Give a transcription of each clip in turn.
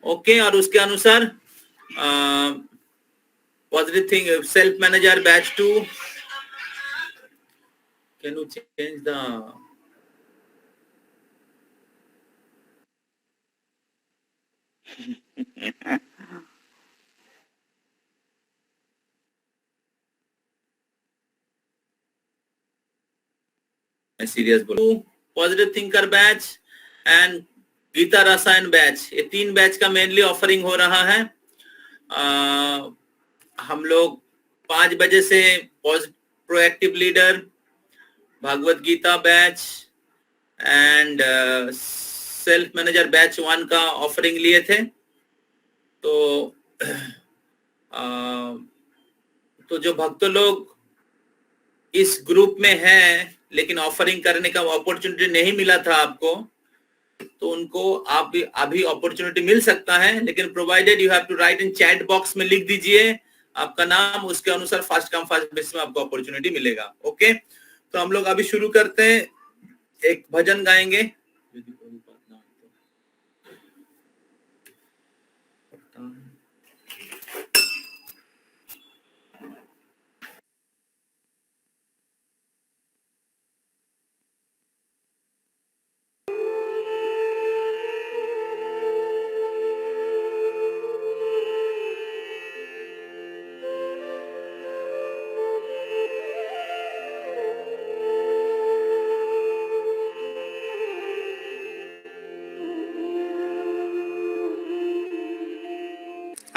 Okay, और उसके अनुसार positive thing self manager batch 2, can you change the serious बोलो, positive thinker batch and Gita Rasayan batch, ये 3 batch का मेनली ऑफरिंग हो रहा है। हम लोग 5 बजे से proactive leader, Bhagavad Gita batch and self manager batch 1 का ऑफरिंग लिए थे। तो जो भक्त लोग इस ग्रुप में हैं लेकिन ऑफरिंग करने का अपॉर्चुनिटी नहीं मिला था आपको, तो उनको आप अभी अपॉर्चुनिटी मिल सकता है, लेकिन provided you have to write in chat box में लिख दीजिए आपका नाम, उसके अनुसार फास्ट कम फास्ट बेसिस में आपको अपॉर्चुनिटी मिलेगा। ओके, तो हम लोग अभी शुरू करते हैं, एक भजन गाएंगे।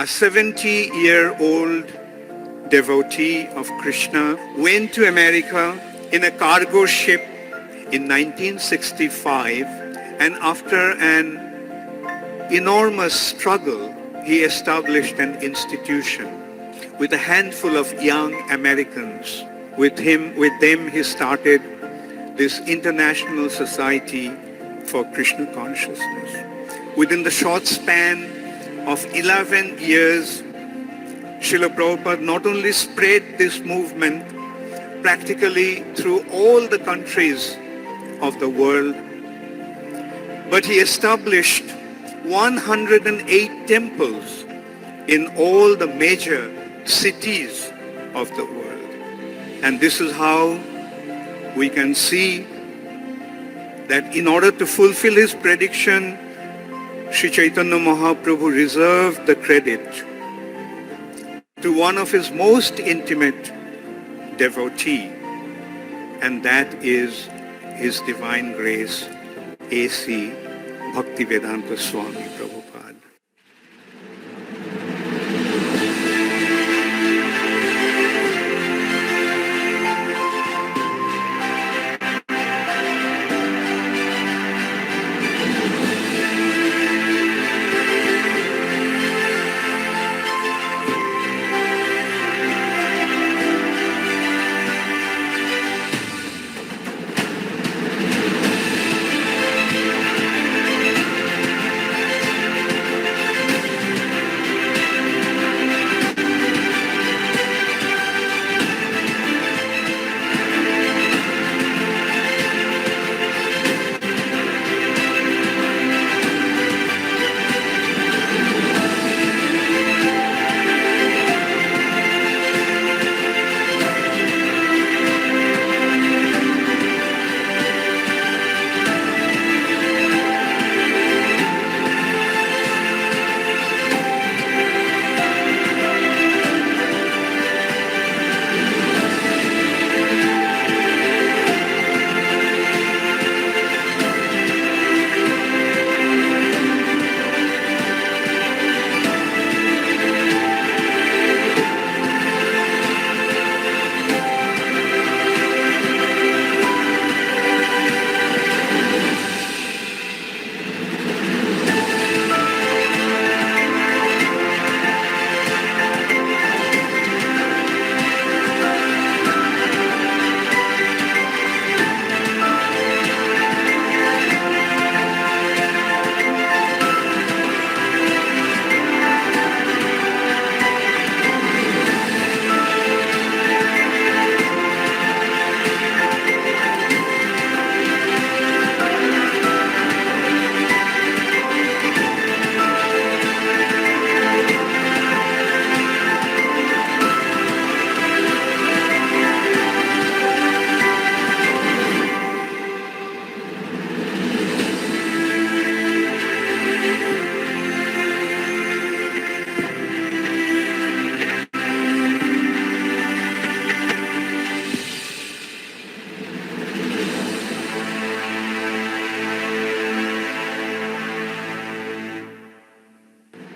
A 70-year-old devotee of Krishna went to America in a cargo ship in 1965, and after an enormous struggle, he established an institution with a handful of young Americans. With them he started this International Society for Krishna Consciousness. Within the short span of 11 years, Srila Prabhupada not only spread this movement practically through all the countries of the world, but he established 108 temples in all the major cities of the world. And this is how we can see that in order to fulfill his prediction, Sri Chaitanya Mahaprabhu reserved the credit to one of his most intimate devotee, and that is His Divine Grace, A.C. Bhaktivedanta Swami Prabhupada.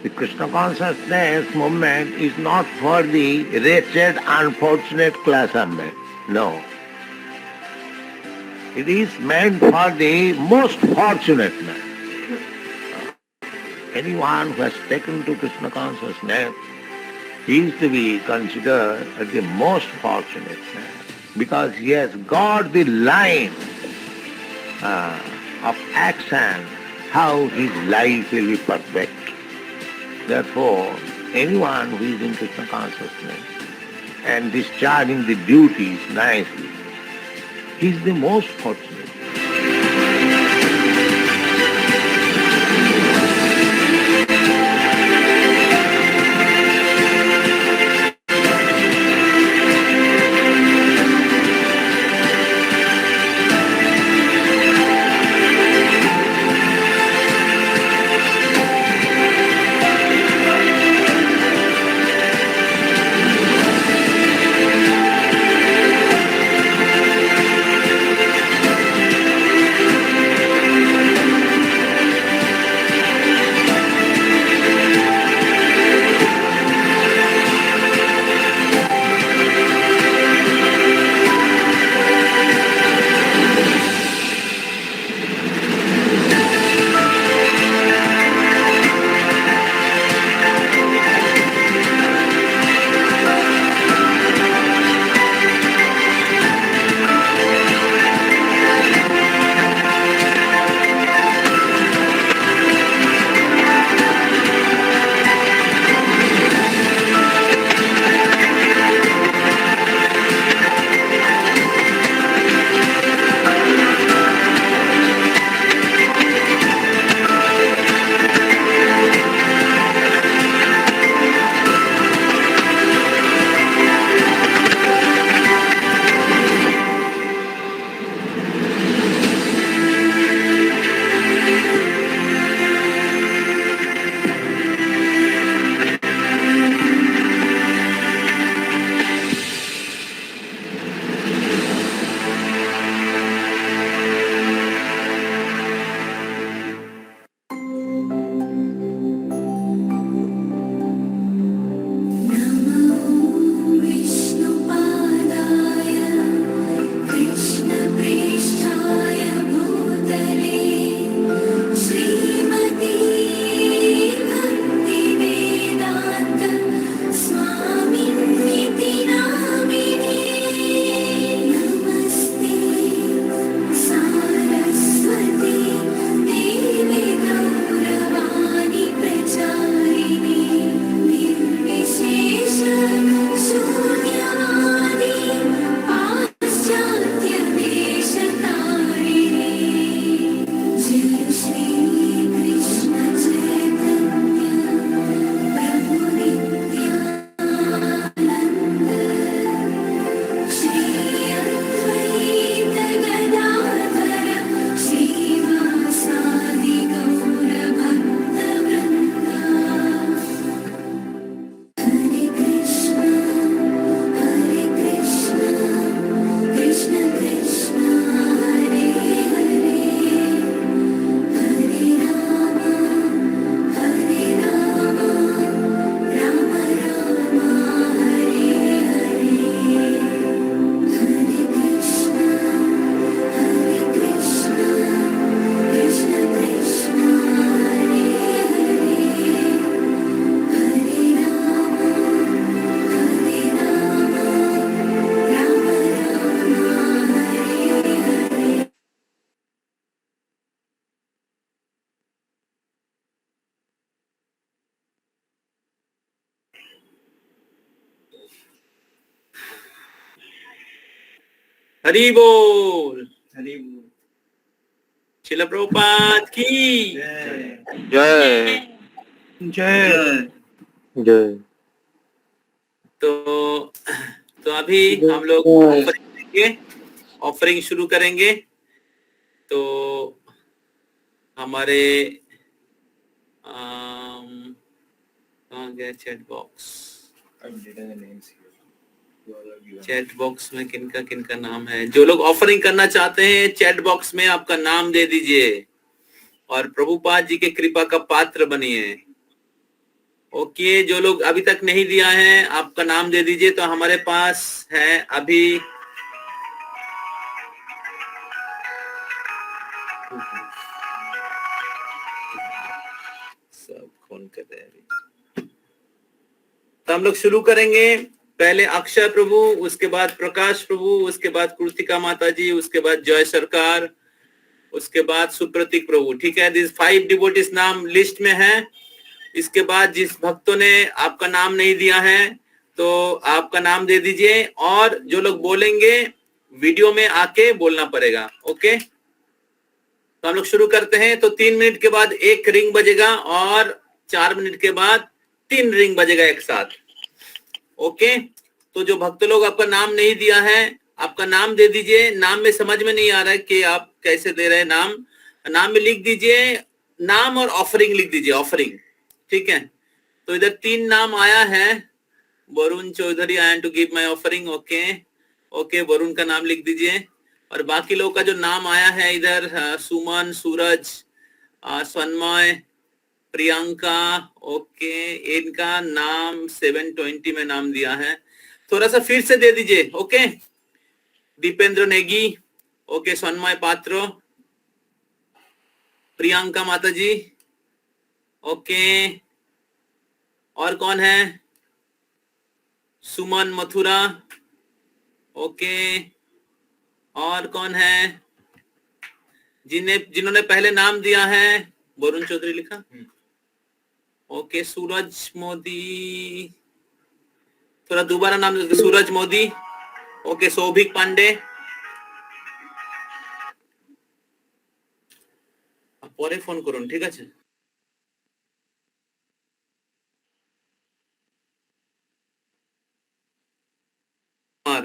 The Krishna consciousness movement is not for the wretched, unfortunate class of men. No. It is meant for the most fortunate man. Anyone who has taken to Krishna consciousness is to be considered as the most fortunate man, because he has got the line of action, how his life will be perfect. Therefore, anyone who is in Krishna consciousness and discharging the duties nicely, he is the most fortunate. Hari बोल। श्रील प्रभुपाद की जय जय। जय। तो अभी हम लोग offering शुरू करेंगे। तो हमारे कहाँ गया चैट बॉक्स? चैट बॉक्स में किनका किनका नाम है? जो लोग ऑफरिंग करना चाहते हैं चैट बॉक्स में आपका नाम दे दीजिए और प्रभुपाद जी के कृपा का पात्र बनिए। ओके, जो लोग अभी तक नहीं दिया है आपका नाम दे दीजिए। तो हमारे पास है अभी सब फोन कर रहे हैं अभी। तो हम लोग शुरू करेंगे। पहले अक्षय प्रभु, उसके बाद प्रकाश प्रभु, उसके बाद कृतिका माता जी, उसके बाद जय सरकार, उसके बाद सुप्रतीक प्रभु। ठीक है, दिस 5 डिवोटीज नाम लिस्ट में है। इसके बाद जिस भक्तों ने आपका नाम नहीं दिया है तो आपका नाम दे दीजिए, और जो लोग बोलेंगे वीडियो में आके बोलना पड़ेगा। ओके, तो हम लोग शुरू करते हैं। तो 3 मिनट के बाद 1 रिंग बजेगा और 4 मिनट के बाद 3 रिंग बजेगा एक साथ। ओके, तो जो भक्त लोग आपका नाम नहीं दिया है आपका नाम दे दीजिए। नाम में समझ में नहीं आ रहा है कि आप कैसे दे रहे हैं नाम में लिख दीजिए नाम और ऑफरिंग लिख दीजिए, ऑफरिंग। ठीक है, तो इधर 3 नाम आया है। Varun Chaudhary, I am to give my offering. Okay okay, Varun का नाम लिख दीजिए। और बाकी लोगों का जो नाम आया है इधर सुमन, सूरज, सन्मय, प्रियंका, ओके, इनका नाम 720 में नाम दिया है। थोड़ा सा फिर से दे दीजिए। ओके, दीपेंद्र नेगी, ओके, सन्मय पात्र, प्रियंका माता जी, ओके, और कौन है? सुमन मथुरा, ओके, और कौन है जिन्होंने पहले नाम दिया है? वरुण चौधरी लिखा, ओके, सूरज मोदी, थोड़ा दोबारा नाम, सूरज मोदी, ओके, सौभिक पांडे, পরে ফোন করুন, ঠিক আছে? और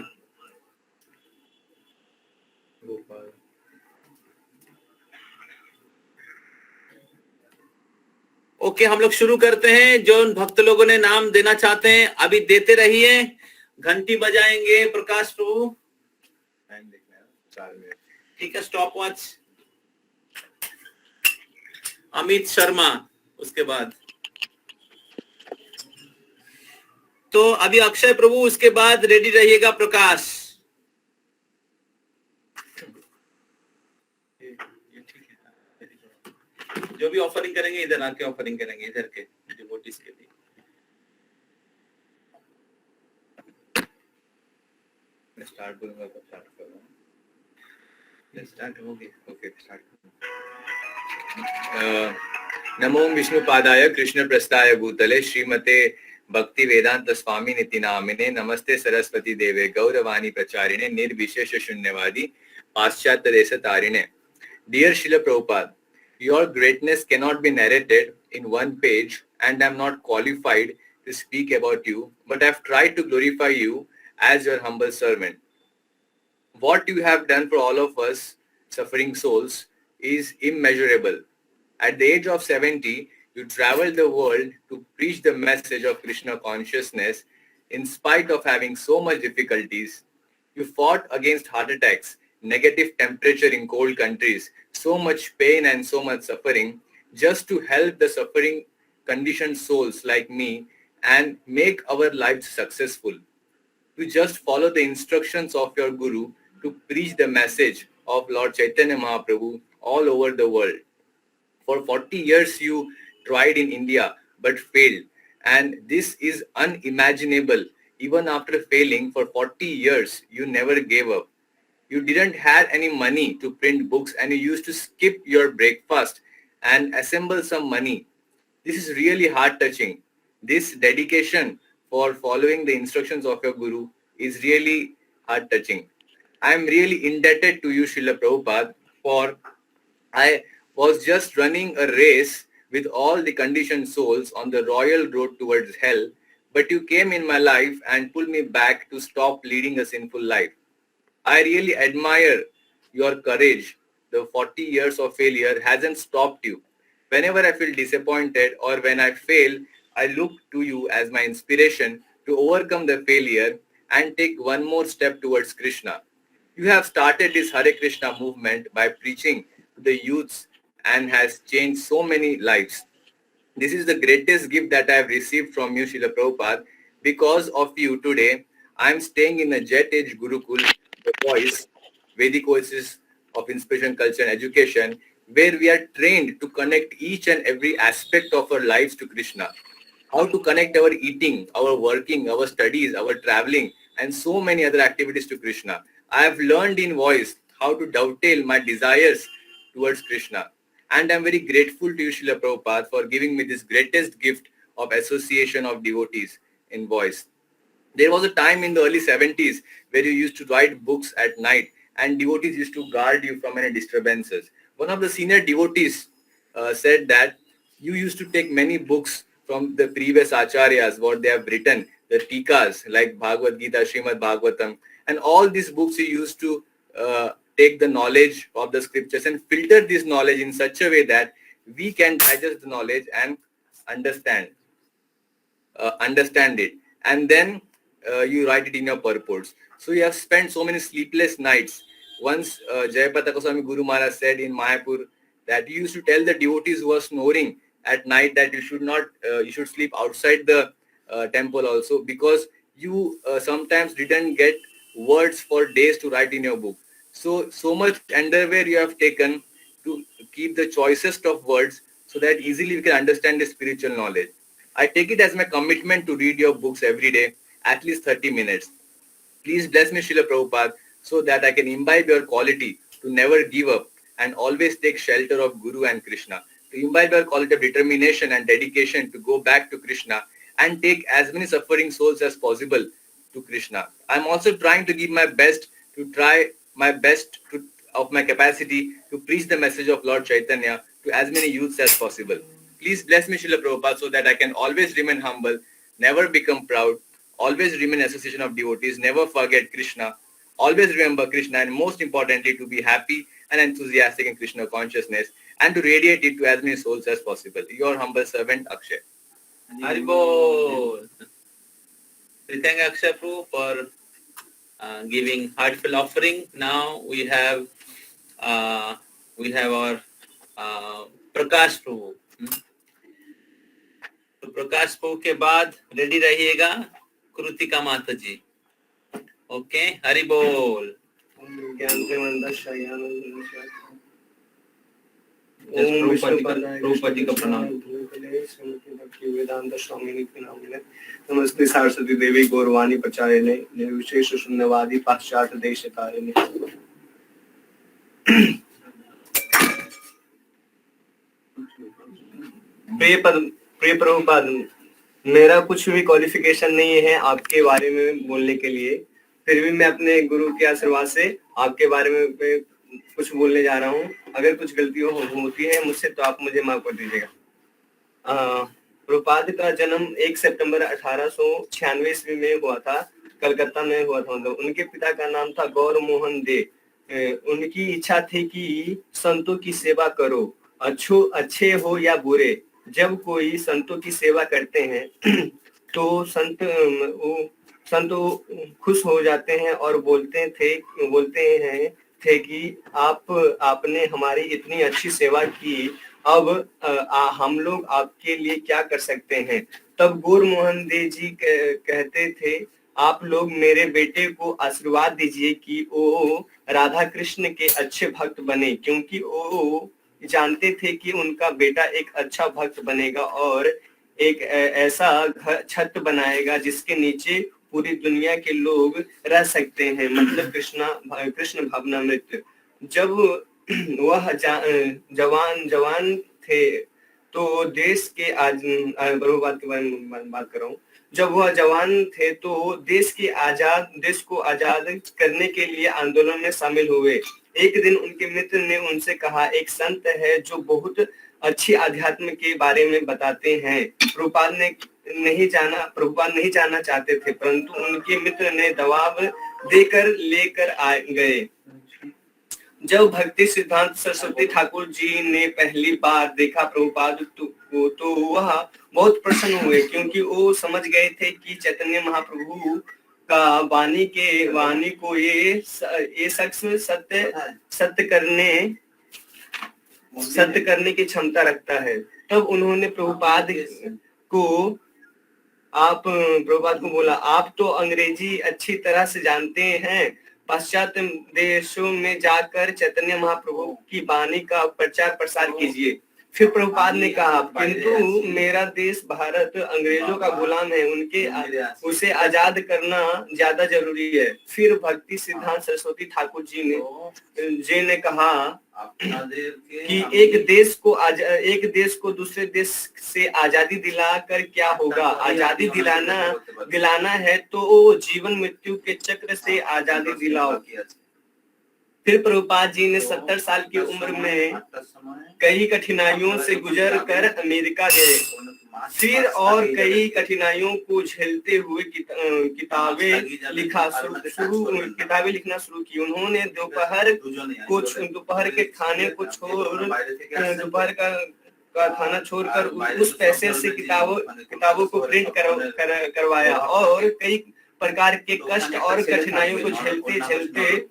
ओके, हम लोग शुरू करते हैं। जो भक्त लोगों ने नाम देना चाहते हैं अभी देते रहिए, घंटी बजाएंगे। प्रकाश प्रभु, टाइम देखना है 4 मिनट, ठीक है, स्टॉप वॉच। अमित शर्मा, उसके बाद तो अभी अक्षय प्रभु, उसके बाद रेडी रहिएगा प्रकाश। जो भी ऑफरिंग करेंगे इधर आके ऑफरिंग करेंगे, इधर के डिवोटीज के लिए। मैं स्टार्ट करूंगा तो स्टार्ट करूंगा, स्टार्ट हो गया। Okay, start. नमो विष्णुपादाय कृष्ण प्रस्थाय भूतले श्रीमते भक्ति वेदांत स्वामी निति नामिने नमस्ते सरस्वती देवे गौरवाणी प्रचारिणे निर्विशेष शून्यवादी पाश्चात्य देश तारिणे। Dear Srila Prabhupada, your greatness cannot be narrated in one page, and I am not qualified to speak about you, but I have tried to glorify you as your humble servant. What you have done for all of us suffering souls is immeasurable. At the age of 70, you traveled the world to preach the message of Krishna consciousness in spite of having so much difficulties. You fought against heart attacks, negative temperature in cold countries, so much pain and so much suffering, just to help the suffering conditioned souls like me and make our lives successful. You just follow the instructions of your Guru to preach the message of Lord Chaitanya Mahaprabhu all over the world. For 40 years you tried in India but failed, and this is unimaginable. Even after failing for 40 years, you never gave up. You didn't have any money to print books, and you used to skip your breakfast and assemble some money. This is really heart-touching. This dedication for following the instructions of your Guru is really heart-touching. I am really indebted to you, Srila Prabhupada, for I was just running a race with all the conditioned souls on the royal road towards hell, but you came in my life and pulled me back to stop leading a sinful life. I really admire your courage. The 40 years of failure hasn't stopped you. Whenever I feel disappointed or when I fail, I look to you as my inspiration to overcome the failure and take one more step towards Krishna. You have started this Hare Krishna movement by preaching to the youths and has changed so many lives. This is the greatest gift that I have received from you, Srila Prabhupada. Because of you today, I am staying in a Jet Age Gurukul, the Voice, Vedic Voices of Inspiration, Culture and Education, where we are trained to connect each and every aspect of our lives to Krishna. How to connect our eating, our working, our studies, our traveling, and so many other activities to Krishna. I have learned in Voice how to dovetail my desires towards Krishna. And I'm very grateful to you, Srila Prabhupada, for giving me this greatest gift of association of devotees in Voice. There was a time in the early 70s where you used to write books at night and devotees used to guard you from any disturbances. One of the senior devotees said that you used to take many books from the previous acharyas, what they have written, the tikas like Bhagavad Gita, Srimad Bhagavatam, and all these books you used to take the knowledge of the scriptures and filter this knowledge in such a way that we can digest the knowledge and understand it, and then you write it in your purports. So you have spent so many sleepless nights. Once Jayapataka Goswami Guru Maharaj said in Mayapur that you used to tell the devotees who were snoring at night that you should sleep outside the temple also, because you sometimes didn't get words for days to write in your book. So much endeavor you have taken to keep the choicest of words so that easily we can understand the spiritual knowledge. I take it as my commitment to read your books every day, at least 30 minutes. Please bless me, Srila Prabhupada, so that I can imbibe your quality to never give up and always take shelter of Guru and Krishna, to imbibe your quality of determination and dedication to go back to Krishna and take as many suffering souls as possible to Krishna. I'm also trying to give my best, of my capacity to preach the message of Lord Chaitanya to as many youths as possible. Please bless me, Srila Prabhupada, so that I can always remain humble, never become proud, always remain association of devotees, never forget Krishna, always remember Krishna, and most importantly, to be happy and enthusiastic in Krishna consciousness and to radiate it to as many souls as possible. Your humble servant, Akshay. Haribol. We thank Akshay Prabhu for giving heartfelt offering. Now we have our Prakash Prabhu. तो प्रकाश प्रभु के बाद ready रहिएगा कृतिका माता जी. Okay, Hari बोल. प्रभुपति का प्रणाम. वेदांत स्वामी नमस्ते सरस्वती देवी गौरवाणी प्रचारिणे निर्विशेष शून्यवादी पाश्चात्य देश कारिणे. प्रिय प्रभुपाद, मेरा कुछ भी क्वालिफिकेशन नहीं है आपके बारे में बोलने के लिए, फिर भी मैं अपने गुरु के आशीर्वाद से आपके बारे में कुछ बोलने जा रहा हूँ. अगर कुछ गलती होती है मुझसे तो आप मुझे माफ कर दीजिएगा. प्रभुपाद का जन्म 1 सितंबर 1896 ईस्वी में हुआ था, कलकत्ता में हुआ था. उनके पिता का नाम था गौर मोहन दे. उनकी इच्छा थी कि संतों की सेवा करो, अच्छे हो या बुरे. जब कोई संतों की सेवा करते हैं तो संत खुश हो जाते हैं और बोलते थे कि आपने हमारी इतनी अच्छी सेवा की, अब हम लोग आपके लिए क्या कर सकते हैं. तब गौर मोहन दे जी कहते थे, आप लोग मेरे बेटे को आशीर्वाद दीजिए कि वो राधा कृष्ण के अच्छे भक्त बने, क्योंकि वो जानते थे कि उनका बेटा एक अच्छा भक्त बनेगा और एक ऐसा छत बनाएगा जिसके नीचे पूरी दुनिया के लोग रह सकते हैं, मतलब कृष्ण भावनामृत. जब वह जवान थे तो देश के बात कर रहा हूँ. जब वह जवान थे तो देश को आजाद करने के लिए आंदोलन में शामिल हुए. एक दिन उनके मित्र ने उनसे कहा, एक संत है जो बहुत अच्छी अध्यात्म के बारे में बताते हैं. प्रभुपाद नहीं जाना चाहते थे, परंतु उनके मित्र ने दबाव देकर लेकर आ गए. जब भक्ति सिद्धांत सरस्वती ठाकुर जी ने पहली बार देखा प्रभुपाद तो वह बहुत प्रसन्न हुए, क्योंकि वो समझ गए थे कि चैतन्य महाप्रभु का वाणी को ये शख्स सत्य करने की क्षमता रखता है. तब उन्होंने प्रभुपाद को बोला, आप तो अंग्रेजी अच्छी तरह से जानते हैं, पाश्चात्य देशों में जाकर चैतन्य महाप्रभु की वाणी का प्रचार प्रसार कीजिए। फिर प्रभुपाद ने कहा, किंतु मेरा देश भारत अंग्रेजों का गुलाम है, उसे आजाद करना ज्यादा जरूरी है। फिर भक्ति सिद्धांत सरस्वती ठाकुर जी ने कहा कि एक देश को दूसरे देश से आजादी दिलाकर क्या होगा? आजादी दिलाना है तो जीवन मृत्यु के चक्र से आजादी दिलाओ। फिर प्रभुपाद जी ने 70 साल की उम्र में कई कठिनाइयों से गुजर कर अमेरिका गए। फिर और कई कठिनाइयों को झेलते हुए किताबें लिखना शुरू की। उन्होंने दोपहर के खाने को दोपहर का खाना छोड़कर उस पैसे से किताबों को प्रिंट करवाया और कई प्रकार के कष्ट और कठिनाइयों को झेलते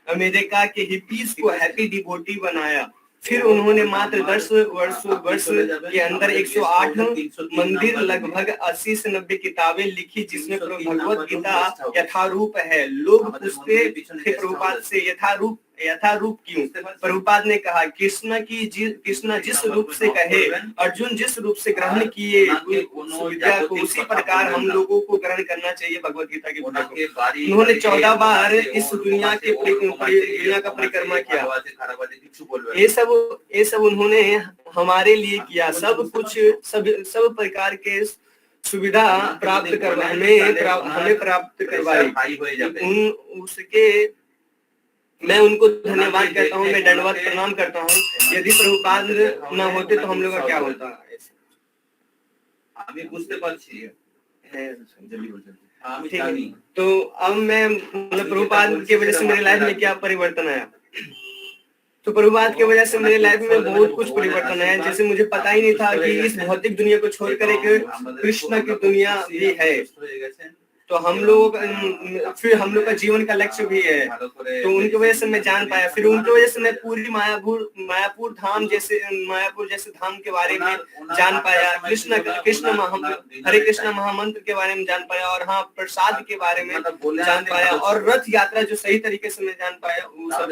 अमेरिका के हिप्पीज को हैप्पी डिवोटी बनाया। फिर उन्होंने मात्र 10 वर्ष के अंदर 108 मंदिर, लगभग 80 से 90 किताबें लिखी, जिसमें भगवत गीता यथारूप है। लोग पूछते थे प्रभुपाद से, यथारूप क्यों? प्रभुपाद ने कहा, कृष्णा जिस रूप से कहे, अर्जुन जिस रूप से ग्रहण किए विद्या को, उसी प्रकार हम लोगों को ग्रहण करना चाहिए भगवत गीता की विद्या को। उन्होंने 14 बार इस दुनिया का परिक्रमा किया। ये सब उन्होंने हमारे लिए किया। सब प्रकार के सुविधा हमें प्राप्त करवाई। उसके मैं उनको धन्यवाद करता हूँ, मैं दंडवत प्रणाम करता हूँ। यदि प्रभुपाद न होते तो हम लोग का क्या होता? ठीक है, तो अब मैं प्रभुपाद की वजह से मेरी लाइफ में क्या परिवर्तन आया? तो प्रभुपाद की वजह से मेरी लाइफ में बहुत कुछ परिवर्तन आया। जैसे मुझे पता ही नहीं था कि इस भौतिक दुनिया को छोड़कर एक कृष्ण की दुनिया भी है। तो हम लोग का जीवन का लक्ष्य भी है, तो उनकी वजह से मैं जान पाया। फिर उनकी वजह से मैं पूरी मायापुर धाम जैसे धाम के बारे में जान पाया, हरे कृष्ण महामंत्र के बारे में जान पाया, और हाँ, प्रसाद के बारे में जान पाया, और रथ यात्रा जो सही तरीके से मैं जान पाया वो सब,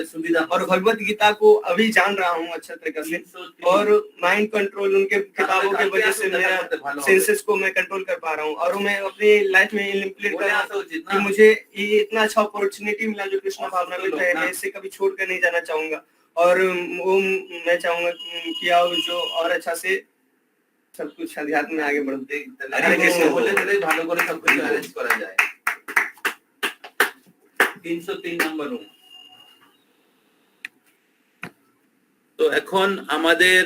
और भगवत गीता को अभी जान रहा हूँ अच्छा तरीके से, और माइंड कंट्रोल उनके किताबों की वजह से मेरा सेंसेस को मैं कंट्रोल कर पा रहा हूँ। और मैं अपनी लाइफ में कि मुझे ये इतना अच्छा अपॉर्चुनिटी मिला जो कृष्ण भावना में है, मैं इसे कभी छोड़ कर नहीं जाना चाहूंगा। और वो मैं चाहूंगा कि आप जो और अच्छा से सब कुछ अध्यात्म में आगे बढ़ते ভালো করে সব কিছু অ্যারেঞ্জ করা যায়। 303 নাম্বার রুম। तो এখন আমাদের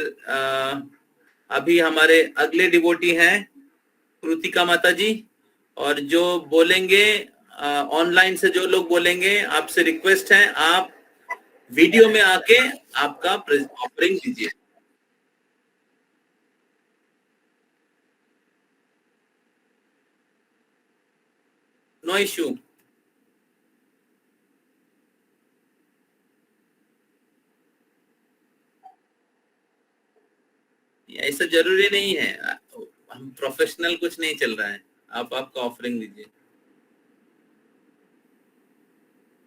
अभी हमारे अगले डिवोटी हैं कृतिका माता जी, और जो बोलेंगे ऑनलाइन से जो लोग बोलेंगे, आपसे रिक्वेस्ट है आप वीडियो में आके आपका ऑफरिंग दीजिए। No issue. ऐसा जरूरी नहीं है, हम प्रोफेशनल कुछ नहीं चल रहा है, आप आपका ऑफरिंग दीजिए।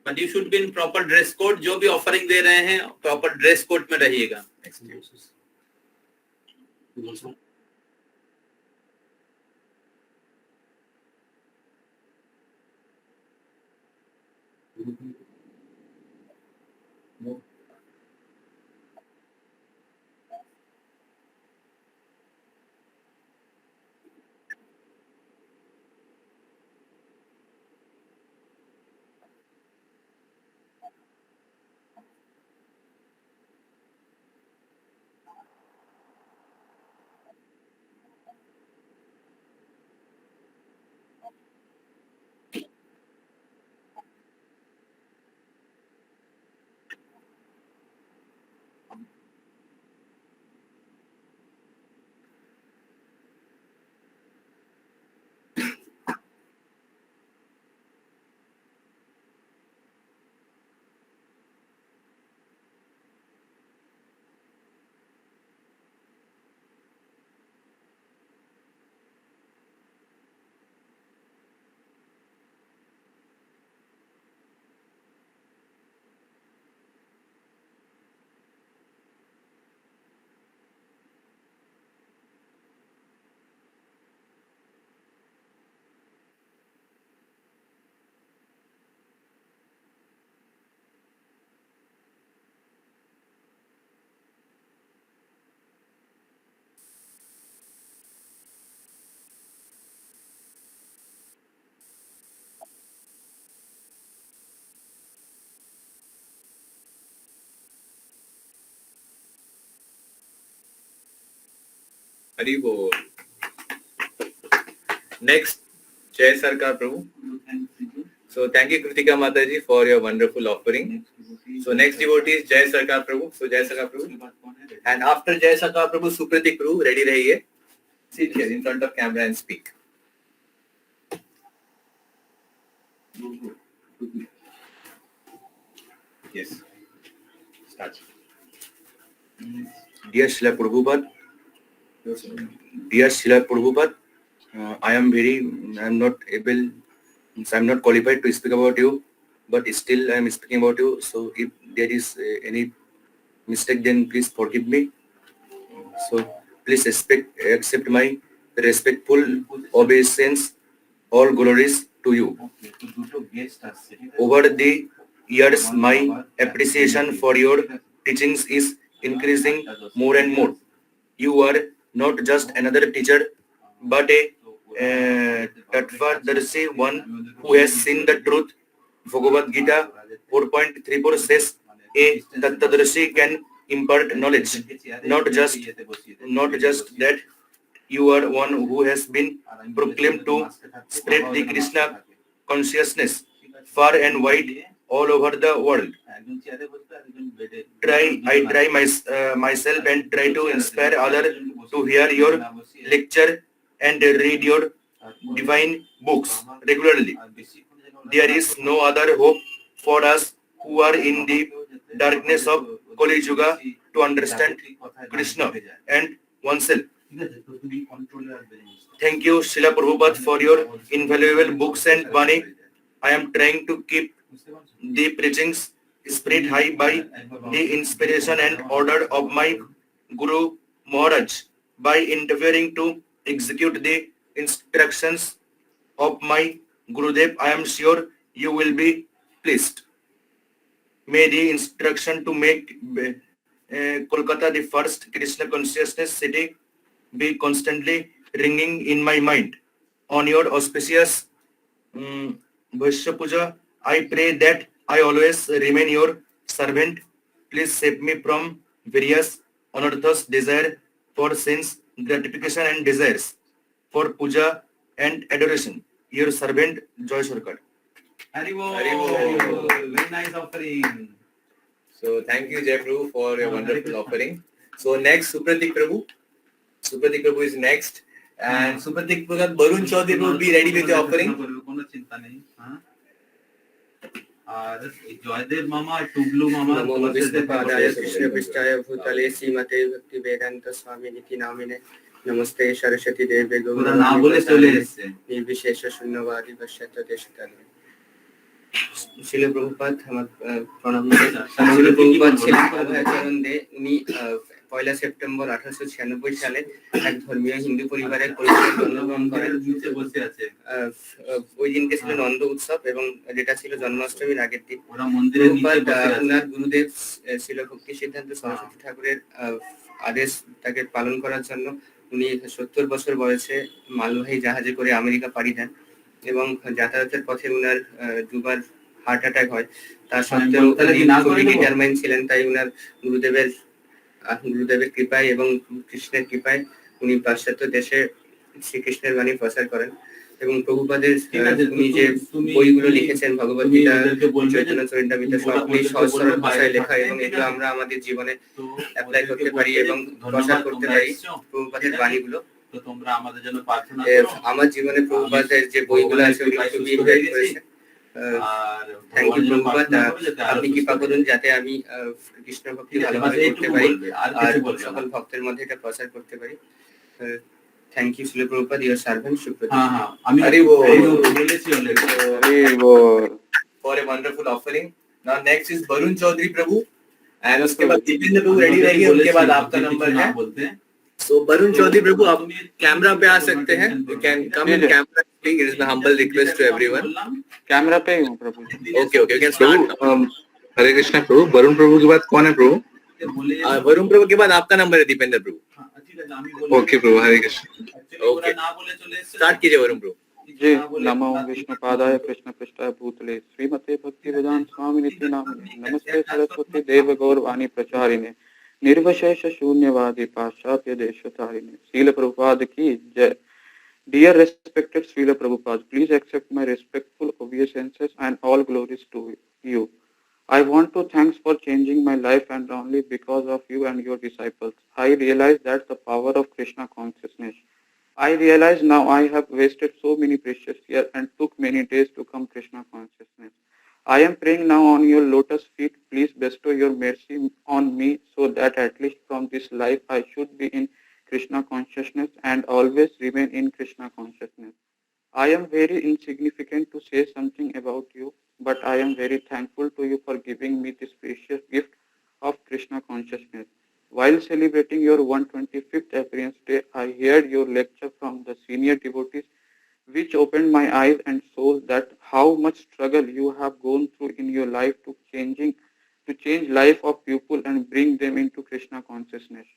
But you should be in proper dress code. जो भी ऑफरिंग दे रहे हैं प्रॉपर ड्रेस कोड में रहिएगा। हरि बोल. Next, Jai Sarkar Prabhu. So thank you Kritika Mataji for your wonderful offering. So next devotee is Jai Sarkar Prabhu. So Jai Sarkar Prabhu. And after Jai Sarkar Prabhu, Supratik Prabhu, ready rahiye. Sit here in front of camera and speak. Yes. Start. Dear Srila Prabhupada, I am not qualified to speak about you, but still I am speaking about you. So if there is any mistake, then please forgive me. So please accept my respectful obeisance. All glories to you. Over the years, my appreciation for your teachings is increasing more and more. You are not just another teacher, but a Tattvadarshi, one who has seen the truth. Bhagavad Gita 4.34 says, a Tattvadarshi can impart knowledge. Not just that, you are one who has been proclaimed to spread the Krishna consciousness far and wide all over the world. I try myself and try to inspire others to hear your lecture and read your divine books regularly. There is no other hope for us who are in the darkness of Kali Yuga to understand Krishna and oneself. Thank you, Srila Prabhupada, for your invaluable books and Bani. I am trying to keep the preachings spirit high by the inspiration and order of my Guru Maharaj. By interfering to execute the instructions of my Gurudev, I am sure you will be pleased. May the instruction to make Kolkata the first Krishna consciousness city be constantly ringing in my mind. On your auspicious Vaishya Puja, I pray that I always remain your servant. Please save me from various unorthodox desire for sense gratification and desires for puja and adoration. Your servant, Joy Sarkar. Hari Bol. Very nice offering. So thank you, Jai Prabhu, for your wonderful offering. So next, Supratik Prabhu. Supratik Prabhu is next. And Supratik Prabhu, Barun Chaudhary will be ready with your offering. Jaydev मामा टुगलू मामा नमो विष्णुपादाय कृष्णपृष्ठाय भूतले श्रीमते भक्ति वेदांत स्वामिनिति नामिने नमस्ते सरस्वती देवे गौरवाणी निर्विशेष शून्यवादी पश्चात देशकाले শিল প্রভুপাদ আমার প্রণাম। শিল প্রভুপাদ ছিলেন অভয়াচরণ দে। উনি 1 সেপ্টেম্বর 1896 সালে এক ধর্মীয় হিন্দু পরিবারের পরিবারে জন্মগ্রহণ করেন। ওই দিনকে ছিল নন্দ উৎসব এবং যেটা ছিল জন্মাষ্টমীর আগের দিন। প্রভুপাদ ওনার গুরুদেব ছিল ভক্তি সিদ্ধান্ত সরস্বতী ঠাকুরের আদেশ তাকে পালন করার জন্য উনি 70 বছর বয়সে মালবাহী জাহাজে করে আমেরিকা পাড়ি দেন এবং যাতায়াতের পথে উনার দুবার হার্ট অ্যাটাক হয়। তার সত্ত্বেও খুবই ডিটারমাইন্ড ছিলেন, তাই উনার গুরুদেবের কৃপায় এবং কৃষ্ণের কৃপায় উনি পাশ্চাত্য দেশে শ্রীকৃষ্ণের বাণী প্রচার করেন এবং প্রভুপাদের উনি যে বইগুলো লিখেছেন ভগবত গীতা, চৈতন্য চরিতামৃত সবগুলি সহজ সরল ভাষায় লেখা এবং এগুলো আমরা আমাদের জীবনে অ্যাপ্লাই করতে পারি এবং প্রচার করতে পারি প্রভুপাদের বাণীগুলো। তো তোমরা আমাদের জন্য প্রার্থনা করো। আমার জীবনে প্রভুপাদের যে বইগুলো আছে ওগুলো খুবই ইমপ্যাক্ট করেছে। থ্যাংক ইউ প্রভুপাদ, আপনি কৃপা করুন যাতে আমি কৃষ্ণ ভক্তি ভালোভাবে করতে পারি আর সকল ভক্তের মধ্যে এটা প্রচার করতে পারি। থ্যাংক ইউ শিল প্রভুপাদ, ইওর সার্ভেন্ট সুপ্রদীপ। আমি হরি বল। বলেছি অলরেডি। हरि बोल। For a wonderful offering. Now next is Barun Chaudhary Prabhu and उसके बाद दीपेंद्र प्रभु रेडी रहेंगे, उनके बाद आपका नंबर है। So Barun Chaudhary Prabhu आप कैमरा पे आ सकते हैं, you can come in camera speak. It is my humble request to everyone. Camera पे ही हूँ प्रभु। Okay, you can start now. हरे कृष्णा प्रभु। वरुण प्रभु के बाद कौन है प्रभु? वरुण प्रभु के बाद आपका नंबर है दीपेंद्र प्रभु। ओके प्रभु, हरे कृष्ण। Okay, start कीजिए वरुण प्रभु। जी नमो विष्णुपादाय कृष्णपृष्ठाय भूतले श्रीमते भक्ति वेदांत स्वामिनिति नामिने नमस्ते सरस्वती देव गौरवाणी प्रचारिणे निर्विशेष शून्यवादी पाश्चात्य देशतारिणी शील प्रभुपाद की जय. Dear respected Srila Prabhupada, please accept my respectful obeisances and all glories to you. I want to thanks for changing my life and only because of you and your disciples. I realize that the power of Krishna consciousness. I realize now I have wasted so many precious years and took many days to come Krishna consciousness. I am praying now on your lotus feet. Please bestow your mercy on me so that at least from this life I should be in Krishna consciousness and always remain in Krishna consciousness. I am very insignificant to say something about you, but I am very thankful to you for giving me this precious gift of Krishna consciousness. While celebrating your 125th appearance day, I heard your lecture from the senior devotees, which opened my eyes and soul that how much struggle you have gone through in your life to change life of people and bring them into Krishna consciousness.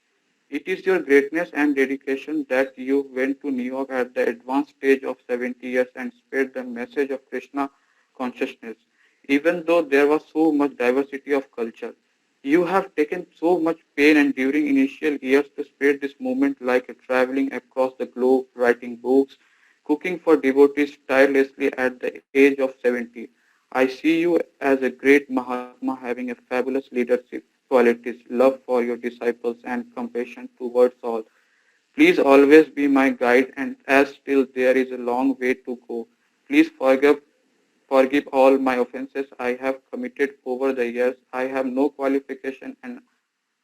It is your greatness and dedication that you went to New York at the advanced stage of 70 years and spread the message of Krishna consciousness. Even though there was so much diversity of culture, you have taken so much pain and during initial years to spread this movement like traveling across the globe, writing books, cooking for devotees tirelessly at the age of 70. I see you as a great Mahatma having a fabulous leadership qualities, love for your disciples and compassion towards all. Please always be my guide and as still there is a long way to go. Please forgive all my offenses I have committed over the years. I have no qualification and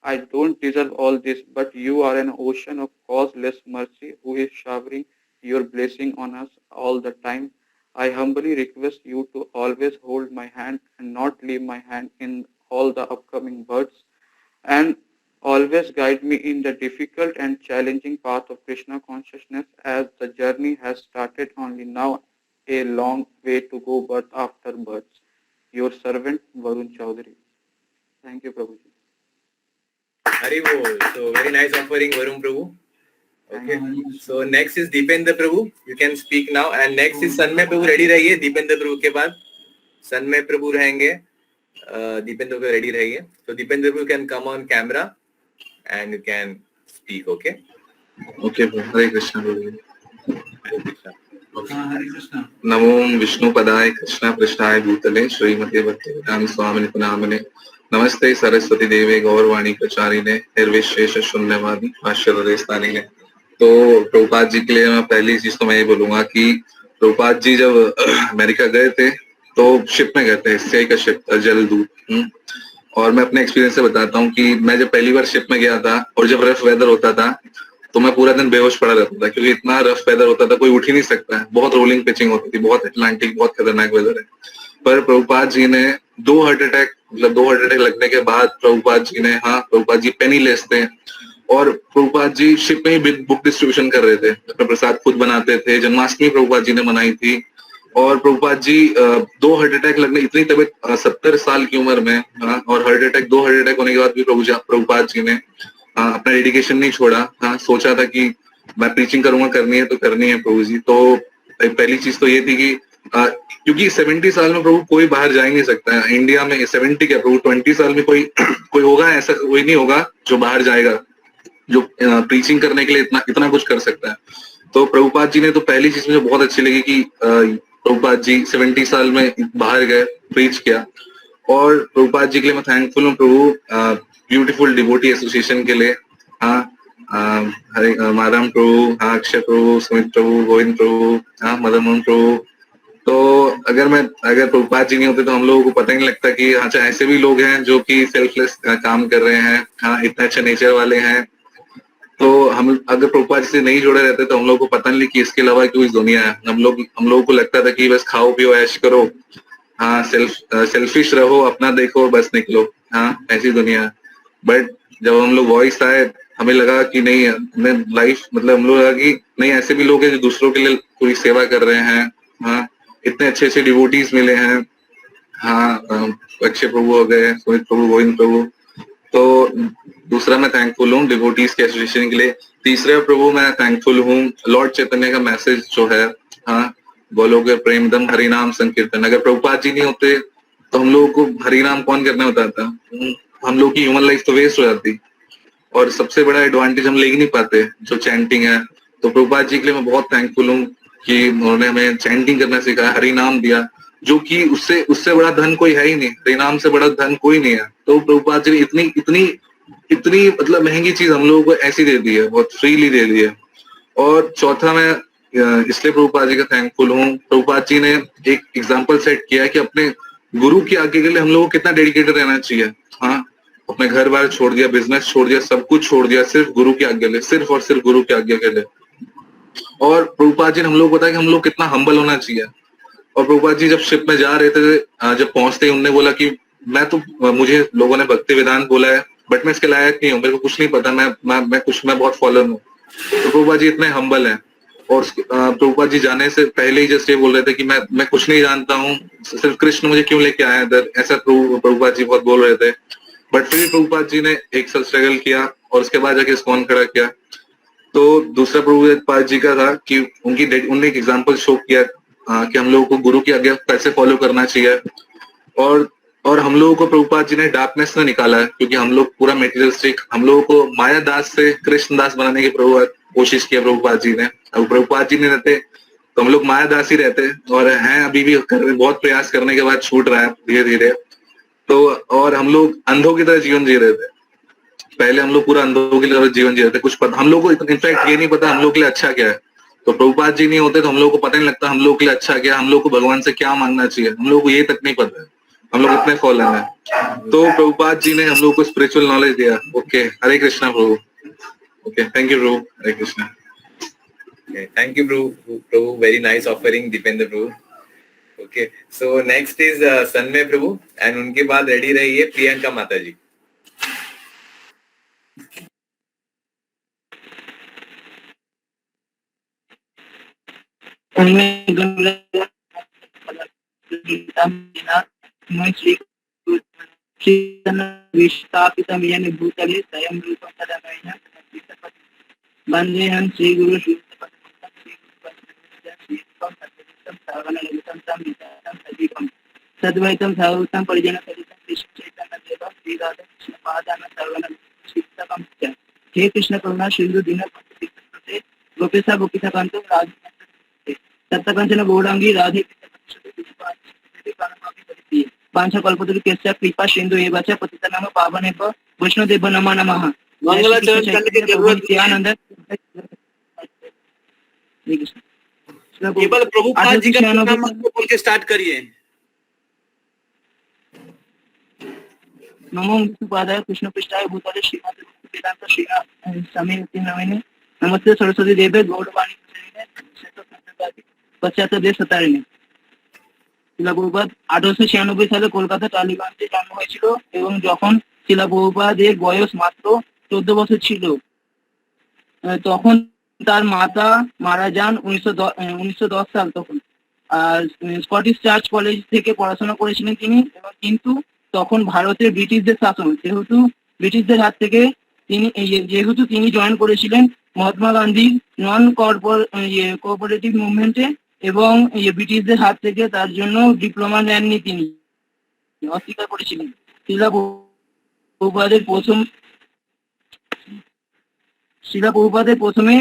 I don't deserve all this, but you are an ocean of causeless mercy who is showering your blessing on us all the time. I humbly request you to always hold my hand and not leave my hand in all the upcoming births and always guide me in the difficult and challenging path of Krishna consciousness as the journey has started only now a long way to go birth after birth. Your servant Varun Chaudhary. Thank you, Prabhuji. Hari Bol. So very nice offering, Varun Prabhu. Okay. So next is Deependra Prabhu. You can speak now. And next is Sanmay Prabhu. Ready रहिए. Deependra Prabhu के बाद Sanmay Prabhu रहेंगे. Deependra Prabhu ready रहिए. So Deependra Prabhu can come on camera and you can speak. Okay. Okay, Hare Krishna. Hare Krishna. हरे कृष्ण. नमो विष्णु पदाय कृष्ण पृष्ठाय भूतले श्रीमते भक्तिवेदांत स्वामिने नामने नमस्ते सरस्वती देवे गौरवाणी प्रचारिणे निर्विशेष शून्यवादी आश्चर्यस्थानिने. तो प्रभुपाद जी के लिए मैं पहली चीज तो मैं ये बोलूंगा कि प्रभुपाद जी जब अमेरिका गए थे तो शिप में गए थे, स्टे का शिप जलदूत. और मैं अपने एक्सपीरियंस से बताता हूँ कि मैं जब पहली बार शिप में गया था और जब रफ वेदर होता था तो मैं पूरा दिन बेहोश पड़ा रहता था क्योंकि इतना रफ वेदर होता था, कोई उठ ही नहीं सकता है. बहुत रोलिंग पिचिंग होती थी, बहुत अटलांटिक, बहुत खतरनाक वेदर है. पर प्रभुपाद जी ने 2 हार्ट अटैक लगने के बाद प्रभुपाद जी पेनीलेस थे और प्रभुपाद जी शिप में ही बुक डिस्ट्रीब्यूशन कर रहे थे. अपना प्रसाद खुद बनाते थे. जन्माष्टमी प्रभुपाद जी ने मनाई थी और प्रभुपाद जी 2 हार्ट अटैक लगने, इतनी तबीयत 70 साल की उम्र में, और 2 हार्ट अटैक होने के बाद भी प्रभुपाद जी ने अपना डेडिकेशन नहीं छोड़ा. सोचा था कि मैं प्रीचिंग करूंगा, करनी है तो करनी है प्रभु जी. तो पहली चीज तो ये थी कि क्योंकि 70 साल में प्रभु कोई बाहर जा ही नहीं सकता है. इंडिया में 70 क्या प्रभु 20 साल में कोई होगा, ऐसा कोई नहीं होगा जो बाहर जाएगा, जो प्रीचिंग करने के लिए इतना कुछ कर सकता है. तो प्रभुपाद जी ने तो पहली चीज मुझे बहुत अच्छी लगी कि प्रभुपाद जी 70 साल में बाहर गए, प्रीच किया. और प्रभुपाद जी के लिए मैं थैंकफुल हूँ प्रभु ब्यूटीफुल डिवोटी एसोसिएशन के लिए. हरे माधव प्रभु, अक्षय प्रभु, सुमित प्रभु, गोविंद प्रभु, मदन मोहन प्रभु. तो अगर प्रभुपाद जी नहीं होते तो हम लोगों को पता ही नहीं लगता कि अच्छा ऐसे भी लोग हैं जो कि सेल्फलेस काम कर रहे हैं, इतने अच्छे नेचर वाले हैं. तो हम अगर प्रभुपाद जी से नहीं जुड़े रहते तो हम लोगों को पता नहीं कि इसके अलावा कोई दुनिया है. हम लोगों को लगता था कि बस खाओ पियो ऐश करो, सेल्फिश रहो, अपना देखो बस निकलो, ऐसी दुनिया है. बट जब हम लोग वॉइस आए हमें लगा कि नहीं, हमें लाइफ मतलब हम लोग लगा कि नहीं, ऐसे भी लोग हैं जो दूसरों के लिए पूरी सेवा कर रहे हैं. इतने अच्छे डिवोटीज मिले हैं. अक्षय प्रभु हो गए, सुमित प्रभु, गोविंद प्रभु. तो दूसरा मैं थैंकफुल हूँ डिवोटीज के एसोसिएशन के लिए. तीसरा प्रभु मैं थैंकफुल हूँ लॉर्ड चैतन्य का मैसेज जो है, बोलोगे प्रेमदम हरिनाम संकीर्तन. अगर प्रभुपाद जी नहीं होते तो हम लोगों को हरिनाम कौन करना बताता? हम लोग की ह्यूमन लाइफ तो वेस्ट हो जाती. और सबसे बड़ा एडवांटेज हम ले ही नहीं पाते जो चैंटिंग है। तो प्रभुपाद जी के लिए मैं बहुत थैंकफुल हूँ कि उन्होंने हमें चैंटिंग करना सिखाया, हरि नाम दिया, जो कि उससे बड़ा धन कोई है ही नहीं, हरि नाम से बड़ा धन कोई नहीं है। तो प्रभुपाद जी ने इतनी मतलब महंगी चीज हम लोगों को ऐसी दे दी है, बहुत फ्रीली दे दी है। और चौथा, मैं इसलिए प्रभुपाद जी का थैंकफुल हूँ, प्रभुपाद जी ने एक एग्जाम्पल सेट किया है कि अपने गुरु की आज्ञा के लिए हम लोगों को कितना डेडिकेटेड रहना चाहिए। हाँ, अपने घर बार छोड़ दिया, बिजनेस छोड़ दिया, सब कुछ छोड़ दिया, सिर्फ गुरु की आज्ञा के लिए, सिर्फ और सिर्फ गुरु की आज्ञा के लिए। और प्रभुपाद जी ने हम लोग को बताया कि हम लोग कितना हम्बल होना चाहिए। और प्रभुपाद जी जब शिप में जा रहे थे, जब पहुंचते ही उन्होंने बोला कि मुझे लोगों ने भक्ति वेदांत बोला है, बट मैं इसके लायक नहीं हूँ, मेरे को कुछ नहीं पता, मैं बहुत फॉलोअर हूँ। तो प्रभुपाद जी इतने हम्बल हैं। और प्रभुपाद जी जाने से पहले ही जस्ट ये बोल रहे थे कि मैं कुछ नहीं जानता हूँ, सिर्फ कृष्ण मुझे क्यों लेके आए इधर, ऐसा प्रभुपाद जी बहुत बोल रहे थे। बट फिर भी प्रभुपाद जी ने 1 साल स्ट्रगल किया और उसके बाद जाके इस्कॉन खड़ा किया। तो दूसरा प्रभुपाद जी का था कि उनने एक एग्जाम्पल शो किया कि हम लोगों को गुरु की आज्ञा कैसे फॉलो करना चाहिए। और हम लोगों को प्रभुपाद जी ने डार्कनेस से निकाला है, क्योंकि हम लोग पूरा मेटीरियलिस्टिक, हम लोगों को माया दास से कृष्ण दास बनाने की कोशिश किया प्रभुपाद जी ने। अब प्रभुपाद जी नहीं रहते तो हम लोग माया दास ही रहते, और हैं अभी भी बहुत प्रयास करने के बाद छूट रहा है धीरे धीरे। तो और हम लोग अंधों की तरह जीवन जी रहे थे, पहले हम लोग पूरा अंधों की तरह जीवन जी रहे थे, कुछ पता हम लोग को इनफैक्ट ये नहीं पता हम लोग के लिए अच्छा क्या है। तो प्रभुपाद जी नहीं होते तो हम लोग को पता नहीं लगता हम लोग के लिए अच्छा क्या, हम लोग को भगवान से क्या मांगना चाहिए, हम लोग को ये तक नहीं पता है, हम लोग इतने फॉलन है। तो प्रभुपाद जी ने हम लोग को स्पिरिचुअल नॉलेज दिया। Okay, Hare Krishna Prabhu. Okay, thank you Prabhu, Hare Krishna. Thank you, Prabhu. Very nice offering, Dipendra Prabhu. Okay, so next is Sanmay Prabhu, and उनके बाद रेडी रहिए प्रियंका माता जी। वंदेहं श्री गुरु सद्वैतम सर्वोत्तम परिजन सहितं कृष्ण चैतन्य देव श्री राधा कृष्ण पादान सर्वण शिक्षकम च। हे कृष्ण करुणा सिंधु दीनबंधु दीनबंधु गोपेशा गोपिका कांतो राधे सप्तकंचन गौरांगी राधे पांच कल्पतरु केशव कृपा सिंधु एव च पतितनाम पावनेभ्यो वैष्णोदेभ्यो नमो नमः। मंगलाचरण करने की जरूरत आनंद केवल प्रभुपाद जी का नाम बोल के स्टार्ट करिए। नमो विष्णुपादाय कृष्ण पृष्ठाय भूतले श्रीमते वेदांत श्रीनाथ स्वामी नमिने नमस्ते सरस्वती देवे गौरवाणी पश्चात देश सतारिणी। শিলা প্রভুপাদ 1896 সালে কলকাতা টালিগঞ্জে জন্ম হয়েছিল এবং যখন শিলা প্রভুপাদের বয়স মাত্র 14 বছর ছিল তখন তার মাতা মারা যান 1910 সাল তখন। আর স্কটিশ চার্চ কলেজ থেকে পড়াশোনা করেছিলেন তিনি, এবং কিন্তু তখন ভারতের ব্রিটিশদের শাসন, যেহেতু ব্রিটিশদের হাত থেকে তিনি জয়েন করেছিলেন মহাত্মা গান্ধীর নন কোঅপারেটিভ মুভমেন্টে, এবং ব্রিটিশদের হাত থেকে তার জন্য ডিপ্লোমা নেননি, তিনি অস্বীকার করেছিলেন। শিলা প্রভুপাদের প্রথমে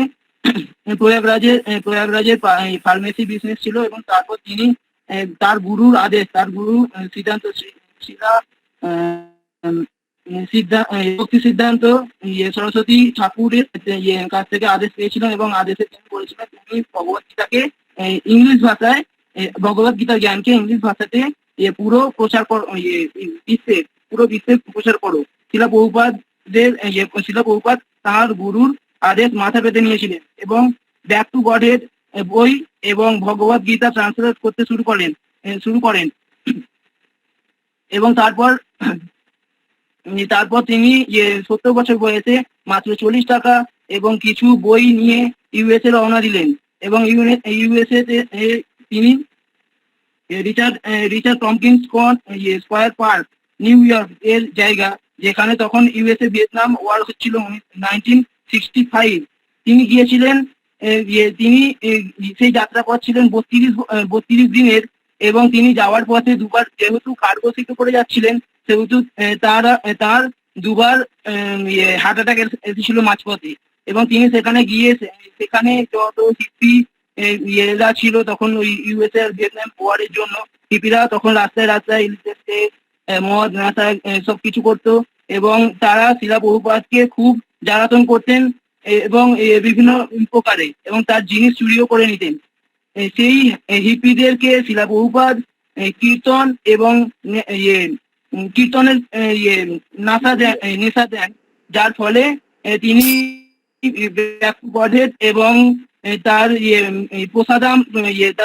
প্রয়াগরাজের ফার্মেসি বিজনেস ছিল, এবং তারপর তিনি তার গুরুর আদেশ, তার গুরু ভক্তি সিদ্ধান্ত সরস্বতী ঠাকুরের কাছ থেকে আদেশ পেয়েছিলেন, এবং আদেশে তিনি বলেছিলেন তুমি ভগবত গীতাকে ইংলিশ ভাষায়, ভগবত গীতার জ্ঞানকে ইংলিশ ভাষাতে পুরো প্রচার করো, পুরো বিশ্বে প্রচার করো। শিলা প্রভুপাদ তার গুরুর আদেশ মাথা পেতে নিয়েছিলেন এবং ব্যাক টু গডহেড বই এবং ভগবত গীতা ট্রান্সলেট করতে শুরু করেন এবং তারপর তিনি 70 বছর বয়সে মাত্র 40 টাকা এবং কিছু বই নিয়ে ইউএসএ রওনা দিলেন, এবং ইউএসএ তিনি Richard Tompkins square park, new York এর জায়গা, যেখানে তখন ইউএসএ ভিয়েতনাম ওয়ার হচ্ছিল 1965। তিনি গিয়েছিলেন, তিনি সেই যাত্রা পথ ছিলেন 32 দিনের, এবং তিনি যাওয়ার পথে দুবার, যেহেতু কার্গো শিপে করে যাচ্ছিলেন, সেহেতু তার দুবার হার্ট অ্যাটাক এসেছিল মাঝপথে, এবং তিনি সেখানে গিয়ে সেখানে যত হিপি এরা ছিল তখন ওই ইউএসএ আর ভিয়েতনাম ওয়ারের জন্য, হিপিরা তখন রাস্তায় রাস্তায় মদ নেশা সবকিছু করতো, এবং তারা শিলা প্রভুপাদকে খুব জ্বালাতন করতেন এবং বিভিন্ন প্রকারে, এবং তার জিনিস চুরিও করে নিতেন। সেই হিপিদেরকে শিলা প্রভুপাদ কীর্তন এবং কীর্তনের নেশা দেন, যার ফলে তিনি বধের এবং তার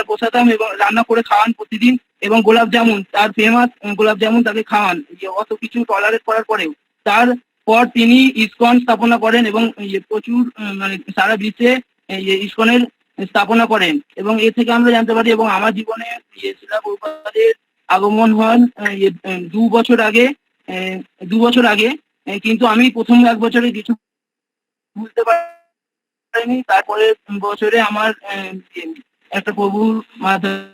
প্রসাদাম এবং রান্না করে খাওয়ান প্রতিদিন, এবং গোলাপ জামুন, তার ফেমাস গোলাপ জামুন তাকে খাওয়ান। অত কিছু টলারেট করার পরেও তারপর তিনি ইসকন স্থাপনা করেন এবং প্রচুর মানে সারা বিশ্বে ইসকনের স্থাপনা করেন, এবং এ থেকে আমরা জানতে পারি। এবং আমার জীবনে শিলা প্রভুপাদের আগমন হন 2 বছর আগে, কিন্তু আমি প্রথম 1 বছরে কিছু বুঝতে পারিনি। তারপরে বছরে আমার একটা প্রভুর মাধ্যমে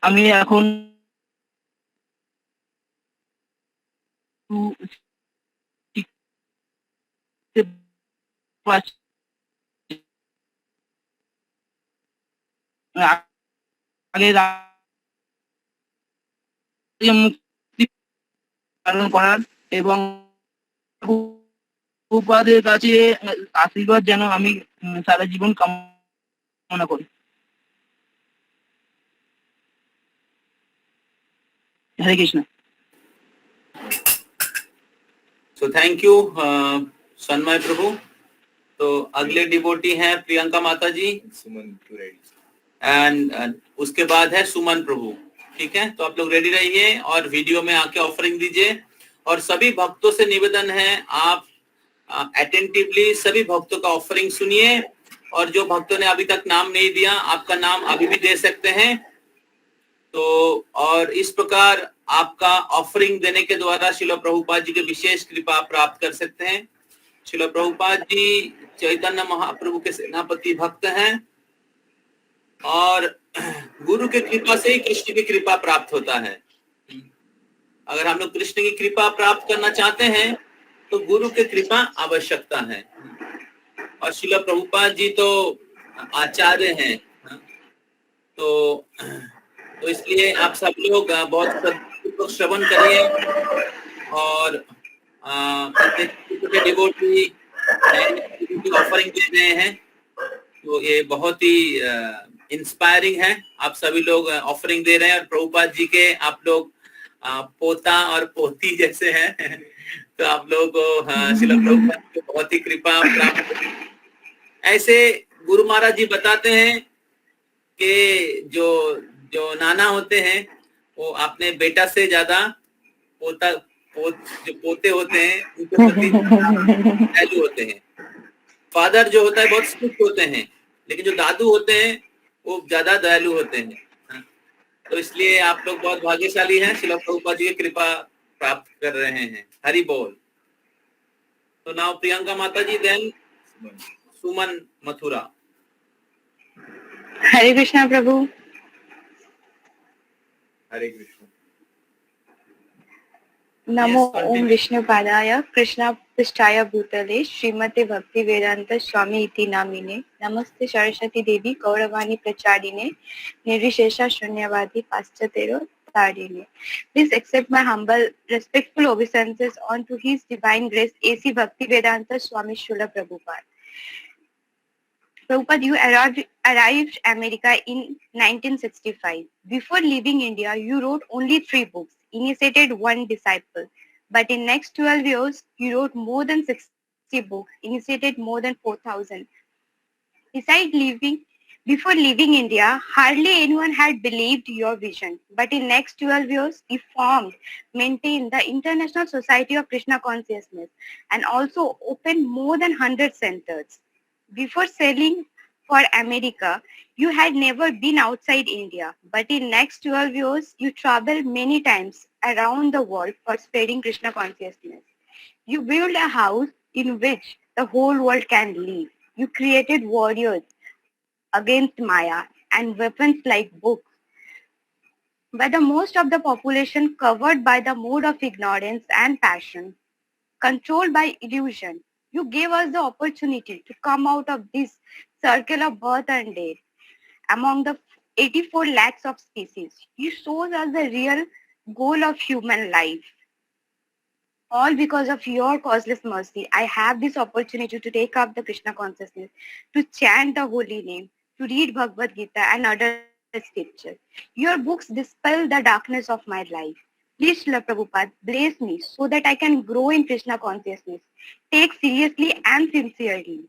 আমি এখন আগে মুক্তি পালন করার এবং প্রভুপাদের কাছে আশীর্বাদ যেন আমি সারা জীবন কামনা করি। Hare Krishna. So thank you Sanmay प्रभु। तो अगले डिवोटी हैं प्रियंका माता जी सुमन एंड उसके बाद है सुमन प्रभु। ठीक है, तो आप लोग रेडी रहिए और वीडियो में आके ऑफरिंग दीजिए। और सभी भक्तों से निवेदन है आप अटेंटिवली सभी भक्तों का ऑफरिंग सुनिए, और जो भक्तों ने अभी तक नाम नहीं दिया आपका नाम अभी भी दे सकते हैं। तो और इस प्रकार आपका ऑफरिंग देने के द्वारा श्रील प्रभुपाद जी की विशेष कृपा प्राप्त कर सकते हैं। श्रील प्रभुपाद जी चैतन्य महाप्रभु के सेनापति भक्त हैं, और गुरु की कृपा से ही कृष्ण की कृपा प्राप्त होता है। अगर हम लोग कृष्ण की कृपा प्राप्त करना चाहते हैं तो गुरु की कृपा आवश्यकता है, और श्रील प्रभुपाद जी तो आचार्य हैं। तो इसलिए आप सब लोग बहुत श्रवण करिए, और डिवोटी ऑफरिंग दे रहे हैं, तो ये बहुत ही इंस्पायरिंग है। आप सभी लोग ऑफरिंग दे रहे हैं, और प्रभुपाद जी के आप लोग पोता और पोती जैसे हैं, तो आप लोग को श्रील प्रभुपाद की बहुत ही कृपा प्राप्त। ऐसे गुरु महाराज जी बताते हैं कि जो नाना होते हैं वो अपने बेटा से ज्यादा जो पोते होते हैं उनके प्रति दयालु होते हैं। फादर जो होता है बहुत स्ट्रिक्ट होते हैं, लेकिन जो दादू होते हैं वो ज्यादा दयालु होते हैं। तो इसलिए आप लोग बहुत भाग्यशाली हैं, श्रील प्रभुपाद जी की कृपा प्राप्त कर रहे हैं। हरि बोल। तो नाउ प्रियंका माता जी, देन सुमन मथुरा। हरे कृष्णा प्रभु। हरे कृष्ण। नमो ओम विष्णुपादाय कृष्णा पृष्ठाय भूतले श्रीमते भक्ति वेदांत स्वामी इति नामिने नमस्ते सरस्वती देवी गौरवाणी प्रचारिणे निर्विशेषा शून्यवादी पाश्चात्येरो तारिणे। Please accept my humble respectful obeisances unto His Divine Grace AC Bhakti Vedanta Swami Srila Prabhupada. Prabhupada, you arrived America in 1965. Before leaving India, you wrote only 3 books, initiated 1 disciple. But in next 12 years, you wrote more than 60 books, initiated more than 4,000. Before leaving India, hardly anyone had believed your vision. But in next 12 years, you maintained the International Society of Krishna Consciousness, and also opened more than 100 centers. Before sailing for America, you had never been outside India, but in next 12 years, you traveled many times around the world for spreading Krishna consciousness. You built a house in which the whole world can live. You created warriors against Maya and weapons like books but the most of the population covered by the mode of ignorance and passion, controlled by illusion. You gave us the opportunity to come out of this circle of birth and death among the 84 lakhs of species. You showed us the real goal of human life. All because of your causeless mercy, I have this opportunity to take up the Krishna consciousness, to chant the holy name, to read Bhagavad Gita and other scripture. Your books dispel the darkness of my life. Please, Srila Prabhupada, bless me so that I can grow in Krishna consciousness, take seriously and sincerely.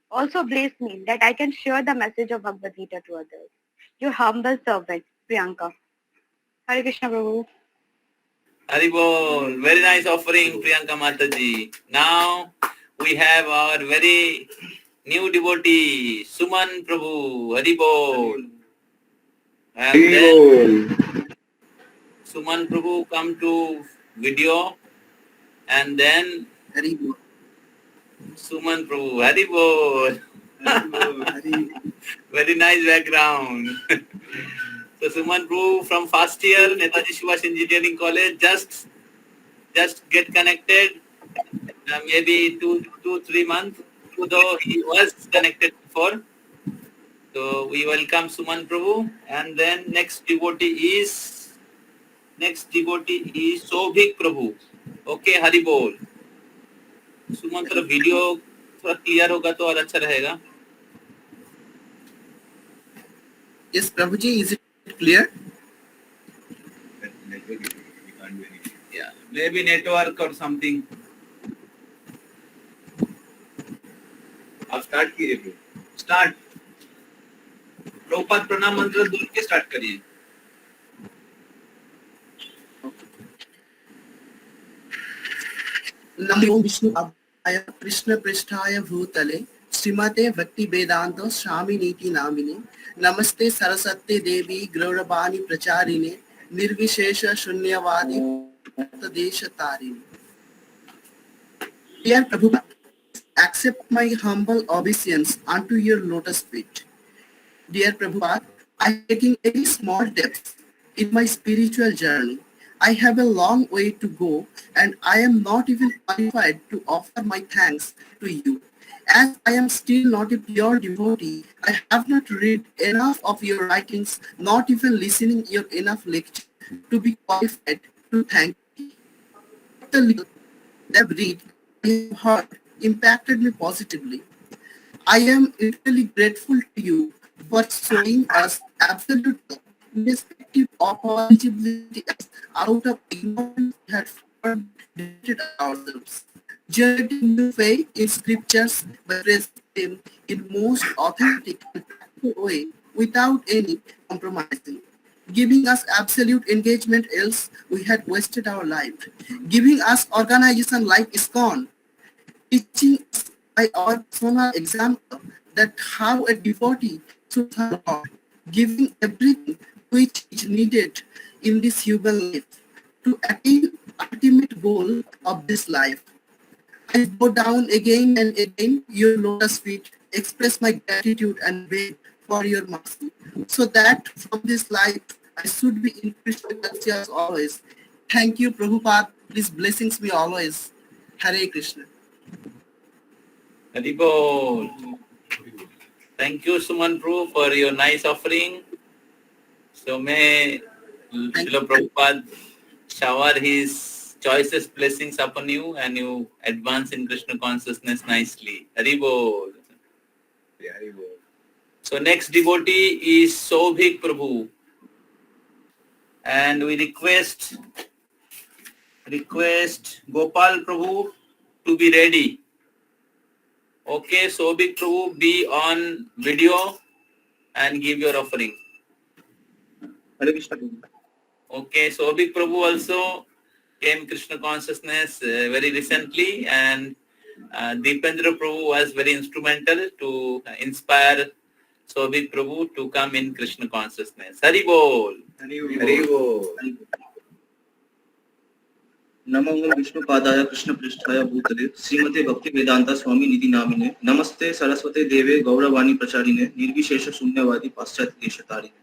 Also bless me that I can share the message of Bhagavad Gita to others. Your humble servant, Priyanka. Hare Krishna, Prabhu. Haribol, very nice offering, Priyanka Mataji. Now we have our very new devotee, Suman Prabhu. Haribol. And then Suman Prabhu come to video, and then Suman Prabhu. Haribol. Very nice background. So Suman Prabhu from first year, Netaji Subhash Engineering College, just get connected, maybe 2-3 months, though he was connected before. So we welcome Suman Prabhu, and then next devotee is Sobhik Prabhu. Okay, Hari Bol. सुमन थोड़ा video थोड़ा clear होगा तो और अच्छा रहेगा. Yes, Prabhuji, is it clear? Yeah, maybe network or something. आप start कीजिए bro. Start. Prabhupada प्रणाम मंत्र बोल के स्टार्ट करिए. नमो विष्णुपादाय कृष्ण पृष्ठाय भूतले श्रीमते भक्ति वेदांत स्वामी नीति नामिने नमस्ते सरस्वती देवी गौरवाणी प्रचारिणे निर्विशेष शून्यवादी देश तारिणे. Dear Prabhupada, accept my humble obeisance unto your lotus feet. Dear Prabhupada, I am taking very small steps in my spiritual journey. I have a long way to go and I am not even qualified to offer my thanks to you. As I am still not a pure devotee, I have not read enough of your writings, not even listening your enough lecture to be qualified to thank you. The little I have read, I have heard, impacted me positively. I am eternally grateful to you for showing us absolute irrespective of eligibility out of ignorance we had forgotten ourselves. Judging the faith in scriptures by presenting them in most authentic and practical way without any compromising. Giving us absolute engagement, else we had wasted our life. Giving us organization like ISKCON, teaching us by our personal example that how a devotee should serve God, giving everything which is needed in this human life to attain ultimate goal of this life. I bow down again and again your lotus feet, express my gratitude and beg for your mercy, so that from this life I should be in Krishna consciousness always. Thank you, Prabhupada. Please blessings me always. Hare Krishna. Haribol. Thank you, Suman Prabhu, for your nice offering. So may Srila Prabhupada shower his choicest blessings upon you and you advance in Krishna consciousness nicely. Haribol. So next devotee is Sobhik Prabhu. And we request Gopal Prabhu to be ready. Okay, Sobhik Prabhu, be on video and give your offering. Okay, Sobhik Prabhu also came Krishna consciousness very recently, and Deependra Prabhu was very instrumental to inspire Sobhik Prabhu to come in Krishna consciousness. Hari Bol. Hari Bol. नमो विष्णुपादाय कृष्ण पृष्ठाय भूतले श्रीमते भक्ति वेदांता स्वामी नीति नामिने नमस्ते सरस्वती देवे गौरवाणी प्रचारिणे निर्विशेष शून्यवादी पाश्चात्य देशतारिणे.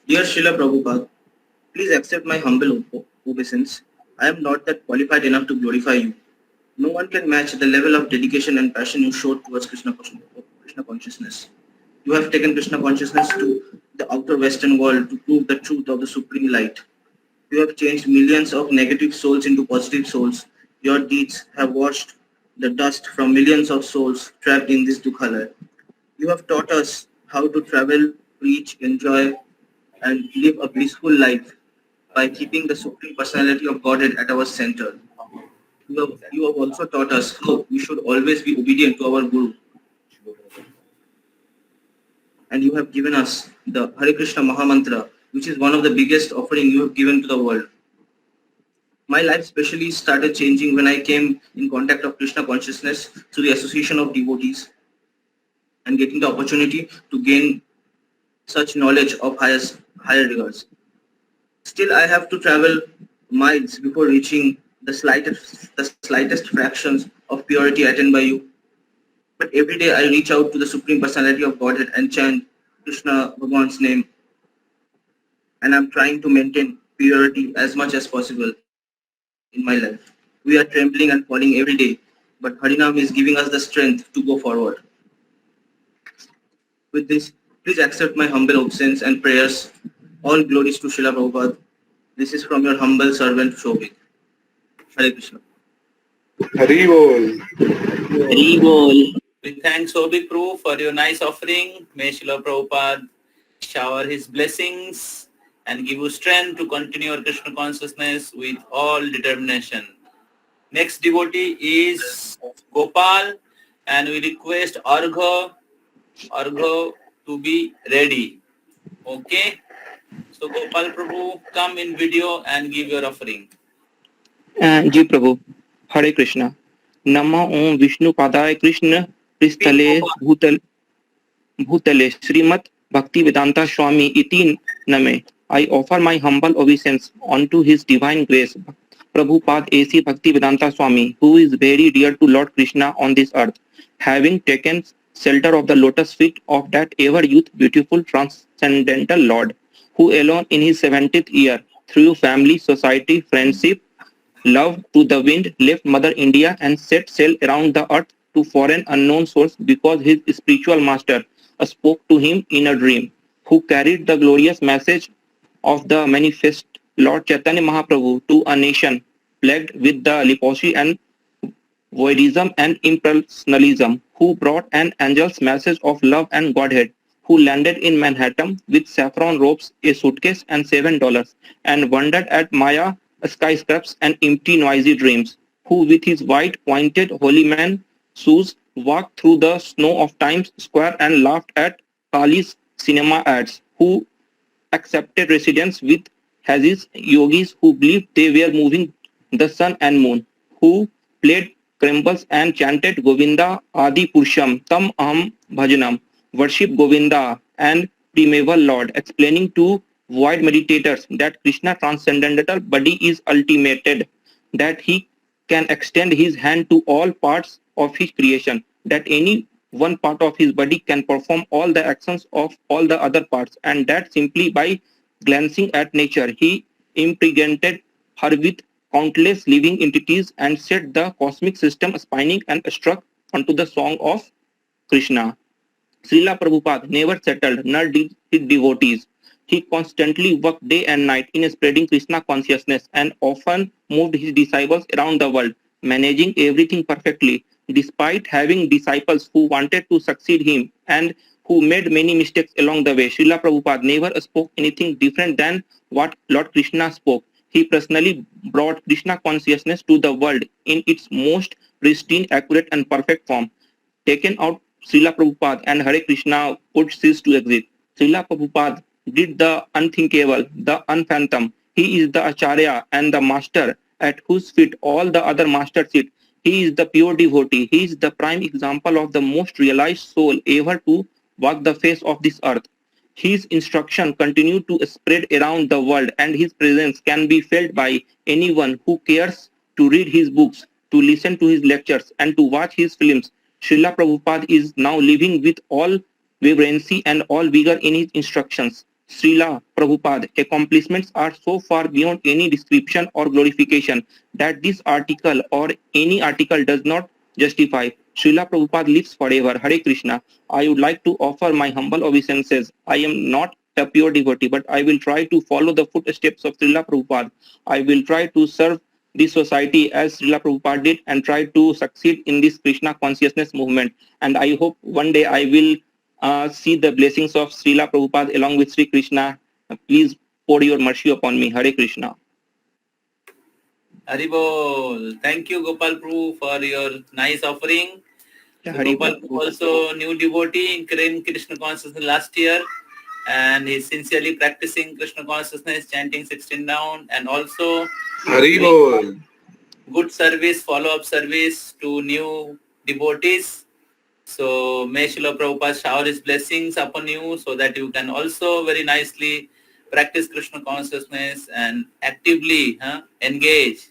Dear Srila Prabhupada, please accept my humble obeisance. I am not that qualified enough to glorify you. No one can match the level of dedication and passion you showed towards Krishna consciousness. You have taken Krishna consciousness to the outer Western world to prove the truth of the Supreme Light. You have changed millions of negative souls into positive souls. Your deeds have washed the dust from millions of souls trapped in this Dukhalaya. You have taught us how to travel, preach, enjoy, and live a blissful life by keeping the Supreme Personality of Godhead at our center. You have also taught us how we should always be obedient to our Guru. And you have given us the Hare Krishna Mahamantra, which is one of the biggest offering you have given to the world. My life especially started changing when I came in contact of Krishna consciousness through the association of devotees and getting the opportunity to gain such knowledge of higher regards. Still, I have to travel miles before reaching the slightest fractions of purity attained by you. But every day I reach out to the Supreme Personality of Godhead and chant Krishna Bhagwan's name. And I'm trying to maintain purity as much as possible in my life. We are trembling and falling every day, but Harinam is giving us the strength to go forward. With this, please accept my humble obeisance and prayers. All glories to Srila Prabhupada. This is from your humble servant Shobhik. Hare Krishna. Haribol. Haribol. We thank Sobhik Prabhu for your nice offering. May Srila Prabhupada shower his blessings and give you strength to continue your Krishna consciousness with all determination. Next devotee is Gopal, and we request Argha to be ready. Okay? So Gopal Prabhu, come in video and give your offering. जी प्रभु, हरे कृष्णा. नमो ओम विष्णु पादाय कृष्ण पृष्ठले भूतले Shrimad Bhakti Vedanta Swami iti name. I offer my humble obeisance unto His divine grace, Prabhupada A.C. Bhakti Vedanta Swami, who is very dear to Lord Krishna on this earth, having taken shelter of the lotus feet of that ever youth beautiful transcendental Lord, who alone in his 70th year, through family, society, friendship, love to the wind, left Mother India and set sail around the earth to foreign unknown source because his spiritual master spoke to him in a dream, who carried the glorious message of the manifest Lord Chaitanya Mahaprabhu to a nation plagued with the leprosy and voidism and impersonalism, who brought an angel's message of love and Godhead, who landed in Manhattan with saffron robes, a suitcase and $7, and wondered at Maya skyscrapers and empty noisy dreams, who with his white pointed holy man shoes walked through the snow of Times Square and laughed at Kali's cinema ads, who accepted residence with Hazis yogis who believed they were moving the sun and moon, who played crumbles and chanted Govinda Adi Purusham Tam Aham Bhajanam, worship Govinda and primeval Lord, explaining to void meditators that Krishna transcendental body is ultimated, that he can extend his hand to all parts of his creation, that any one part of his body can perform all the actions of all the other parts, and that simply by glancing at nature he impregnated her with countless living entities and set the cosmic system spinning and struck onto the song of Krishna. Srila Prabhupada never settled, nor did his devotees. He constantly worked day and night in spreading Krishna consciousness and often moved his disciples around the world, managing everything perfectly, despite having disciples who wanted to succeed him and who made many mistakes along the way. Srila Prabhupada never spoke anything different than what Lord Krishna spoke. He personally brought Krishna consciousness to the world in its most pristine, accurate and perfect form. Taken out Srila Prabhupada and Hare Krishna would cease to exist. Srila Prabhupada did the unthinkable, the unphantom. He is the Acharya and the master at whose feet all the other masters sit. He is the pure devotee. He is the prime example of the most realized soul ever to walk the face of this earth. His instruction continue to spread around the world, and his presence can be felt by anyone who cares to read his books, to listen to his lectures, and to watch his films. Srila Prabhupada is now living with all vibrancy and all vigor in his instructions. Srila Prabhupada accomplishments are so far beyond any description or glorification that this article or any article does not justify. Srila Prabhupada lives forever. Hare Krishna. I would like to offer my humble obeisances. I am not a pure devotee, but I will try to follow the footsteps of Srila Prabhupada. I will try to serve this society as Srila Prabhupada did and try to succeed in this Krishna consciousness movement. And I hope one day I will see the blessings of Srila Prabhupada along with Sri Krishna. Please pour your mercy upon me. Hare Krishna. Haribol. Thank you, Gopal Prabhu, for your nice offering. So Gopal Prabhu also new devotee in Krishna consciousness last year, and he's sincerely practicing Krishna consciousness, chanting 16 round, and also Haribol. good service, follow-up service to new devotees. So may Srila Prabhupada shower his blessings upon you so that you can also very nicely practice Krishna consciousness and actively engage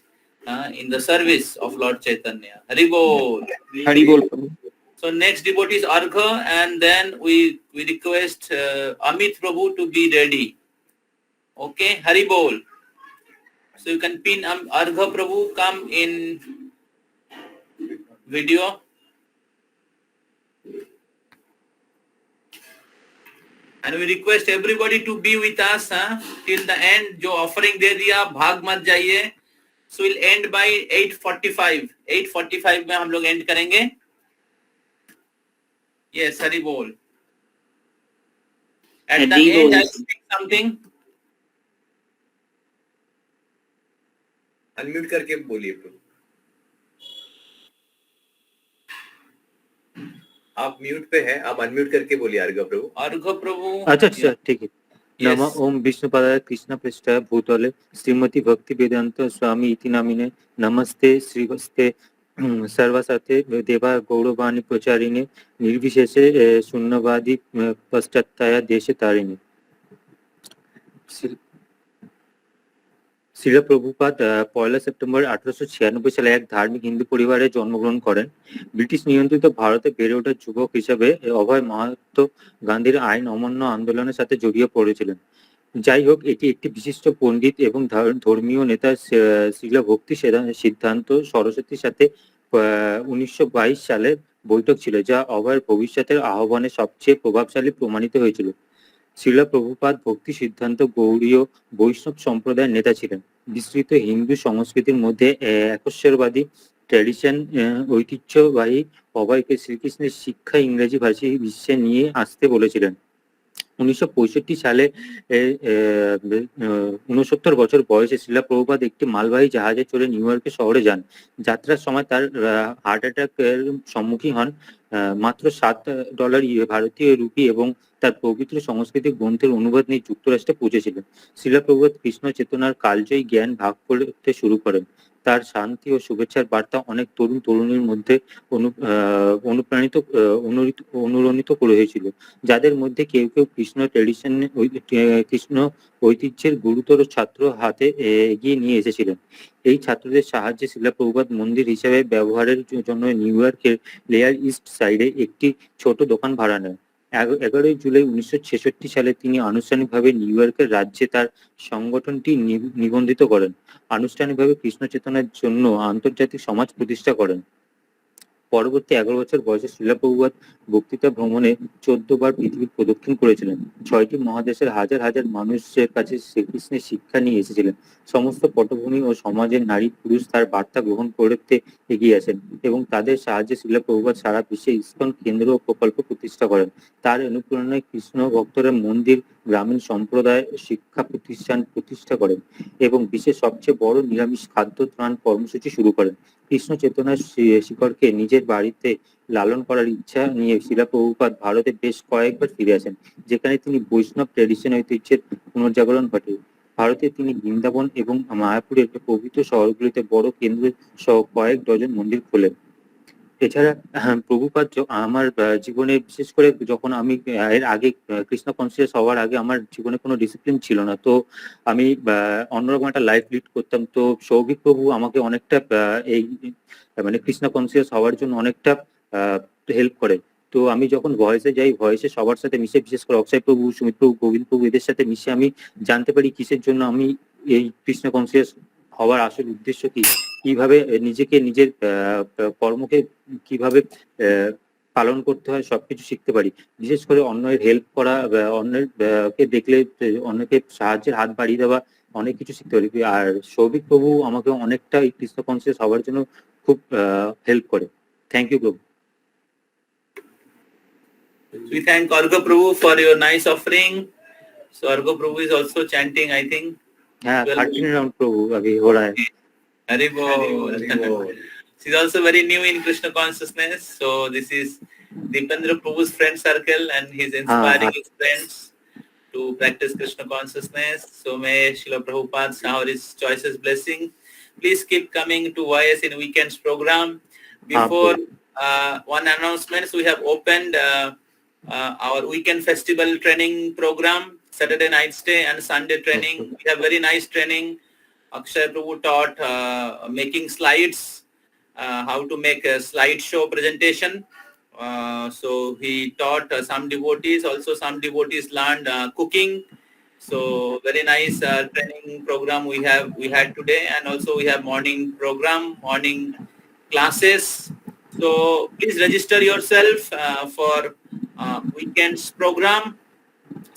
in the service of Lord Chaitanya. Haribol. Haribol. So next devotee is Argha, and then we request Amit Prabhu to be ready. Okay, Haribol. So you can pin Argha Prabhu, come in video. And we request everybody to be with us till the end. जो offering दे दिया भाग मत जाइए. So we'll end by 8:45. 8:45 में हम लोग end करेंगे. Yes, Hari Bol. At the end, I'll speak something. Unmute करके बोलिए प्रभु. आप म्यूट पे हैं, आप अनम्यूट करके बोलिए अर्घ प्रभु. अर्घ प्रभु. अच्छा ठीक है. नमः ओम विष्णुपदाय कृष्ण पृष्ठाय भूतले श्रीमती भक्ति वेदांत स्वामी इति नामिने नमस्ते श्रीवस्ते सर्वसाथे देवा गौरवाणी प्रचारिणे निर्विशेषे शून्यवादी पश्चात्ताया देशे तारिणे. শ্রীল প্রভুপাদ 1 সেপ্টেম্বর 1896 সালে এক ধার্মিক হিন্দু পরিবারে জন্মগ্রহণ করেন। ব্রিটিশ নিয়ন্ত্রিত ভারতে বেড়ে ওঠা যুবক হিসেবে অভয় মহাত্মা গান্ধীর আইন অমান্য আন্দোলনের সাথে জড়িয়ে পড়েছিলেন। যাই হোক, এটি একটি বিশিষ্ট পণ্ডিত এবং ধর্মীয় নেতা শ্রীল ভক্তি সিদ্ধান্ত সরস্বতীর সাথে 1922 সালে বৈঠক ছিল, যা অভয়ের ভবিষ্যতের আহ্বানে সবচেয়ে প্রভাবশালী প্রমাণিত হয়েছিল। শ্রীল প্রভুপাদ ভক্তি সিদ্ধান্ত গৌড়ীয় বৈষ্ণব সম্প্রদায়ের নেতা ছিলেন। বিস্তৃত হিন্দু সংস্কৃতির মধ্যে একশ্বরবাদী ট্র্যাডিশন ঐতিহ্যবাহী অভয়কে শ্রীকৃষ্ণের শিক্ষা ইংরেজি ভাষী বিশ্বে নিয়ে আসতে বলেছিলেন। 1965 সালে 69 বছর বয়সে শ্রীল প্রভুপাদ একটি মালবাহী জাহাজে চড়ে নিউ ইয়র্কের শহরে যান। যাত্রার সময় তার হার্ট অ্যাটাকের সম্মুখীন হন। মাত্র $7 ভারতীয় রুপি এবং তার পবিত্র সাংস্কৃতিক গ্রন্থের অনুবাদ নিয়ে যুক্তরাষ্ট্রে পৌঁছেছিলেন। শ্রীল প্রভুপাদ কৃষ্ণ চেতনার কালজয়ী জ্ঞান ভাগ করতে শুরু করেন। তার শান্তি ও শুভেচ্ছার বার্তা অনেক তরুণ তরুণীর মধ্যে অনুরণিত করে হয়েছিল, যাদের মধ্যে কেউ কেউ কৃষ্ণ ঐতিহ্যের গুরুতর ছাত্র হাতে এগিয়ে নিয়ে এসেছিলেন। এই ছাত্রদের সাহায্যে শ্রীল প্রভুপাদ মন্দির হিসেবে ব্যবহারের জন্য নিউ ইয়র্কের লেয়ার ইস্ট সাইডে একটি ছোট দোকান ভাড়া নেন। 11 জুলাই 1966 সালে তিনি আনুষ্ঠানিকভাবে নিউ ইয়র্কের রাজ্যে তার সংগঠনটি নিবন্ধিত করেন। আনুষ্ঠানিকভাবে কৃষ্ণ চেতনার জন্য আন্তর্জাতিক সমাজ প্রতিষ্ঠা করেন। পরবর্তী 11 বছর বয়সে শ্রীল প্রভুপাদ বক্তৃতা ভ্রমণে 14 বার পৃথিবীর প্রদক্ষিণ করেছিলেন। 6টি মহাদেশের হাজার হাজার মানুষের কাছে শ্রীকৃষ্ণের শিক্ষা নিয়ে এসেছিলেন। সমস্ত পটভূমি ও সমাজের নারী পুরুষ তার বার্তা গ্রহণ করতে এগিয়ে আসেন এবং তাদের সাহায্যে শ্রীল প্রভুপাদ সারা বিশ্বে ইসকন কেন্দ্র ও প্রকল্প প্রতিষ্ঠা করেন। তার অনুপ্রেরণায় কৃষ্ণ ভক্তরা মন্দির, গ্রামীণ সম্প্রদায় শিক্ষা প্রতিষ্ঠান প্রতিষ্ঠা করেন এবং বিশ্বের সবচেয়ে বড় নিরামিষ খাদ্য ত্রাণ কর্মসূচি শুরু করেন। কৃষ্ণ চেতনার শিকড়কে নিজের বাড়িতে লালন করার ইচ্ছা নিয়ে শ্রীল প্রভুপাদ ভারতে বেশ কয়েকবার ফিরে আসেন, যেখানে তিনি বৈষ্ণব ট্র্যাডিশন ঐতিহ্যের পুনর্জাগরণ ঘটে। ভারতে তিনি বৃন্দাবন এবং মায়াপুরের পবিত্র শহরগুলিতে বড় কেন্দ্র সহ কয়েক ডজন মন্দির খোলেন। এছাড়া প্রভুপাদ আমার জীবনে বিশেষ করে যখন আমি এর আগে কৃষ্ণ কনসিয়াস হওয়ার আগে আমার জীবনে কোনো ডিসিপ্লিন ছিল না, তো আমি অন্যরকম একটা লাইফ লিড করতাম। তো সৌভিক প্রভু আমাকে অনেকটা এই মানে কৃষ্ণ কনসিয়াস হওয়ার জন্য অনেকটা হেল্প করে। তো আমি যখন ভয়েসে যাই, ভয়েসে সবার সাথে মিশে, বিশেষ করে অক্ষয় প্রভু, সুমিত প্রভু, গোবিন্দ প্রভু এদের সাথে মিশে আমি জানতে পারি কিসের জন্য আমি এই কৃষ্ণ কনসিয়াস হওয়ার আসল উদ্দেশ্য কি, কিভাবে নিজেকে নিজের কর্মকে কিভাবে পালন করতে হয় সবকিছু শিখতে পারি। বিশেষ করে অন্যের হেল্প করা, অন্যের কে দেখলে অন্যকে সাহায্যের হাত বাড়িয়ে দেওয়া, অনেক কিছু শিখতে পারি। আর সৌভিক প্রভু আমাকে অনেকটা এই কৃষ্ণ কনসিয়াস হওয়ার জন্য খুব হেল্প করে। থ্যাংক ইউ প্রভু। We thank Argo Prabhu for your nice offering. So Argo Prabhu is also chanting, I think. हाँ, 13 राउंड प्रभु अभी हो रहा है। Hari Bol. She's also very new in Krishna consciousness. So this is Dipendra Prabhu's friend circle, and he's inspiring his friends to practice Krishna consciousness. So may Srila Prabhupada shower his choices blessing. Please keep coming to YS in weekends program. Before one announcement, we have opened our weekend festival training program, Saturday night stay and Sunday training. We have very nice training. Akshay Prabhu taught making slides, how to make a slideshow presentation. So he taught some devotees. Also some devotees learned cooking. So very nice training program we had today, and also we have morning program, morning classes. So please register yourself for weekends program,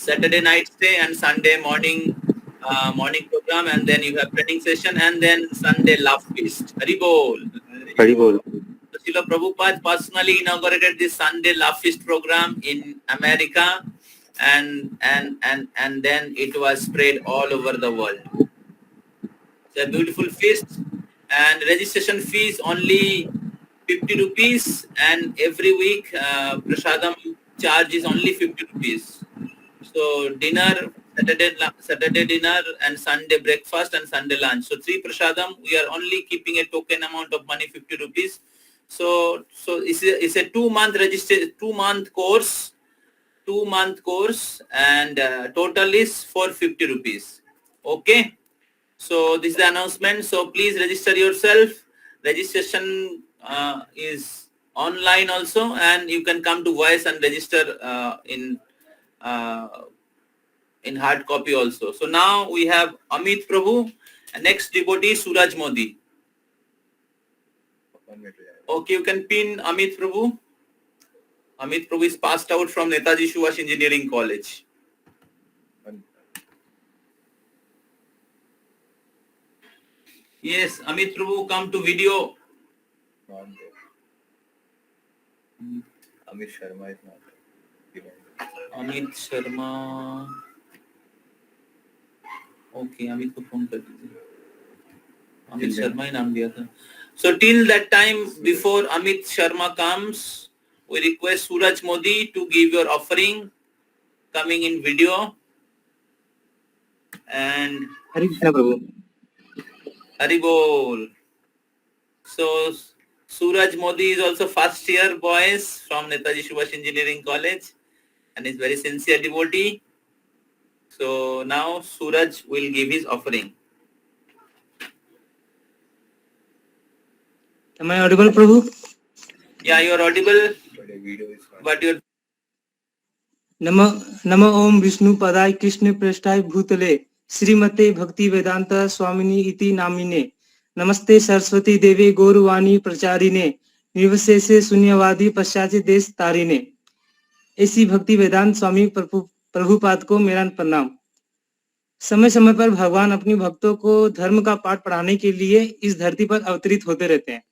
Saturday night stay and Sunday morning program, and then you have training session, and then Sunday love feast. Hari Bol. Hari Bol. So Srila Prabhupada personally inaugurated this Sunday love feast program in America, and then it was spread all over the world. It's a beautiful feast, and registration fees only 50 rupees, and every week prasadam charge is only 50 rupees. So dinner, Saturday dinner and Sunday breakfast and Sunday lunch. So 3 prasadam, we are only keeping a token amount of money 50 rupees. So it's a 2-month course, and total is for 50 rupees. Okay. So this is the announcement. So please register yourself. Registration is online also, and you can come to Voice and register in hard copy also. So now we have Amit Prabhu, and next devotee Suraj Modi. Okay, you can pin Amit Prabhu. Amit Prabhu is passed out from Netaji Subhash Engineering College. Yes, Amit Prabhu, come to video. Amit Sharma is not. Amit Sharma. Okay, Amit को phone कर दीजिए. Amit Sharma ही नाम दिया था. So till that time, before Amit Sharma comes, we request Suraj Modi to give your offering, coming in video. And Hare Krishna Prabhu. Hari Bol. So Suraj Modi is also first year boys from Netaji Subhash Engineering College, and is very sincere devotee. So now Suraj will give his offering. Am I audible, Prabhu? Yeah, you are audible, but your नम ओम विष्णु पदाय कृष्ण पृष्ठाय भूतले श्रीमते भक्ति वेदांत स्वामिनी इति नामिने नमस्ते सरस्वती देवी गौरवाणी प्रचारिणे निर्विशेषे शून्यवादी पश्चात देश तारिणे। ऐसी भक्ति वेदांत स्वामी प्रभुपाद को मेरा प्रणाम। समय समय पर भगवान अपनी भक्तों को धर्म का पाठ पढ़ाने के लिए इस धरती पर अवतरित होते रहते हैं।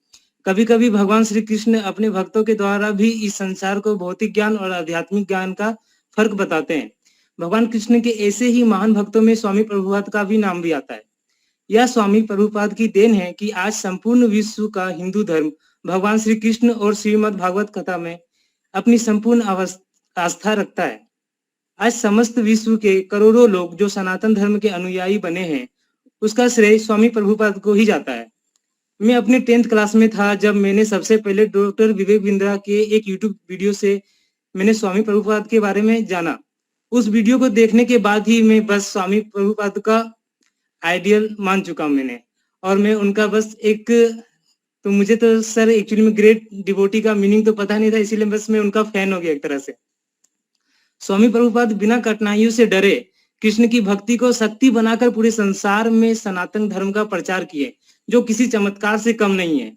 कभी कभी भगवान श्री कृष्ण अपने भक्तों के द्वारा भी इस संसार को भौतिक ज्ञान और आध्यात्मिक ज्ञान का फर्क बताते हैं। भगवान कृष्ण के ऐसे ही महान भक्तों में स्वामी प्रभुपाद का भी नाम भी आता है। यह स्वामी प्रभुपाद की देन है कि आज संपूर्ण विश्व का हिंदू धर्म भगवान श्री कृष्ण और श्रीमद् भागवत कथा में अपनी संपूर्ण आस्था रखता है। आज समस्त विश्व के करोड़ों लोग जो सनातन धर्म के अनुयायी बने हैं, उसका श्रेय स्वामी प्रभुपाद को ही जाता है। मैं अपने 10th क्लास में था जब मैंने सबसे पहले डॉक्टर विवेक बिंद्रा के एक यूट्यूब वीडियो से मैंने स्वामी प्रभुपाद के बारे में जाना। उस वीडियो को देखने के बाद ही मैं बस स्वामी प्रभुपाद का आइडियल मान चुका मैंने, और मैं उनका बस एक तो मुझे तो सर एक्चुअली में ग्रेट डिवोटी का मीनिंग तो पता नहीं था, इसीलिए बस मैं उनका फैन हो गया एक तरह से। स्वामी प्रभुपाद बिना कठिनाइयों से डरे कृष्ण की भक्ति को शक्ति बनाकर पूरे संसार में सनातन धर्म का प्रचार किए, जो किसी चमत्कार से कम नहीं है।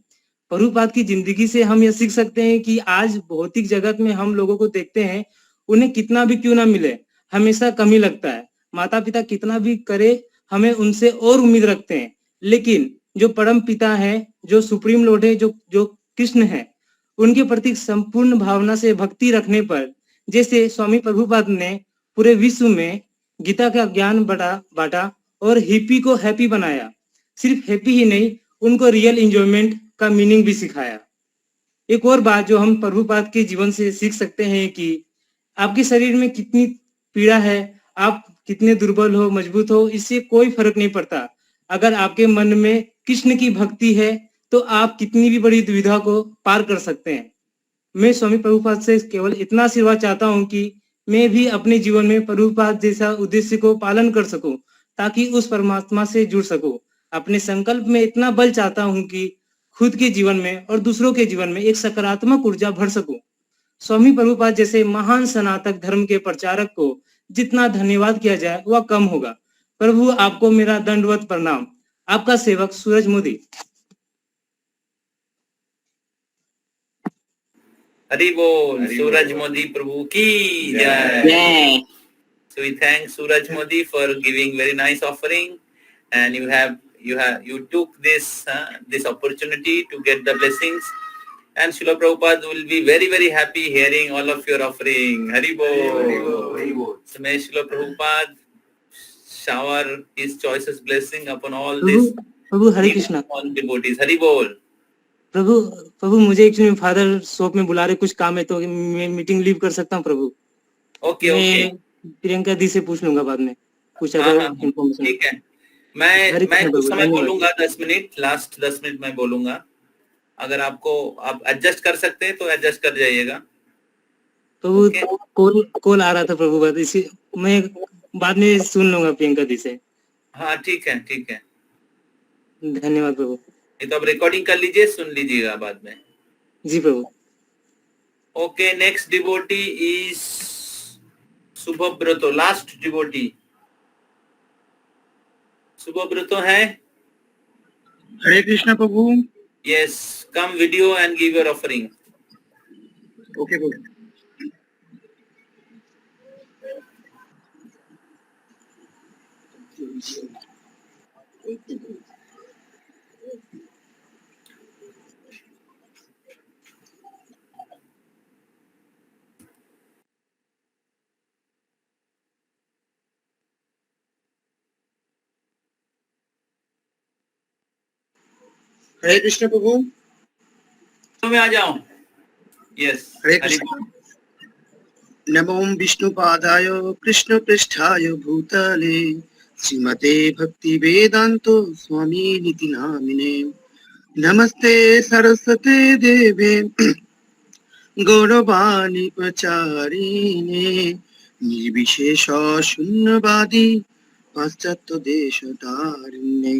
प्रभुपाद की जिंदगी से हम यह सीख सकते हैं कि आज भौतिक जगत में हम लोगों को देखते हैं, उन्हें कितना भी क्यों ना मिले हमेशा कमी लगता है। माता पिता कितना भी करे हमें उनसे और उम्मीद रखते हैं, लेकिन जो परम पिता है, जो सुप्रीम लॉर्ड है, जो कृष्ण है, उनके प्रति संपूर्ण भावना से भक्ति रखने पर, जैसे स्वामी प्रभुपाद ने पूरे विश्व में गीता का ज्ञान बांटा और हिप्पी को हैप्पी बनाया। सिर्फ हैप्पी ही नहीं, उनको रियल एंजॉयमेंट का मीनिंग भी सिखाया। एक और बात जो हम प्रभुपाद के जीवन से सीख सकते हैं कि आपके शरीर में कितनी पीड़ा है, आप कितने दुर्बल हो मजबूत हो, इससे कोई फर्क नहीं पड़ता। अगर आपके मन में कृष्ण की भक्ति है तो आप कितनी भी बड़ी दुविधा को पार कर सकते हैं। मैं स्वामी प्रभुपाद से केवल इतना आशीर्वाद चाहता हूं कि मैं भी अपने जीवन में प्रभुपाद जैसा उद्देश्य को पालन कर सकूं, ताकि उस परमात्मा से जुड़ सकूं। अपने संकल्प में इतना बल चाहता हूं कि खुद के जीवन में और दूसरों के जीवन में एक सकारात्मक ऊर्जा भर सकूं। स्वामी प्रभुपाद जैसे महान सनातन धर्म के प्रचारक को जितना धन्यवाद किया जाए वह कम होगा। प्रभु आपको मेरा दंडवत प्रणाम। आपका सेवक सूरज मोदी। हरि बोल। सूरज मोदी प्रभु की जय। So we thank Suraj Modi for giving very nice offering, and you took this opportunity to get the blessings, and Srila Prabhupada will be very very happy hearing all of your offering. Hari Bol. So may Srila Prabhupada shower his choicest blessing upon all this Prabhu Hare Krishna all devotees. Hari Bol. प्रभु मुझे actually father shop में बुला रहे, कुछ काम है तो मैं meeting leave कर सकता हूँ प्रभु? ओके। प्रियंका दी से पूछ लूंगा बाद में कुछ अगर इन्फॉर्मेशन। ठीक है, मैं कुछ समय बोलूंगा, 10 मिनट, लास्ट 10 मिनट मैं बोलूंगा। अगर आप एडजस्ट कर सकते हैं तो एडजस्ट कर जाइएगा। प्रभु कॉल आ रहा था प्रभु, बात इसी मैं बाद में सुन लूंगा प्रियंका दी से। हाँ ठीक है। धन्यवाद प्रभु। ये तो आप रिकॉर्डिंग कर लीजिए, सुन लीजिएगा बाद में। जी प्रभु। Okay, next devotee is Shubhabrata, last devotee Shubhabrata है। हरे कृष्णा प्रभु। Yes, come video and give your offering. Okay प्रभु। हरे कृष्ण प्रभु। तो मैं आ जाऊं। यस, हरे कृष्ण। नमो विष्णुपादाय कृष्ण पृष्ठाय भूतले श्रीमते भक्ति वेदांतो स्वामी निति नामिने। नमस्ते सरस्वते देवे गौरवाणी प्रचारिणे निर्विशेष शून्यवादी पाश्चात्य देशधारिणे।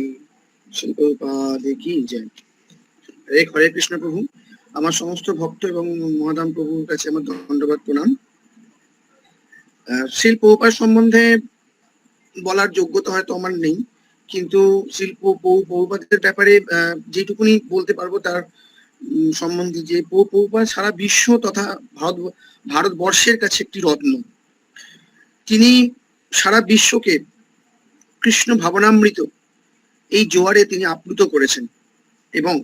শিল্পপাদ কি জয়। হরে কৃষ্ণ প্রভু। আমার সমস্ত ভক্ত এবং মহাদাম প্রভুর কাছে আমার ধন্যবাদ প্রণাম। শিল প্রভুপাদ সম্বন্ধে বলার যোগ্যতা হয়তো আমার নেই, কিন্তু শিল প্রভুপাদের ব্যাপারে যেটুকুনি বলতে পারবো তার সম্বন্ধে যে প্রভুপাদ সারা বিশ্ব তথা ভারতবর্ষের কাছে একটি রত্ন। তিনি সারা বিশ্বকে কৃষ্ণ ভাবনামৃত এই জোয়ারে তিনি আপ্লুত করেছেন এবং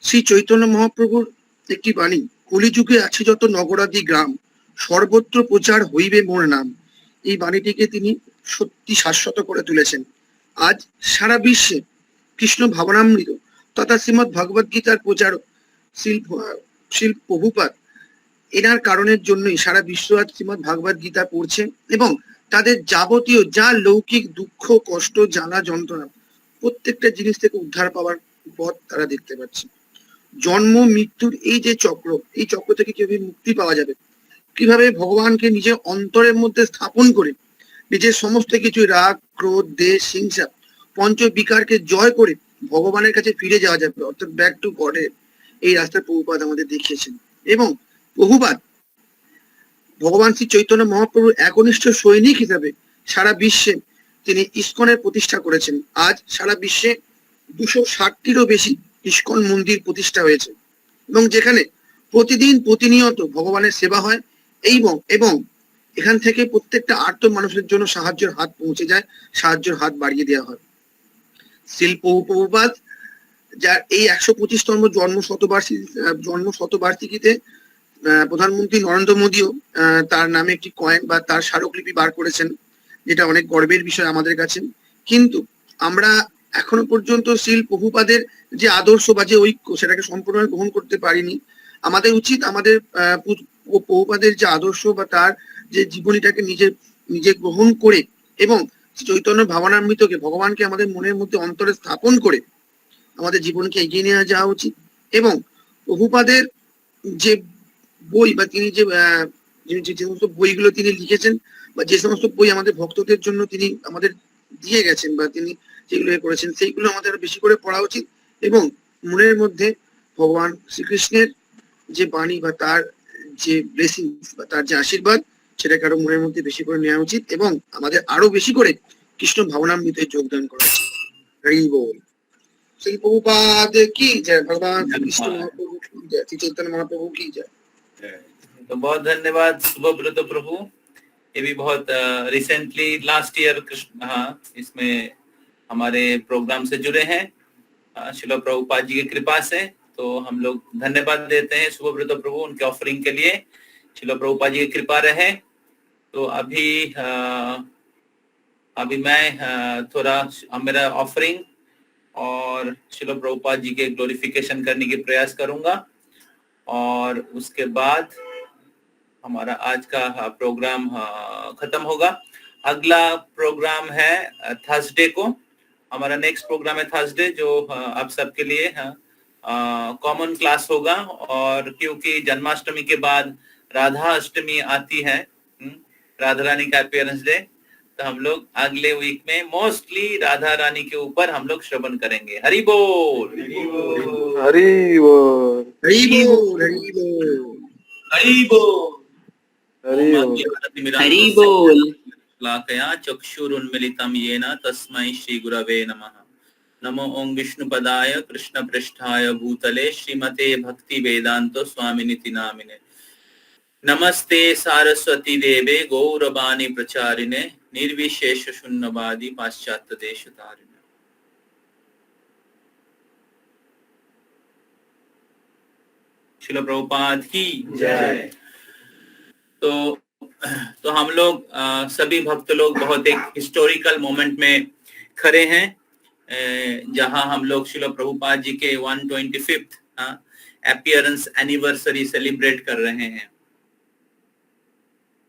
শ্রী চৈতন্য মহাপ্রভুর একটি বাণী, কলিযুগে আছে যত নগরাদি গ্রাম সর্বত্র প্রচার হইবে মোর নাম, এই বাণীটিকে তিনি সত্যি শাশ্বত করে তুলেছেন। আজ সারা বিশ্বে কৃষ্ণ ভাবনামৃত তথা শ্রীমৎ ভগবদ গীতার প্রচারক শিল প্রভুপাদ, এনার কারণের জন্যই সারা বিশ্ব আজ শ্রীমৎ ভগবদ গীতা পড়ছে এবং তাদের যাবতীয় যা লৌকিক দুঃখ কষ্ট জ্বালা যন্ত্রণা প্রত্যেকটা জিনিস থেকে উদ্ধার পাওয়ার পথ তারা দেখতে পাচ্ছে। জন্ম মৃত্যুর এই যে চক্র, এই চক্র থেকে কিভাবে মুক্তি পাওয়া যাবে, কিভাবে ভগবানকে নিজের অন্তরের মধ্যে স্থাপন করে নিজের সমস্ত কিছু রাগ ক্রোধ দেশ হিংসা পঞ্চ বিকারকে জয় করে ভগবানের কাছে ফিরে যাওয়া যাবে, অর্থাৎ ব্যাক টু গডের এই রাস্তা প্রভুপাদ আমাদের দেখিয়েছেন। এবং প্রভুপাদ ভগবান শ্রী চৈতন্য মহাপ্রভুর একনিষ্ঠ সৈনিক হিসাবে সারা বিশ্বে তিনি ইস্কনের প্রতিষ্ঠা করেছেন। আজ সারা বিশ্বে 260টিরও বেশি ইস্কন মন্দির প্রতিষ্ঠা হয়েছে এবং যেখানে প্রতিদিন প্রতিনিয়ত ভগবানের সেবা হয় এবং এখান থেকে প্রত্যেকটা আর্ত মানুষের জন্য সাহায্যের হাত পৌঁছে যায়, সাহায্যের হাত বাড়িয়ে দেওয়া হয়। শিল প্রভুপাদ যার এই 125তম জন্ম শতবার্ষিকীতে প্রধানমন্ত্রী নরেন্দ্র মোদীও তার নামে একটি কয়েন বা তার স্মারকলিপি বার করেছেন, যেটা অনেক গর্বের বিষয় আমাদের কাছে। কিন্তু আমরা এখনো পর্যন্ত শিল প্রভুপাদের যে আদর্শ বা যে ঐক্য সেটাকে সম্পূর্ণভাবে গ্রহণ করতে পারিনি। আমাদের উচিত আমাদের প্রভুপাদের যে আদর্শ বা তার যে জীবনীটাকে নিজে গ্রহণ করে এবং চৈতন্য ভাবনামৃতকে ভগবানকে আমাদের মনের মধ্যে অন্তরে স্থাপন করে আমাদের জীবনকে এগিয়ে নিয়ে যাওয়া উচিত। এবং প্রভুপাদের যে বই বা তিনি যে সমস্ত বইগুলো তিনি লিখেছেন বা যে সমস্ত বই আমাদের ভক্তদের জন্য তিনি আমাদের দিয়ে গেছেন বা তিনি যেগুলো করেছেন সেইগুলো আমাদের বেশি করে পড়া উচিত এবং মনের মধ্যে ভগবান শ্রীকৃষ্ণের যে বাণী বা তার যে ব্লেসিংস বা তার যে আশীর্বাদ সেটাকে আরো মনের মধ্যে বেশি করে নেওয়া উচিত এবং আমাদের আরো বেশি করে কৃষ্ণ ভাবনামৃতে যোগদান করা উচিত। হরি বল। श्री प्रभुपाद की जय। भगवान कृष्ण महाप्रभु की जय। श्री चैतन्य महाप्रभु की जय। तो बहुत धन्यवाद शुभब्रत प्रभु। ये भी बहुत रिसेंटली लास्ट ईयर इसमें हमारे प्रोग्राम से जुड़े हैं श्रील प्रभुपाद जी की कृपा से। तो हम लोग धन्यवाद देते हैं शुभब्रत प्रभु उनके ऑफरिंग के लिए। श्रील प्रभुपाद जी की कृपा रहे। तो अभी मैं थोड़ा मेरा ऑफरिंग और श्रील प्रभुपाद जी के ग्लोरिफिकेशन करने की प्रयास करूंगा और उसके बाद हमारा आज का प्रोग्राम खत्म होगा। अगला प्रोग्राम है थर्सडे को। हमारा नेक्स्ट प्रोग्राम है थर्सडे जो आप सबके लिए कॉमन क्लास होगा। और क्योंकि जन्माष्टमी के बाद राधा अष्टमी आती है, राधा रानी का अपीयरेंस डे, तो हम लोग अगले वीक में मोस्टली राधा रानी के ऊपर हम लोग श्रवण करेंगे। हरि बोल हरि बोल हरि बोल हरि बोल हरि बोल हरि बोल। लाकया चक्षुरुन्मिलितं येन तस्मै श्री गुरवे नमः। नमो ओं विष्णुपदाय कृष्ण पृष्ठाय भूतले श्रीमते भक्ति वेदांत स्वामिनिति नामिने। नमस्ते सारस्वती देवे गौरवाणी प्रचारिणे निर्विशेष शून्यवादी पाश्चात्य देश तारिणे। श्रील प्रभुपाद की जय। तो हम लोग सभी भक्त लोग बहुत एक हिस्टोरिकल मोमेंट में खड़े हैं जहां हम लोग श्रील प्रभुपाद जी के 125th अपीयरेंस एनिवर्सरी सेलिब्रेट कर रहे हैं।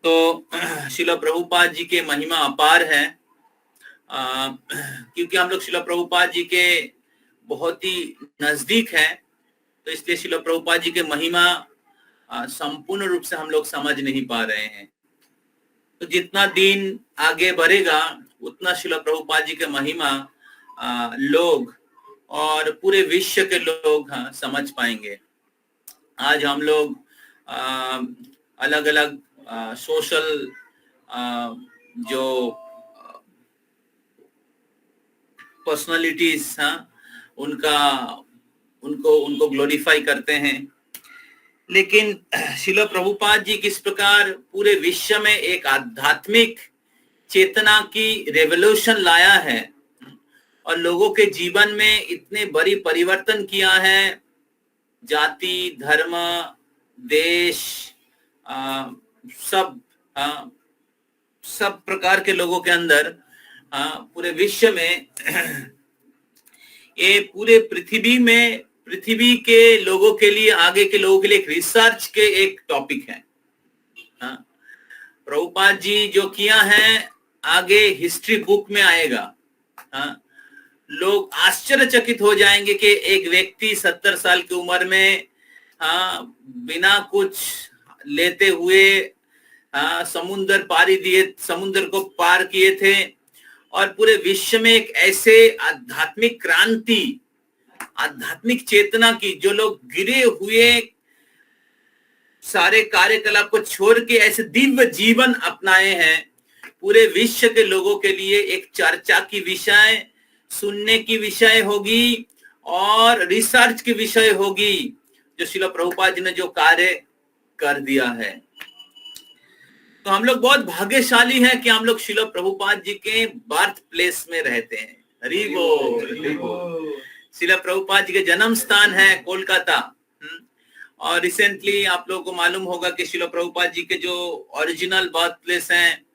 तो श्रील प्रभुपाद जी के महिमा अपार है क्योंकि हम लोग श्रील प्रभुपाद जी के बहुत ही नजदीक हैं, तो इसलिए श्रील प्रभुपाद जी के महिमा संपूर्ण रूप से हम लोग समझ नहीं पा रहे हैं। तो जितना दिन आगे बढ़ेगा उतना श्रील प्रभुपाद जी के महिमा लोग और पूरे विश्व के लोग समझ पाएंगे। आज हम लोग अलग अलग सोशल जो पर्सनालिटीज उनको ग्लोरीफाई करते हैं, लेकिन श्रील प्रभुपाद जी किस प्रकार पूरे विश्व में एक आध्यात्मिक चेतना की रेवोल्यूशन लाया है और लोगों के जीवन में इतने बड़ी परिवर्तन किया है। जाति धर्म देश सब प्रकार के लोगों के अंदर पूरे विश्व में ये पूरे पृथ्वी के लोगों के लिए आगे के लोगों के लिए एक रिसर्च के एक टॉपिक है। प्रभुपाद जी जो किया है आगे हिस्ट्री बुक में आएगा। लोग आश्चर्यचकित हो जाएंगे कि एक व्यक्ति 70 साल की उम्र में बिना कुछ लेते हुए समुद्र को पार किए थे और पूरे विश्व में एक ऐसे आध्यात्मिक क्रांति, आध्यात्मिक चेतना की, जो लोग गिरे हुए सारे कार्यकलाप को छोड़ के ऐसे दिव्य जीवन अपनाए हैं, पूरे विश्व के लोगों के लिए एक चर्चा की विषय, सुनने की विषय होगी और रिसर्च की विषय होगी, जो श्रील प्रभुपाद जी ने जो कार्य कर दिया है। तो हम लोग बहुत भाग्यशाली हैं कि हम लोग श्रील प्रभुपाद जी के बर्थ प्लेस में रहते हैं। हरि बोल। श्रील प्रभुपाद जी के जन्म स्थान है कोलकाता। और रिसेंटली आप लोगों को मालूम होगा कि श्रील प्रभुपाद जी के जो ओरिजिनल बर्थ प्लेस हैं,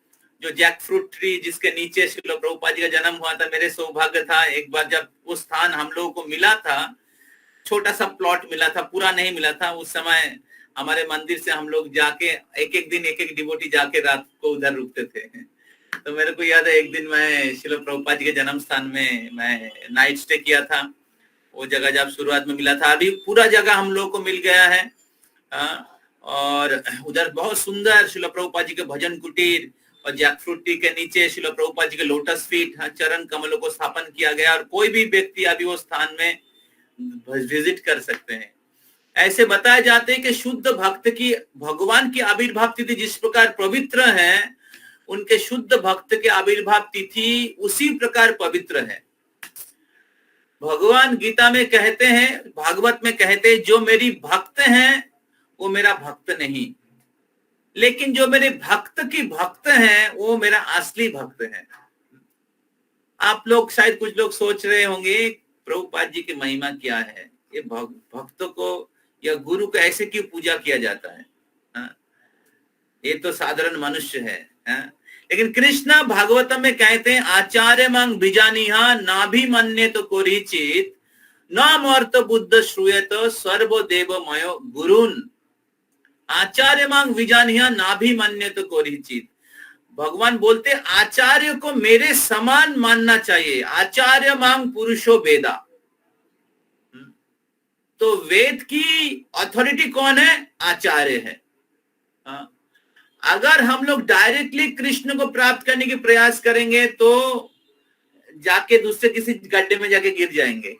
जो जैक फ्रूट ट्री जिसके नीचे श्रील प्रभुपाद जी का जन्म हुआ था, मेरे सौभाग्य था एक बार जब उस स्थान हम लोगों को मिला था, छोटा सा प्लॉट मिला था, पूरा नहीं मिला था। उस समय हमारे मंदिर से हम लोग जाके एक एक दिन एक एक डिवोटी जाके रात को उधर रुकते थे। तो मेरे को याद है एक दिन मैं श्रील प्रभुपाद जी के जन्म स्थान में मैं नाइट स्टे किया था। वो जगह जब शुरुआत में मिला था, अभी पूरा जगह हम लोग को मिल गया है। और उधर बहुत सुंदर श्रील प्रभुपाद जी के भजन कुटीर और जैक फ्रूट ट्री के नीचे श्रील प्रभुपाद जी के लोटस फीट, चरण कमलों को स्थापन किया गया। और कोई भी व्यक्ति अभी वो स्थान में विजिट कर सकते हैं। ऐसे बताए जाते हैं कि शुद्ध भक्त की, भगवान की आविर्भाव तिथि जिस प्रकार पवित्र है, उनके शुद्ध भक्त के आविर्भाव तिथि उसी प्रकार पवित्र है। भगवान गीता में कहते हैं, भागवत में कहते हैं, जो मेरी भक्त हैं वो मेरा भक्त नहीं, लेकिन जो मेरे भक्त की भक्त हैं वो मेरा असली भक्त है। आप लोग शायद कुछ लोग सोच रहे होंगे प्रभुपाद जी की महिमा क्या है, ये भक्तों को या गुरु को ऐसे क्यों पूजा किया जाता है? ये तो साधारण मनुष्य है। लेकिन कृष्ण भागवतम में कहते हैं, आचार्य मंग बीजानिहा नाभि मन्ये तो कोरिचित न मर्त बुद्ध श्रूयत सर्वदेव मयो गुरुन। आचार्य मांग विजानिया नाभि मन्ये तो कोरिचित। भगवान बोलते आचार्य को मेरे समान मानना चाहिए। आचार्य मांग पुरुषो वेदा। तो वेद की अथॉरिटी कौन है? आचार्य है। अगर हम लोग डायरेक्टली कृष्ण को प्राप्त करने की प्रयास करेंगे तो जाके दूसरे किसी गड्ढे में जाके गिर जाएंगे।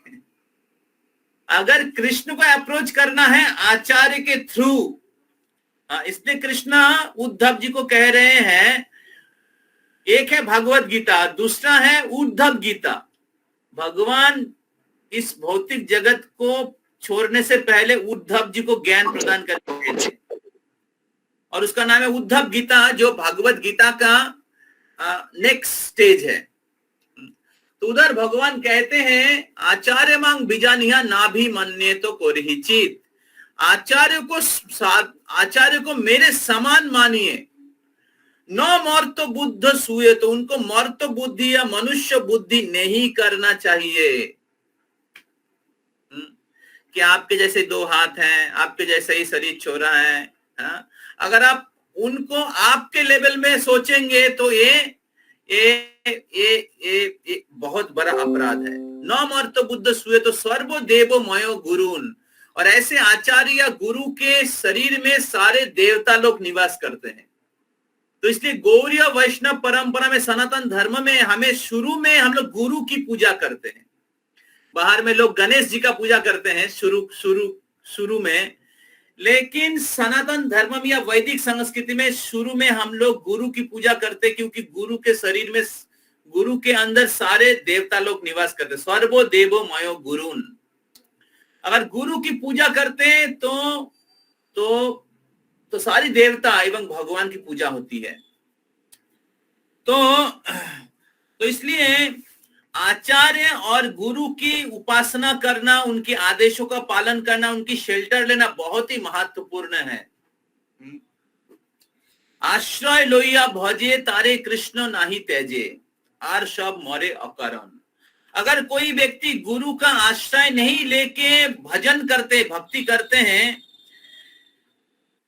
अगर कृष्ण को अप्रोच करना है आचार्य के थ्रू, इसलिए कृष्ण उद्धव जी को कह रहे हैं, एक है भगवत गीता, दूसरा है उद्धव गीता। भगवान इस भौतिक जगत को छोड़ने से पहले उद्धव जी को ज्ञान प्रदान करते थे और उसका नाम है उद्धव गीता, जो भगवत गीता का नेक्स्ट स्टेज है। तो उधर भगवान कहते हैं, आचार्य मांग बीजानिया नाभि मन्ये तो कोरिचित। आचार्य को मेरे समान मानिए। न मर्त बुद्ध सूये, तो उनको मर्त बुद्धि या मनुष्य बुद्धि नहीं करना चाहिए कि आपके जैसे दो हाथ हैं, आपके जैसे ही शरीर छोरा है। अगर आप उनको आपके लेवल में सोचेंगे तो ये बहुत बड़ा अपराध है। न मर्त बुद्ध सूये तो सर्वदेव मयो गुरुन। और ऐसे आचार्य या गुरु के शरीर में सारे देवता लोग निवास करते हैं। तो इसलिए गौड़ीय वैष्णव परंपरा में, सनातन धर्म में, हमें शुरू में हम लोग गुरु की पूजा करते हैं। बाहर में लोग गणेश जी का पूजा करते हैं शुरू में, लेकिन सनातन धर्म में या वैदिक संस्कृति में शुरू में हम लोग गुरु की पूजा करते हैं, क्योंकि गुरु के शरीर में, गुरु के अंदर सारे देवता लोग निवास करते हैं। सर्वो देवो मयो गुरुन। अगर गुरु की पूजा करते हैं तो सारी देवता एवं भगवान की पूजा होती है। तो इसलिए आचार्य और गुरु की उपासना करना, उनके आदेशों का पालन करना, उनकी शेल्टर लेना बहुत ही महत्वपूर्ण है। आश्रय लोइया भजे तारे कृष्ण नाही तेजे, आर सब मोरे अकारण। अगर कोई व्यक्ति गुरु का आश्रय नहीं लेके भजन करते, भक्ति करते हैं,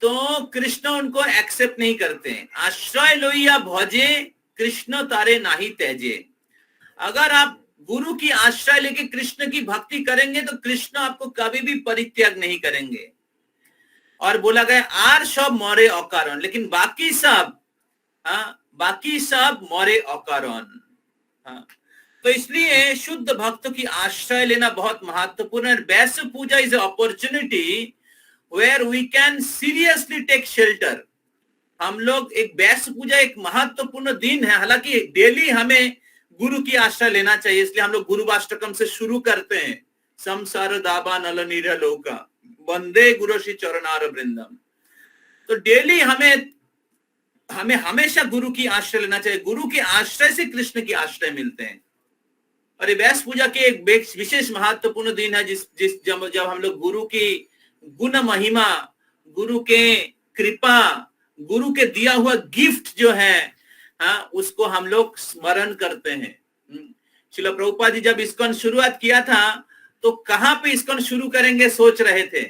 तो कृष्ण उनको एक्सेप्ट नहीं करते। आश्रय लोइया भजे कृष्ण तारे नाही तेजे। अगर आप गुरु की आश्रय लेके कृष्ण की भक्ति करेंगे तो कृष्ण आपको कभी भी परित्याग नहीं करेंगे। और बोला गया आर सब मोरे अकारण, लेकिन बाकी सब मोरे अकारण। हाँ, तो इसलिए शुद्ध भक्तों की आश्रय लेना बहुत महत्वपूर्ण है। वैश्य पूजा is opportunity where we can seriously take shelter. हम लोग एक वैश्य पूजा एक महत्वपूर्ण दिन है, हालांकि डेली हमें गुरु की आश्रय लेना चाहिए, इसलिए हम लोग गुरुवाष्टकम से शुरू करते हैं। संसार दाबा नल नीर लोका वंदे गुरु श्री चरणार वृंदम। तो डेली हमें हमेशा गुरु की आश्रय लेना चाहिए। गुरु के आश्रय से कृष्ण की आश्रय मिलते हैं। और ये व्यास पूजा के एक विशेष महत्वपूर्ण दिन है जब हम लोग गुरु की गुण महिमा, गुरु के कृपा, गुरु के दिया हुआ गिफ्ट जो है उसको हम लोग स्मरण करते हैं। श्रील प्रभुपाद जी जब इस्कॉन शुरुआत किया था तो कहाँ पे इस्कॉन शुरू करेंगे सोच रहे थे।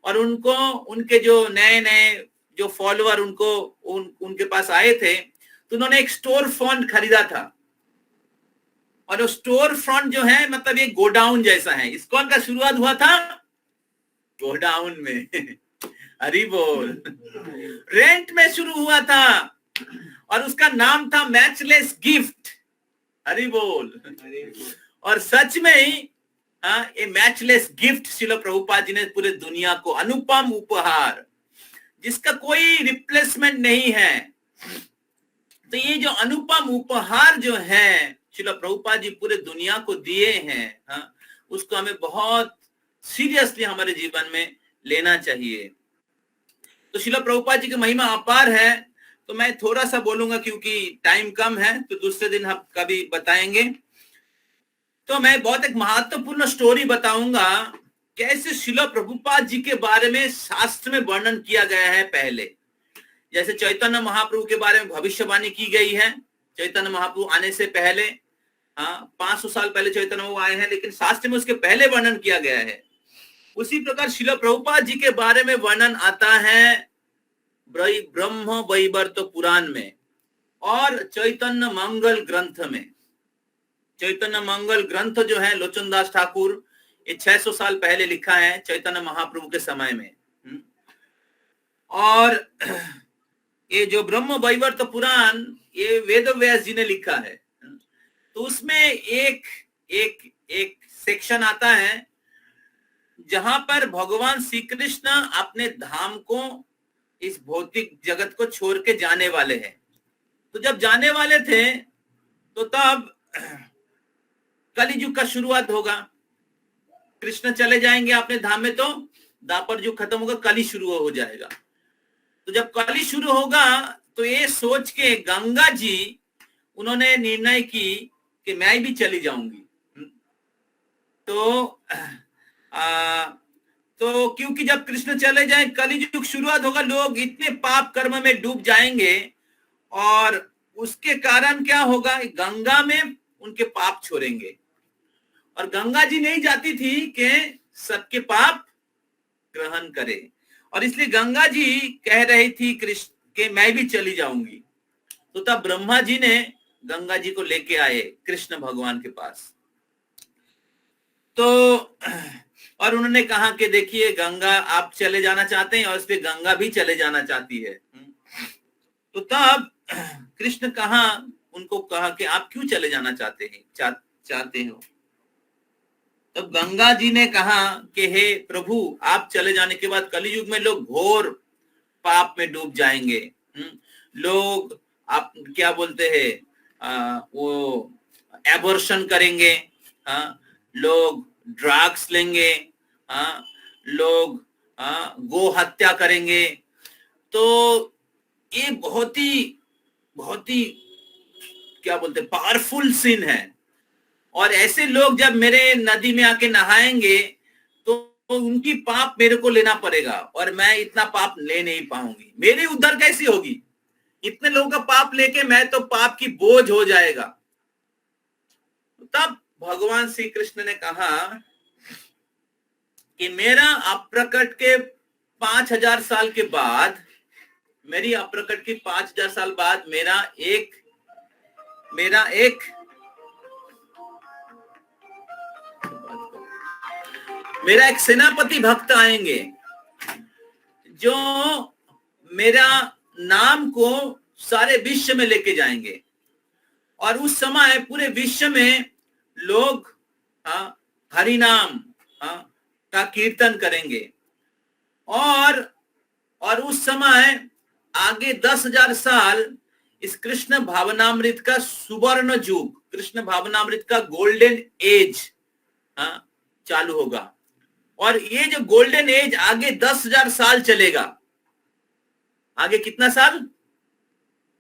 और उनको उनके जो नए जो फॉलोअर उनके पास आए थे तो उन्होंने एक स्टोर फ्रंट खरीदा था। और वो स्टोर फ्रंट जो है मतलब ये गोडाउन जैसा है। इस्कॉन का शुरुआत हुआ था गोडाउन में हरि बोल, रेंट में शुरू हुआ था और उसका नाम था मैचलेस गिफ्ट। हरि बोल। और सच में ही ये मैचलेस गिफ्ट श्रील प्रभुपाद जी ने पूरे दुनिया को, अनुपम उपहार जिसका कोई रिप्लेसमेंट नहीं है। तो ये जो अनुपम उपहार जो है श्रील प्रभुपाद जी पूरे दुनिया को दिए हैं, उसको हमें बहुत सीरियसली हमारे जीवन में लेना चाहिए। तो श्रील प्रभुपाद जी की महिमा अपार है। तो मैं थोड़ा सा बोलूंगा क्योंकि टाइम कम है, तो दूसरे दिन हम कभी बताएंगे। तो मैं बहुत एक महत्वपूर्ण स्टोरी बताऊंगा कैसे श्रील प्रभुपाद जी के बारे में शास्त्र में वर्णन किया गया है। पहले जैसे चैतन्य महाप्रभु के बारे में भविष्यवाणी की गई है। चैतन्य महाप्रभु आने से पहले 500 साल पहले चैतन्य वो आए हैं, लेकिन शास्त्र में उसके पहले वर्णन किया गया है। उसी प्रकार श्रील प्रभुपाद जी के बारे में वर्णन आता है ब्रह्म वैवर्त पुराण में और चैतन्य मंगल ग्रंथ में। चैतन्य मंगल ग्रंथ जो है लोचनदास ठाकुर, ये 600 साल पहले लिखा है चैतन्य महाप्रभु के समय में। और ये जो ब्रह्म वैवर्त पुराण ये वेद व्यास जी ने लिखा है। तो उसमें एक सेक्शन आता है जहां पर भगवान श्री कृष्ण अपने धाम को, इस भौतिक जगत को छोड़ के जाने वाले हैं। तो जब जाने वाले थे तो तब कलियुग का शुरुआत होगा। कृष्ण चले जाएंगे अपने धाम में तो द्वापर युग खत्म होगा, कली शुरू हो जाएगा। तो जब कली शुरू होगा तो ये सोच के गंगा जी उन्होंने निर्णय की कि मैं भी चली जाऊंगी। तो क्योंकि जब कृष्ण चले जाए कलियुग शुरुआत होगा, लोग इतने पाप कर्म में डूब जाएंगे और उसके कारण क्या होगा, गंगा में उनके पाप छोड़ेंगे। और गंगा जी नहीं जाती थी कि सबके पाप ग्रहण करे, और इसलिए गंगा जी कह रही थी कृष्ण के मैं भी चली जाऊंगी। तो तब ब्रह्मा जी ने गंगा जी को लेके आए कृष्ण भगवान के पास। तो और उन्होंने कहा कि देखिए गंगा आप चले जाना चाहते हैं और इसलिए गंगा भी चले जाना चाहती है। तो तब कृष्ण उनको कहा कि आप क्यों चले जाना चाहते हो। तब गंगा जी ने कहा कि हे प्रभु, आप चले जाने के बाद कलियुग में लोग घोर पाप में डूब जाएंगे। लोग आप क्या बोलते हैं वो एबॉर्शन करेंगे, लोग ड्रग्स लेंगे, लोग गो हत्या करेंगे। तो ये बहुत ही क्या बोलते हैं पावरफुल सिन है। और ऐसे लोग जब मेरे नदी में आके नहाएंगे तो उनकी पाप मेरे को लेना पड़ेगा और मैं इतना पाप ले नहीं पाऊंगी। मेरी उद्धार कैसी होगी, इतने लोगों का पाप लेके मैं तो पाप की बोझ हो जाएगा। तब भगवान श्री कृष्ण ने कहा कि मेरा अप्रकट के 5000 साल के बाद, मेरी अप्रकट की 5000 साल बाद मेरा एक सेनापति भक्त आएंगे जो मेरा नाम को सारे विश्व में लेके जाएंगे। और उस समय पूरे विश्व में लोग हरि नाम का कीर्तन करेंगे। और उस समय आगे 10,000 साल इस कृष्ण भावनामृत का सुवर्ण युग, कृष्ण भावनामृत का गोल्डन एज चालू होगा। और ये जो गोल्डन एज आगे 10,000 साल चलेगा। आगे कितना साल?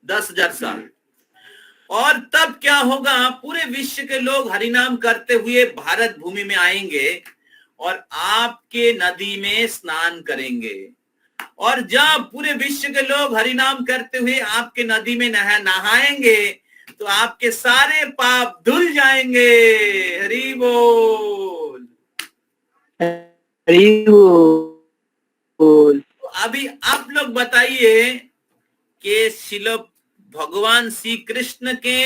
10,000 साल। और तब क्या होगा, पूरे विश्व के लोग हरिनाम करते हुए भारत भूमि में आएंगे और आपके नदी में स्नान करेंगे। और जब पूरे विश्व के लोग हरिनाम करते हुए आपके नदी में नहाएंगे तो आपके सारे पाप धुल जाएंगे। हरि बोल, हरि बोल। तो अभी आप लोग बताइए कि शिल भगवान श्री कृष्ण के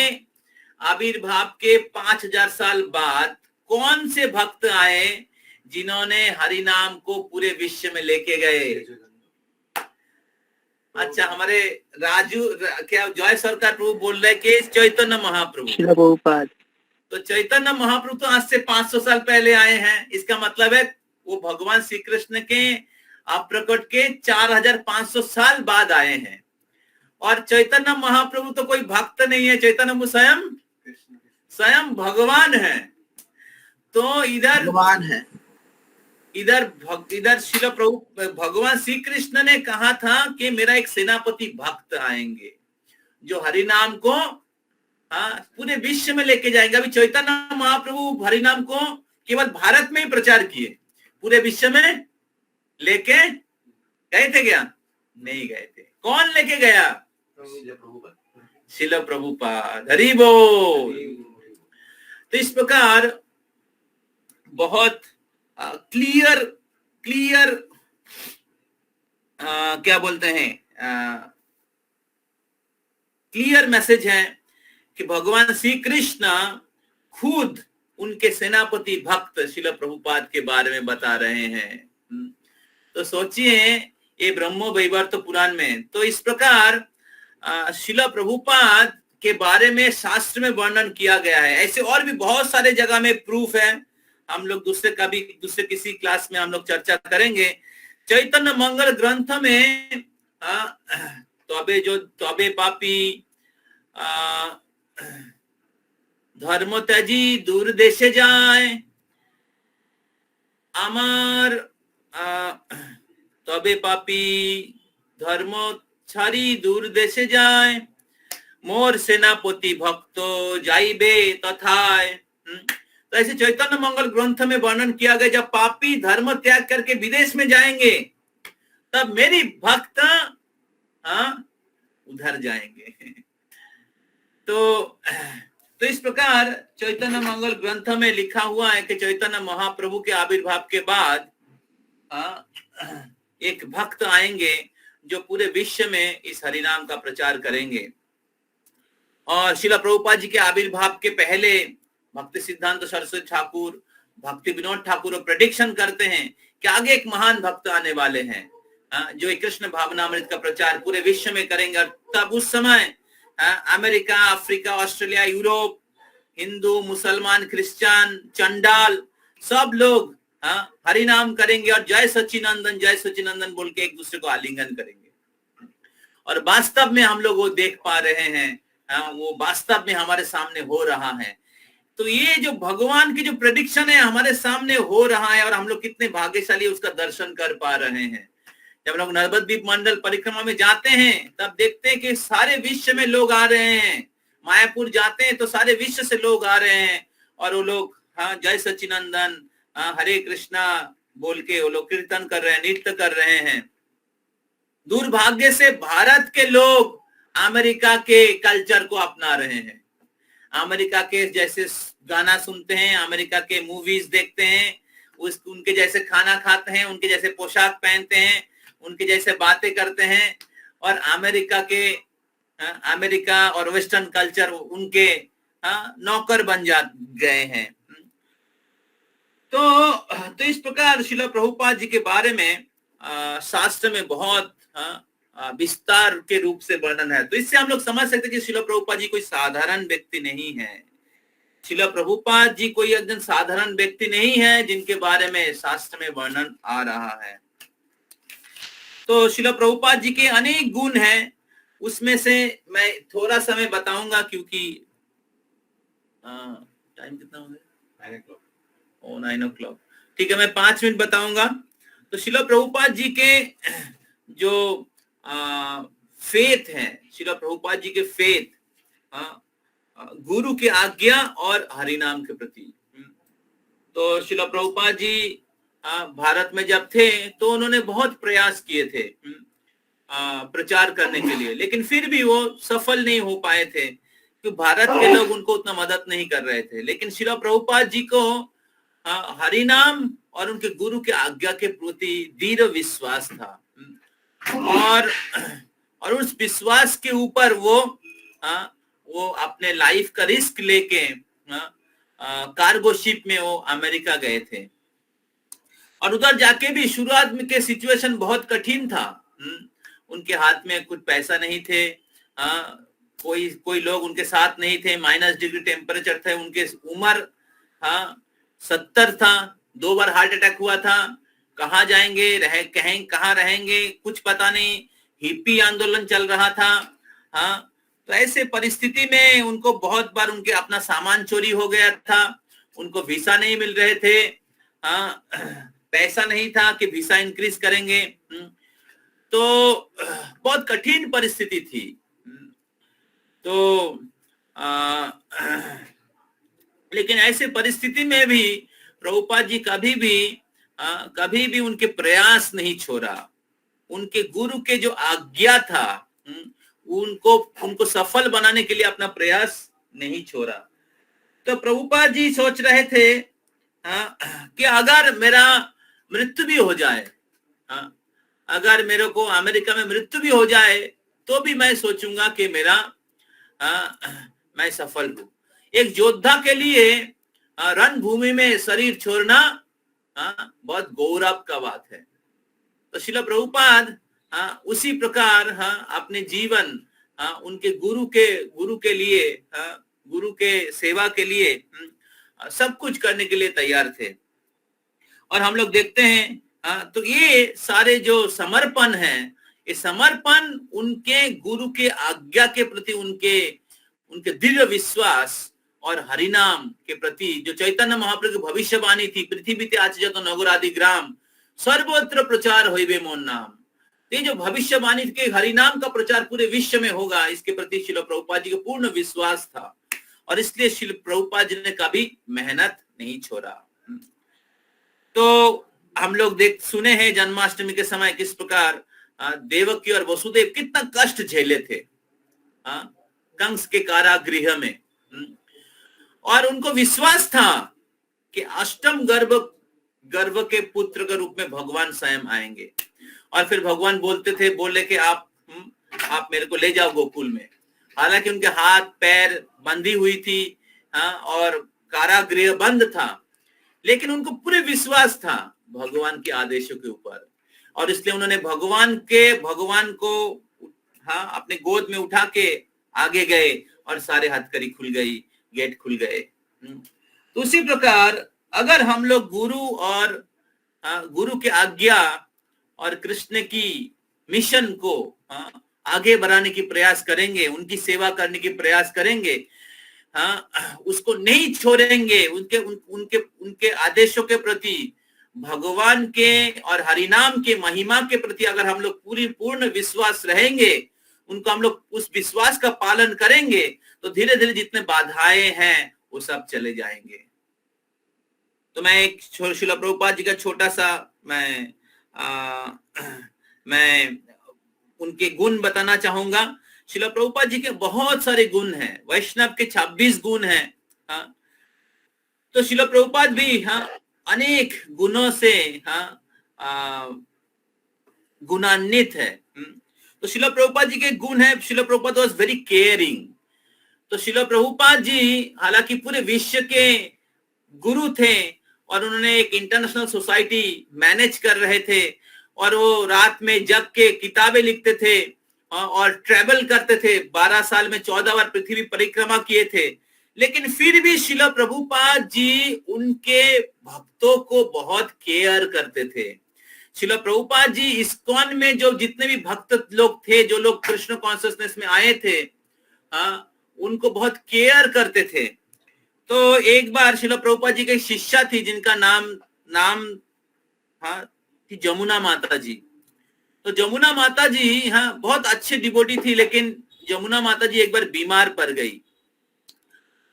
आविर्भाव के 5,000 साल बाद कौन से भक्त आए जिन्होंने हरि नाम को पूरे विश्व में लेके गए? अच्छा, हमारे राजू क्या जॉय सरकार प्रभु बोल रहे कि चैतन्य महाप्रभु। तो चैतन्य महाप्रभु तो आज से 500 साल पहले आए हैं। इसका मतलब है वो भगवान श्री कृष्ण के अप्रकट के 4,500 साल बाद आए हैं। और चैतन्य महाप्रभु तो कोई भक्त नहीं है, चैतन्य स्वयं भगवान है। तो इधर भगवान है, इधर शिल प्रभु भगवान श्री कृष्ण ने कहा था कि मेरा एक सेनापति भक्त आएंगे जो हरि नाम को पूरे विश्व में लेके जाएंगे। अभी चैतन्य महाप्रभु हरि नाम को केवल भारत में ही प्रचार किए, पूरे विश्व में लेके गए थे क्या? नहीं गए थे। कौन लेके गया? शिल प्रभुपाद। हरि बोल। तो इस प्रकार बहुत क्लियर क्या बोलते हैं, क्लियर मैसेज है कि भगवान श्री कृष्ण खुद उनके सेनापति भक्त शिल प्रभुपाद के बारे में बता रहे हैं। तो सोचिए ये ब्रह्मो वैवर्त पुराण में। तो इस प्रकार शिल प्रभुपाद के बारे में शास्त्र में वर्णन किया गया है। ऐसे और भी बहुत सारे जगह में प्रूफ है, हम लोग दूसरे किसी क्लास में हम लोग चर्चा करेंगे। चैतन्य मंगल ग्रंथ में तबे पापी धर्म त्याजी दूर देशे जाए, আমার তবে পাপী ধর্ম ছাড়ি দূর দেশে যায়, মোর सेनापति भक्त जाइबे तथाय। तो ऐसे चैतन्य मंगल ग्रंथ में वर्णन किया गया जब पापी धर्म त्याग करके विदेश में जाएंगे तब मेरी भक्त उधर जाएंगे। तो इस प्रकार चैतन्य मंगल ग्रंथ में लिखा हुआ है कि चैतन्य महाप्रभु के आविर्भाव के बाद एक भक्त आएंगे जो पूरे विश्व में इस हरिनाम का प्रचार करेंगे। और श्रील प्रभुपाद जी के आविर्भाव के पहले भक्ति सिद्धांत सरस्वती ठाकुर, भक्ति विनोद ठाकुर प्रेडिक्शन करते हैं कि आगे एक महान भक्त आने वाले हैं जो कृष्ण भावनामृत का प्रचार पूरे विश्व में करेंगे। और तब उस समय America, Africa, Australia, Europe, Hindu, मुसलमान, क्रिश्चियन, चंडाल सब लोग हरि नाम करेंगे और जय सच्चिनंदन बोल के एक दूसरे को आलिंगन करेंगे। और वास्तव में हम लोग वो देख पा रहे हैं, वो वास्तव में हमारे सामने हो रहा है। तो ये जो भगवान की जो प्रेडिक्शन है हमारे सामने हो रहा है और हम लोग कितने भाग्यशाली उसका दर्शन कर पा रहे हैं। जब लोग नवद्वीप मंडल परिक्रमा में जाते हैं तब देखते हैं कि सारे विश्व में लोग आ रहे हैं। मायापुर जाते हैं तो सारे विश्व से लोग आ रहे हैं और वो लोग जय सच्चिनंदन, हरे कृष्णा बोल के वो लोग कीर्तन कर रहे हैं, नृत्य कर रहे हैं। दुर्भाग्य से भारत के लोग अमेरिका के कल्चर को अपना रहे हैं। अमेरिका के जैसे गाना सुनते हैं, अमेरिका के मूवीज देखते हैं, उनके जैसे खाना खाते हैं, उनके जैसे पोशाक पहनते हैं, उनके जैसे बातें करते हैं। और अमेरिका और वेस्टर्न कल्चर उनके नौकर बन गए हैं। तो इस प्रकार श्रील प्रभुपाद जी के बारे में शास्त्र में बहुत विस्तार के रूप से वर्णन है। तो इससे हम लोग समझ सकते हैं कि श्रील प्रभुपाद जी कोई साधारण व्यक्ति नहीं है। श्रील प्रभुपाद जी कोई एकदम साधारण व्यक्ति नहीं है जिनके बारे में शास्त्र में वर्णन आ रहा है। तो श्रील प्रभुपाद जी के अनेक गुण हैं, उसमें से मैं थोड़ा समय बताऊंगा क्योंकि टाइम कितना हो गया? 9 o'clock। 9 o'clock, ठीक है, मैं 5 मिनट बताऊंगा। तो श्रील प्रभुपाद जी के जो फेथ है, श्रील प्रभुपाद जी के फेथ गुरु की आज्ञा और हरिनाम के प्रति। तो श्रील प्रभुपाद जी भारत में जब थे तो उन्होंने बहुत प्रयास किए थे प्रचार करने के लिए, लेकिन फिर भी वो सफल नहीं हो पाए थे क्योंकि भारत के लोग उनको उतना मदद नहीं कर रहे थे। लेकिन श्रील प्रभुपाद जी को हरिनाम और उनके गुरु के आज्ञा के प्रति दृढ़ विश्वास था और उस विश्वास के ऊपर वो अपने लाइफ का रिस्क लेके कार्गो शिप में वो अमेरिका गए थे और उधर जाके भी शुरुआत में के सिचुएशन बहुत कठिन था। उनके हाथ में कुछ पैसा नहीं थे, कोई लोग उनके साथ नहीं थे, -डिग्री टेम्परेचर थे, उनके उम्र 70 था, 2 बार हार्ट अटैक हुआ था, कहाँ जाएंगे कहाँ रहेंगे कुछ पता नहीं, हिप्पी आंदोलन चल रहा था। तो ऐसे परिस्थिति में उनको बहुत बार उनके अपना सामान चोरी हो गया था, उनको वीसा नहीं मिल रहे थे, पैसा नहीं था कि वीसा इंक्रीज करेंगे, तो बहुत कठिन परिस्थिति थी। तो लेकिन ऐसे परिस्थिति में भी प्रभुपाद जी कभी भी उनके प्रयास नहीं छोड़ा, उनके गुरु के जो आज्ञा था उनको सफल बनाने के लिए अपना प्रयास नहीं छोड़ा। तो प्रभुपाद जी सोच रहे थे कि अगर मेरा मृत्यु भी हो जाए, अगर मेरे को अमेरिका में मृत्यु भी हो जाए तो भी मैं सोचूंगा कि मैं सफल हूं। एक योद्धा के लिए रणभूमि में शरीर छोड़ना बहुत गौरव का बात है। तो श्रील प्रभुपाद उसी प्रकार अपने जीवन उनके गुरु के लिए, गुरु के सेवा के लिए सब कुछ करने के लिए तैयार थे। और हम लोग देखते हैं तो ये सारे जो समर्पण है, ये समर्पण उनके गुरु के आज्ञा के प्रति उनके दृढ़ विश्वास और हरिनाम के प्रति, जो चैतन्य महाप्रभु की भविष्यवाणी थी, पृथ्वी आचजत नगर आदि ग्राम सर्वत्र प्रचार होइबे मोर नाम, ये जो भविष्यवाणी के हरिनाम का प्रचार पूरे विश्व में होगा, इसके प्रति श्रील प्रभुपाद जी का पूर्ण विश्वास था और इसलिए श्रील प्रभुपाद जी ने कभी मेहनत नहीं छोड़ा। तो हम लोग सुने हैं जन्माष्टमी के समय किस प्रकार देवकी और वसुदेव कितना कष्ट झेले थे कंस के कारागृह में, और उनको विश्वास था कि अष्टम गर्भ के पुत्र के रूप में भगवान स्वयं आएंगे। और फिर भगवान बोले कि आप मेरे को ले जाओ गोकुल में। हालांकि उनके हाथ पैर बंधी हुई थी और कारागृह बंद था, लेकिन उनको पूरे विश्वास था भगवान के आदेशों के ऊपर, और इसलिए उन्होंने भगवान को अपने गोद में उठा के आगे गए और सारे हथकड़ी खुल गई, गेट खुल गए। तो उसी प्रकार अगर हम लोग गुरु की आज्ञा और कृष्ण की मिशन को आगे बढ़ाने की प्रयास करेंगे, उनकी सेवा करने की प्रयास करेंगे, उसको नहीं छोड़ेंगे, उनके आदेशों के प्रति, भगवान के और हरिनाम के महिमा के प्रति अगर हम लोग पूर्ण विश्वास रहेंगे, उनको हम लोग उस विश्वास का पालन करेंगे, तो धीरे धीरे जितने बाधाएं हैं वो सब चले जाएंगे। तो मैं एक श्रील प्रभुपाद जी का छोटा सा मैं उनके गुण बताना चाहूंगा। श्रील प्रभुपाद जी के बहुत सारे गुण हैं, वैष्णव के 26 गुण हैं। तो श्रील प्रभुपाद भी अनेक गुणों से गुणान्वित है। तो श्रील प्रभुपाद जी के गुण है, Srila Prabhupada was very caring. तो श्रील प्रभुपाद जी हालांकि पूरे विश्व के गुरु थे और उन्होंने एक इंटरनेशनल सोसाइटी मैनेज कर रहे थे, और वो रात में जग के किताबें लिखते थे और ट्रेवल करते थे। 12 साल में 14 बार पृथ्वी परिक्रमा किए थे, लेकिन फिर भी शिला प्रभुपाद जी उनके भक्तों को बहुत केयर करते थे। शिला प्रभुपाद जी इस्कॉन में जो जितने भी भक्त लोग थे, जो लोग कृष्ण कॉन्शियसनेस में आए थे, उनको बहुत केयर करते थे। तो एक बार शिला प्रभुपाद जी की शिष्या थी जिनका नाम थी जमुना माता जी। तो जमुना माता जी बहुत अच्छे डिवोटी थी, लेकिन जमुना माता जी एक बार बीमार पड़ गई।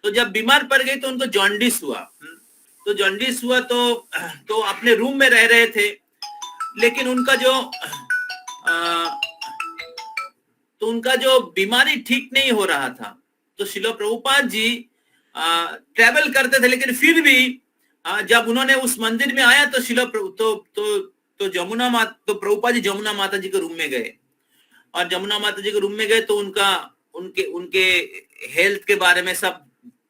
तो जब बीमार पड़ गई तो उनको जॉन्डिस हुआ। तो जॉन्डिस हुआ तो अपने रूम में रह रहे थे, लेकिन उनका जो बीमारी ठीक नहीं हो रहा था। तो शिला प्रभुपाद जी ट्रैवल करते थे, लेकिन फिर भी जब उन्होंने उस मंदिर में आया तो प्रभुपाद जी जमुना माता जी के रूम में गए, और जमुना माता जी के रूम में गए तो उनके हेल्थ के बारे में सब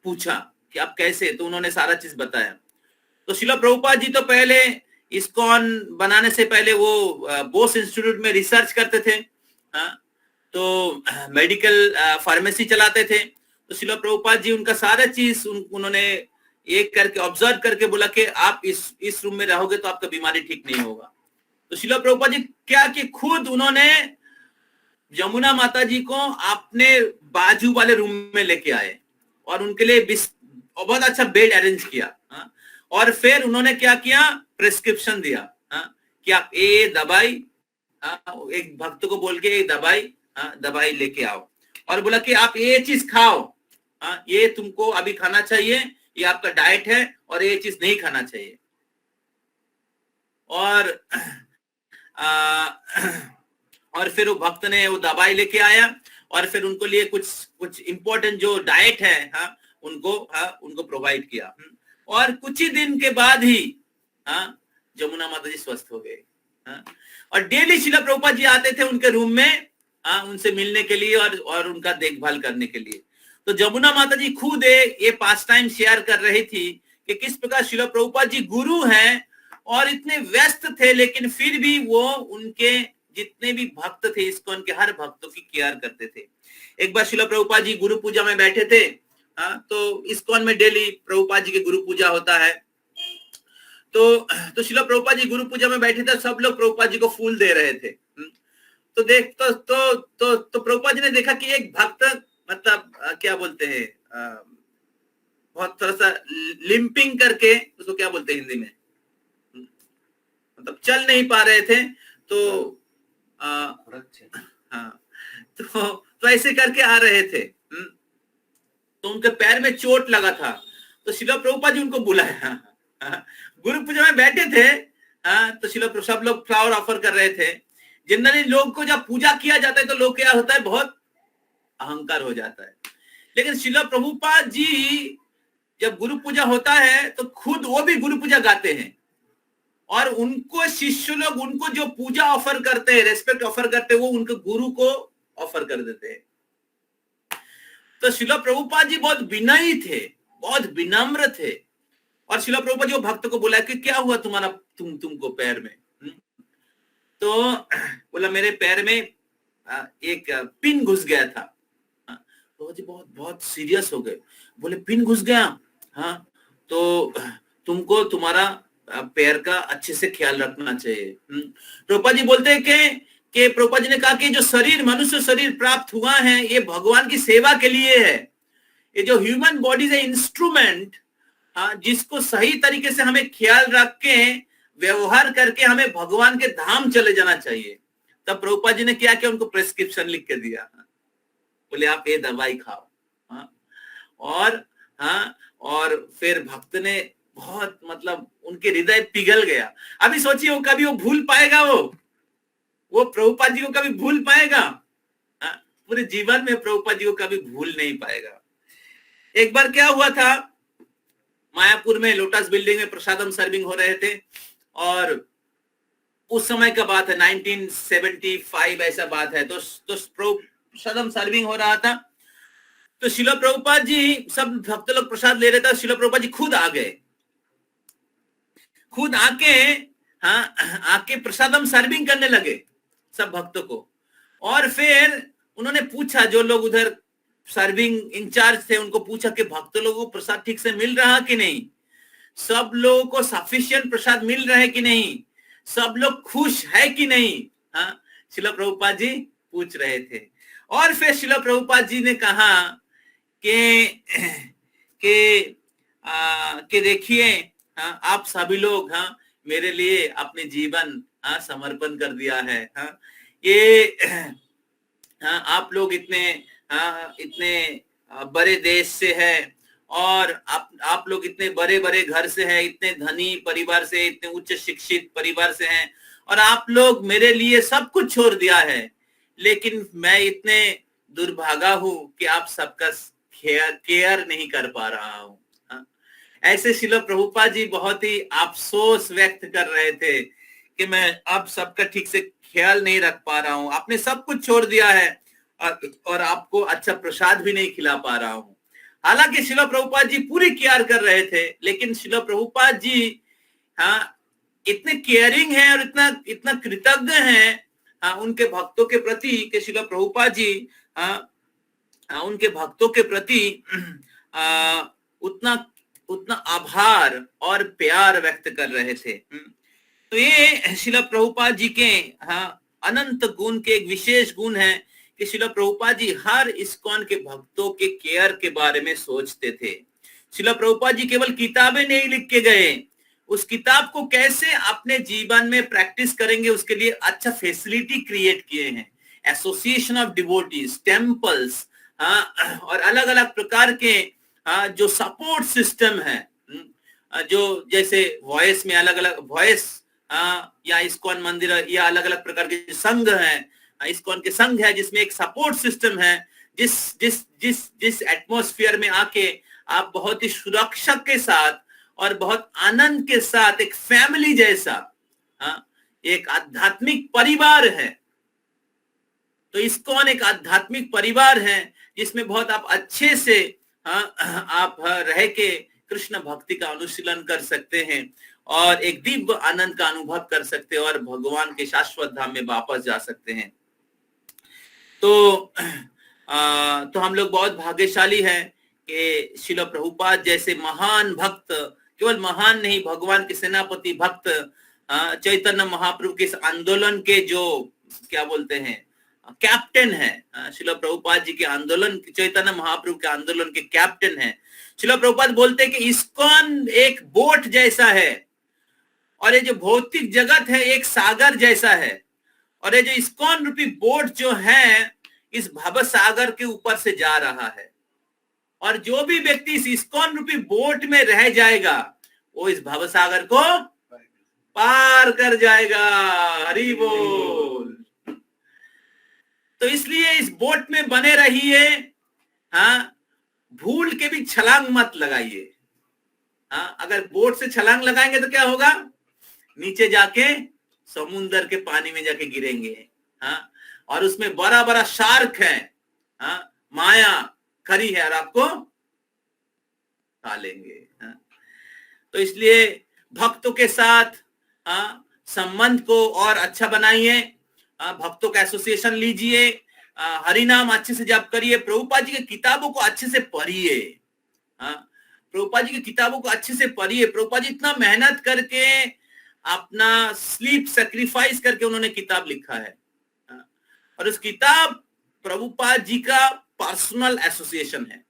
पूछा कि आप कैसे, तो उन्होंने सारा चीज बताया। तो शिला प्रभुपाद जी तो पहले इस्कॉन बनाने से पहले वो बोस इंस्टीट्यूट में रिसर्च करते थे, तो मेडिकल फार्मेसी चलाते थे। तो शिला प्रभुपाद जी उनका सारा चीज उन्होंने एक करके ऑब्जर्व करके बोला कि आप इस रूम में रहोगे तो आपका बीमारी ठीक नहीं होगा। तो शिला प्रभुपाद जी क्या कि खुद उन्होंने जमुना माता जी को अपने बाजू वाले रूम में लेके आए और उनके लिए बहुत अच्छा बेड अरेंज किया, और फिर उन्होंने क्या किया, प्रिस्क्रिप्शन दिया कि आप ये दवाई, एक भक्त को बोल के दवाई लेके आओ, और बोला कि आप ये चीज खाओ, ये तुमको अभी खाना चाहिए, ये आपका डाइट है, और ये चीज नहीं खाना चाहिए। और फिर वो भक्त ने वो दवाई लेके आया, और फिर उनको लिए कुछ इंपॉर्टेंट जो डाइट है उनको प्रोवाइड किया, और कुछ ही दिन के बाद ही जमुना माता जी स्वस्थ हो गए। और डेली शिला प्रभुपाद जी आते थे उनके रूम में उनसे मिलने के लिए और उनका देखभाल करने के लिए। तो जमुना माता जी खुद ये पास टाइम शेयर कर रही थी कि किस प्रकार शिला प्रभुपाद जी गुरु हैं और इतने व्यस्त थे, लेकिन फिर भी वो उनके जितने भी भक्त थे इस्कॉन के हर भक्तों की केयर करते थे। एक बार शिला प्रभुपाद जी गुरु पूजा में बैठे थे, तो इस्कॉन में डेली प्रभुपाद जी की गुरु पूजा होता है। तो शिला प्रभुपाद जी गुरु पूजा में बैठे थे, सब लोग प्रभुपाद जी को फूल दे रहे थे। तो प्रभुपाद जी ने देखा कि एक भक्त मतलब क्या बोलते हैं, बहुत थोड़ा सा लिंपिंग करके, उसको क्या बोलते हैं हिंदी में, मतलब चल नहीं पा रहे थे। तो ऐसे करके आ रहे थे, तो उनके पैर में चोट लगा था। तो शिला प्रभुपाद जी उनको बुलाया, गुरु पूजा में बैठे थे, तो शिला सब लोग फ्लावर ऑफर कर रहे थे। जनरली लोग को जब पूजा किया जाता है तो लोग क्या होता है, बहुत अहंकार हो जाता है, लेकिन शिला प्रभुपाद जी जब गुरु पूजा होता है तो खुद वो भी गुरु पूजा गाते हैं, और उनको शिष्य लोग उनको जो पूजा ऑफर करते हैं, रेस्पेक्ट ऑफर करते हैं, वो उनको गुरु को ऑफर कर देते हैं। तो शिला प्रभुपाद जी बहुत विनयी थे, बहुत विनम्र थे, और शिला प्रभुपाद जी वो भक्त को बोला कि क्या हुआ तुम्हारा तुमको पैर में? तो बोला मेरे पैर में एक पिन घुस गया था। तो जी बहुत सीरियस हो गए, बोले पिन घुस गया? हाँ, तो तुमको तुम्हारा पैर का अच्छे से ख्याल रखना चाहिए। प्रभुपाद जी बोलते हैं कि प्रभुपाद जी ने कहा कि जो शरीर मनुष्य शरीर प्राप्त हुआ है ये भगवान की सेवा के लिए है। ये जो ह्यूमन बॉडी है इंस्ट्रूमेंट, जिसको सही तरीके से हमें ख्याल रख के व्यवहार करके हमें भगवान के धाम चले जाना चाहिए। तब प्रभुपाद जी ने क्या किया, उनको प्रेस्क्रिप्शन लिख के दिया, बोले आप ये दवाई खाओ। और फिर भक्त ने बहुत मतलब उनके हृदय पिघल गया। अभी सोचिए वो कभी वो भूल पाएगा, वो प्रभुपाद जी को कभी भूल पाएगा? पूरे जीवन में प्रभुपाद जी को कभी भूल नहीं पाएगा। एक बार क्या हुआ था, मायापुर में लोटस बिल्डिंग में प्रसादम सर्विंग हो रहे थे, और उस समय का बात है 1975 ऐसा बात है। तो प्रसादम सर्विंग हो रहा था, तो शिला प्रभुपाद जी सब भक्त लोग प्रसाद ले रहे थे, शिला प्रभुपाद जी खुद आ गए। खुद आके हाँ आके प्रसादम सर्विंग करने लगे सब भक्तों को। और फिर उन्होंने पूछा, जो लोग उधर सर्विंग इंचार्ज थे उनको पूछा कि भक्त लोगों को प्रसाद ठीक से मिल रहा कि नहीं, सब लोगों को सफिशिएंट प्रसाद मिल रहा है कि नहीं, सब लोग खुश है कि नहीं। हाँ श्रील प्रभुपाद जी पूछ रहे थे। और फिर श्रील प्रभुपाद जी ने कहा कि देखिए आप सभी लोग मेरे लिए अपने जीवन समर्पण कर दिया है। ये आप लोग इतने बड़े देश से है, और आप लोग इतने बड़े बड़े घर से हैं, इतने धनी परिवार से, इतने उच्च शिक्षित परिवार से हैं, और आप लोग मेरे लिए सब कुछ छोड़ दिया है, लेकिन मैं इतने दुर्भागा हूं कि आप सबका केयर नहीं कर पा रहा हूं। ऐसे श्रील प्रभुपाद जी बहुत ही अफसोस व्यक्त कर रहे थे कि मैं अब सबका ठीक से ख्याल नहीं रख पा रहा हूं, आपने सब कुछ छोड़ दिया है और आपको अच्छा प्रसाद भी नहीं खिला पा रहा हूं। हालांकि श्रील प्रभुपाद जी पूरी केयर कर रहे थे, लेकिन श्रील प्रभुपाद जी इतने केयरिंग हैं और इतना कृतज्ञ हैं उनके भक्तों के प्रति कि श्रील प्रभुपाद जी उनके भक्तों के प्रति उतना आभार और प्यार व्यक्त कर रहे थे। तो ये श्रील प्रभुपाद जी के अनंत गुण के एक विशेष गुण है कि श्रील प्रभुपाद जी हर इस्कॉन के भक्तों के केयर के बारे में सोचते थे। श्रील प्रभुपाद जी केवल किताबें नहीं लिख के गए, उस किताब को कैसे अपने जीवन में प्रैक्टिस करेंगे उसके लिए अच्छा फैसिलिटी क्रिएट किए हैं। एसोसिएशन ऑफ डिवोटीज, टेम्पल्स और अलग अलग प्रकार के जो सपोर्ट सिस्टम है, जो जैसे वॉइस में अलग अलग वॉइस या इस्कॉन मंदिर या अलग अलग प्रकार के संघ हैं, इस्कॉन के संघ है जिसमें एक सपोर्ट सिस्टम है, जिस एटमॉस्फेयर में आके आप बहुत ही सुरक्षा के साथ और बहुत आनंद के साथ एक फैमिली जैसा एक आध्यात्मिक परिवार है। तो इस्कॉन एक आध्यात्मिक परिवार है जिसमें बहुत आप अच्छे से आप रह के कृष्ण भक्ति का अनुशीलन कर सकते हैं और एक दिव्य आनंद का अनुभव कर सकते हैं और भगवान के शाश्वत धाम में वापस जा सकते हैं। तो हम लोग बहुत भाग्यशाली हैं कि श्रील प्रभुपाद जैसे महान भक्त, केवल महान नहीं, भगवान के सेनापति भक्त चैतन्य महाप्रभु के इस आंदोलन के जो क्या बोलते हैं कैप्टन है, श्रील प्रभुपाद जी के आंदोलन, चैतन्य महाप्रभु के आंदोलन के कैप्टन है। श्रील प्रभुपाद बोलते हैं कि इस्कॉन एक बोट जैसा है और ये जो भौतिक जगत है एक सागर जैसा है, और ये जो इस्कॉन रूपी बोट जो है इस भव सागर के ऊपर से जा रहा है, और जो भी व्यक्ति इस इस्कॉन रूपी बोट में रह जाएगा वो इस भव सागर को पार कर जाएगा। हरि बोल। तो इसलिए इस बोट में बने रहिए, भूल के भी छलांग मत लगाइए। अगर बोट से छलांग लगाएंगे तो क्या होगा, नीचे जाके समुंदर के पानी में जाके गिरेंगे। और उसमें बड़ा बड़ा शार्क है, माया खरी है और आपको खा लेंगे। तो इसलिए भक्तों के साथ संबंध को और अच्छा बनाइए, भक्तों का एसोसिएशन लीजिए, हरि नाम अच्छे से जप करिए, प्रभुपाद जी की किताबों को अच्छे से पढ़िए। प्रभुपाद जी की किताबों को अच्छे से पढ़िए। प्रभुपाद जी इतना मेहनत करके अपना स्लीप सैक्रिफाइस करके उन्होंने किताब लिखा है, और उस किताब प्रभुपाद जी का पर्सनल एसोसिएशन है।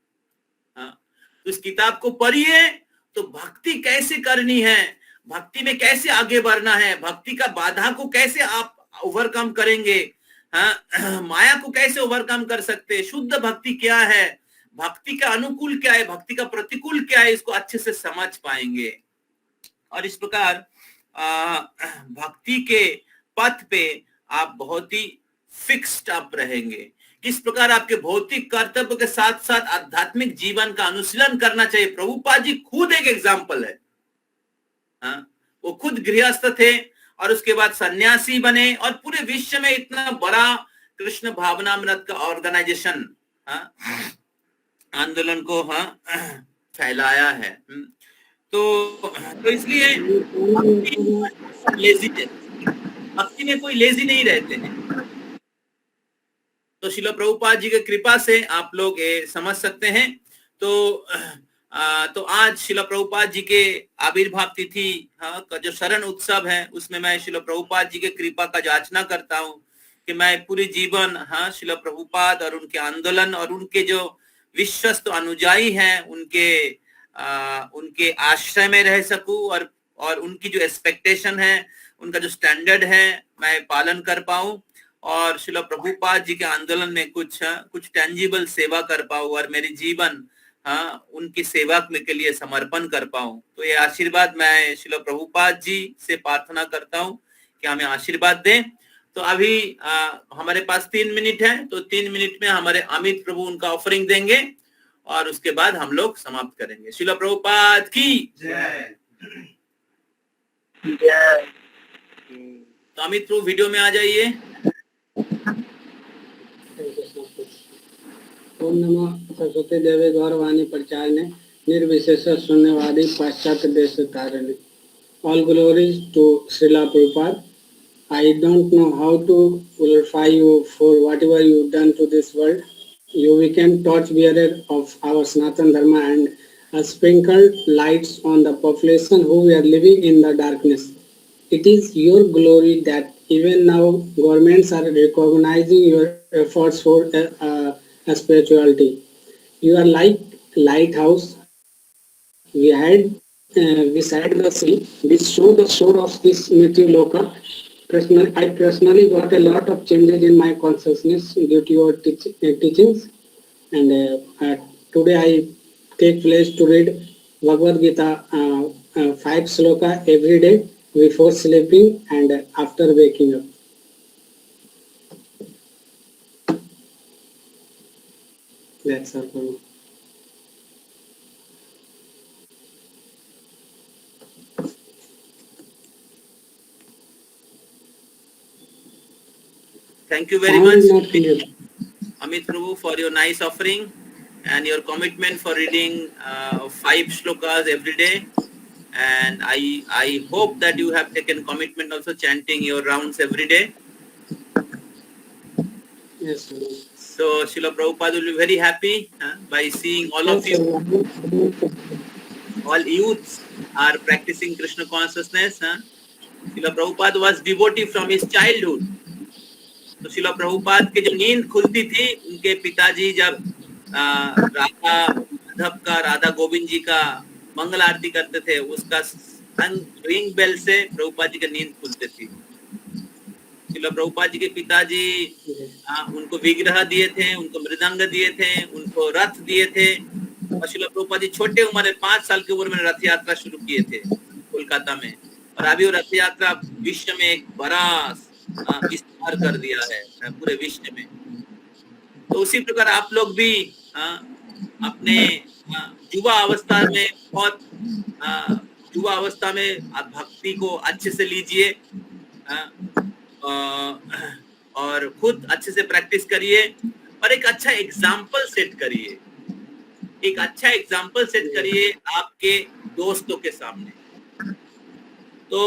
तो इस किताब को पढ़िए तो भक्ति कैसे करनी है, भक्ति में कैसे आगे बढ़ना है, भक्ति का बाधा को कैसे आप ओवरकम करेंगे, माया को कैसे ओवरकम कर सकते, शुद्ध भक्ति क्या है, भक्ति का अनुकूल क्या है, भक्ति का प्रतिकूल क्या है, इसको अच्छे से समझ पाएंगे। और इस प्रकार भक्ति के पथ पे आप बहुत ही फिक्स्ड अप रहेंगे। किस प्रकार आपके भौतिक कर्तव्य के साथ साथ आध्यात्मिक जीवन का अनुशीलन करना चाहिए, प्रभुपाद जी खुद एक एग्जाम्पल है। वो खुद गृहस्थ थे और उसके बाद सन्यासी बने और पूरे विश्व में इतना बड़ा कृष्ण भावनामृत का ऑर्गेनाइजेशन आंदोलन को फैलाया है। तो इसलिए भक्ति में कोई लेजी नहीं रहते हैं। तो श्रील प्रभुपाद जी के कृपा से आप लोग ये समझ सकते हैं। तो आज श्रील प्रभुपाद जी के आविर्भाव तिथि का जो शरण उत्सव है, उसमें मैं श्रील प्रभुपाद जी के कृपा का याचना करता हूँ कि मैं पूरी जीवन श्रील प्रभुपाद और उनके आंदोलन और उनके जो विश्वस्त अनुयायी हैं उनके आश्रय में रह सकूं और उनकी जो एक्सपेक्टेशन है, उनका जो स्टैंडर्ड है, मैं पालन कर पाऊं और श्रील प्रभुपाद जी के आंदोलन में कुछ टेंजिबल सेवा कर पाऊं और मेरी जीवन उनकी सेवा के लिए समर्पण कर पाऊं। तो ये आशीर्वाद मैं श्रील प्रभुपाद जी से प्रार्थना करता हूं कि हमें आशीर्वाद दें। तो अभी हमारे पास 3 मिनट है, तो 3 मिनट में हमारे अमित प्रभु उनका ऑफरिंग देंगे और उसके बाद हम लोग समाप्त करेंगे। श्रील प्रभुपाद की जय। तो अमित प्रभु वीडियो में आ जाइए। ओम नमः सरस्वती देवी गौरवाणी प्रचारिणे निर्विशेष शून्यवादी पाश्चात्य देश Tarini. All glories to Srila Prabhupada. I don't know how to glorify you for whatever you've done to this world. You became torch bearer of our Sanatana Dharma and sprinkled lights on the population who were living in the darkness. It is your glory that even now governments are recognizing your efforts for spirituality. You are like lighthouse. We had beside the sea. We show the shore of this Mrityu Loka. I personally got a lot of changes in my consciousness due to your teachings, and today I take place to read Bhagavad Gita 5 sloka every day before sleeping and after waking up. That's all for me. Thank you very much, Amit Prabhu, for your nice offering and your commitment for reading 5 shlokas every day. And I hope that you have taken commitment also chanting your rounds every day. Yes, sir. So Srila Prabhupada will be very happy by seeing all of you. All youths are practicing Krishna consciousness. Srila Prabhupada was devotee from his childhood. तो श्रील प्रभुपाद की जो नींद खुलती थी, उनके पिताजी जब राधा गोविंद जी का मंगल आरती करते थे, उसका रिंग बेल से प्रभुपाद जी की नींद खुलती थी। श्रील प्रभुपाद जी के पिताजी उनको विग्रह दिए थे, उनको मृदंग दिए थे, उनको रथ दिए थे और श्रील प्रभुपाद जी छोटे उम्र में 5 साल की उम्र में रथ यात्रा शुरू किए थे कोलकाता में, और अभी वो रथ यात्रा विश्व में एक बड़ा विस्तार कर दिया है पूरे विश्व में। तो उसी प्रकार आप लोग भी अपने युवा अवस्था में आप भक्ति को अच्छे से लीजिए और खुद अच्छे से प्रैक्टिस करिए और एक अच्छा एग्जाम्पल सेट करिए आपके दोस्तों के सामने। तो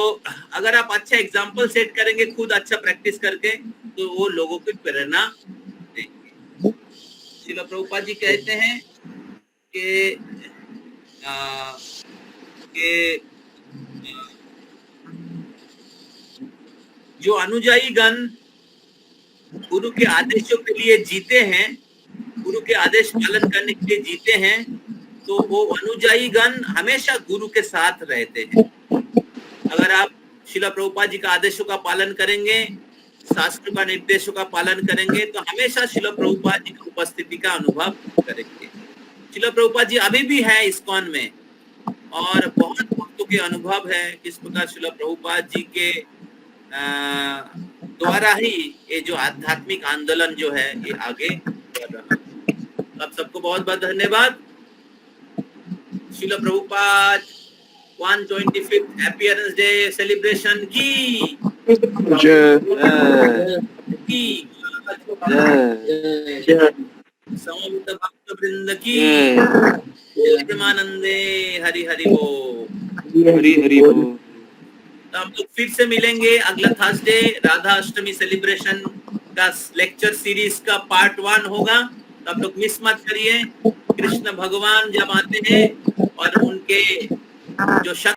अगर आप अच्छा एग्जाम्पल सेट करेंगे खुद अच्छा प्रैक्टिस करके, तो वो लोगों की प्रेरणा देंगे। श्रील प्रभुपाद जी कहते हैं कि जो अनुयायी गण गुरु के आदेशों के लिए जीते हैं, गुरु के आदेश पालन करने के लिए जीते हैं, तो वो अनुयायी गण हमेशा गुरु के साथ रहते हैं। अगर आप श्रील प्रभुपाद जी का आदेशों का पालन करेंगे, शास्त्र का निर्देशों का पालन करेंगे, तो हमेशा श्रील प्रभुपाद जी की उपस्थिति का अनुभव करेंगे। श्रील प्रभुपाद जी अभी भी है इस्कॉन में और बहुत भक्तों के अनुभव है किस प्रकार श्रील प्रभुपाद जी के द्वारा ही ये जो आध्यात्मिक आंदोलन जो है ये आगे बढ़ रहा है। आप सबको बहुत बहुत धन्यवाद। Srila Prabhupada 125th appearance day celebration की समवेत भक्त वृंद की प्रेमानंदे हरि हरि बोल। हरी हरी बोल। तो हम लोग फिर से मिलेंगे अगला थर्सडे। राधा अष्टमी सेलिब्रेशन का लेक्चर सीरीज का पार्ट 1 होगा, तो आप लोग मिस मत करिए। कृष्ण भगवान जब आते हैं और उनके जो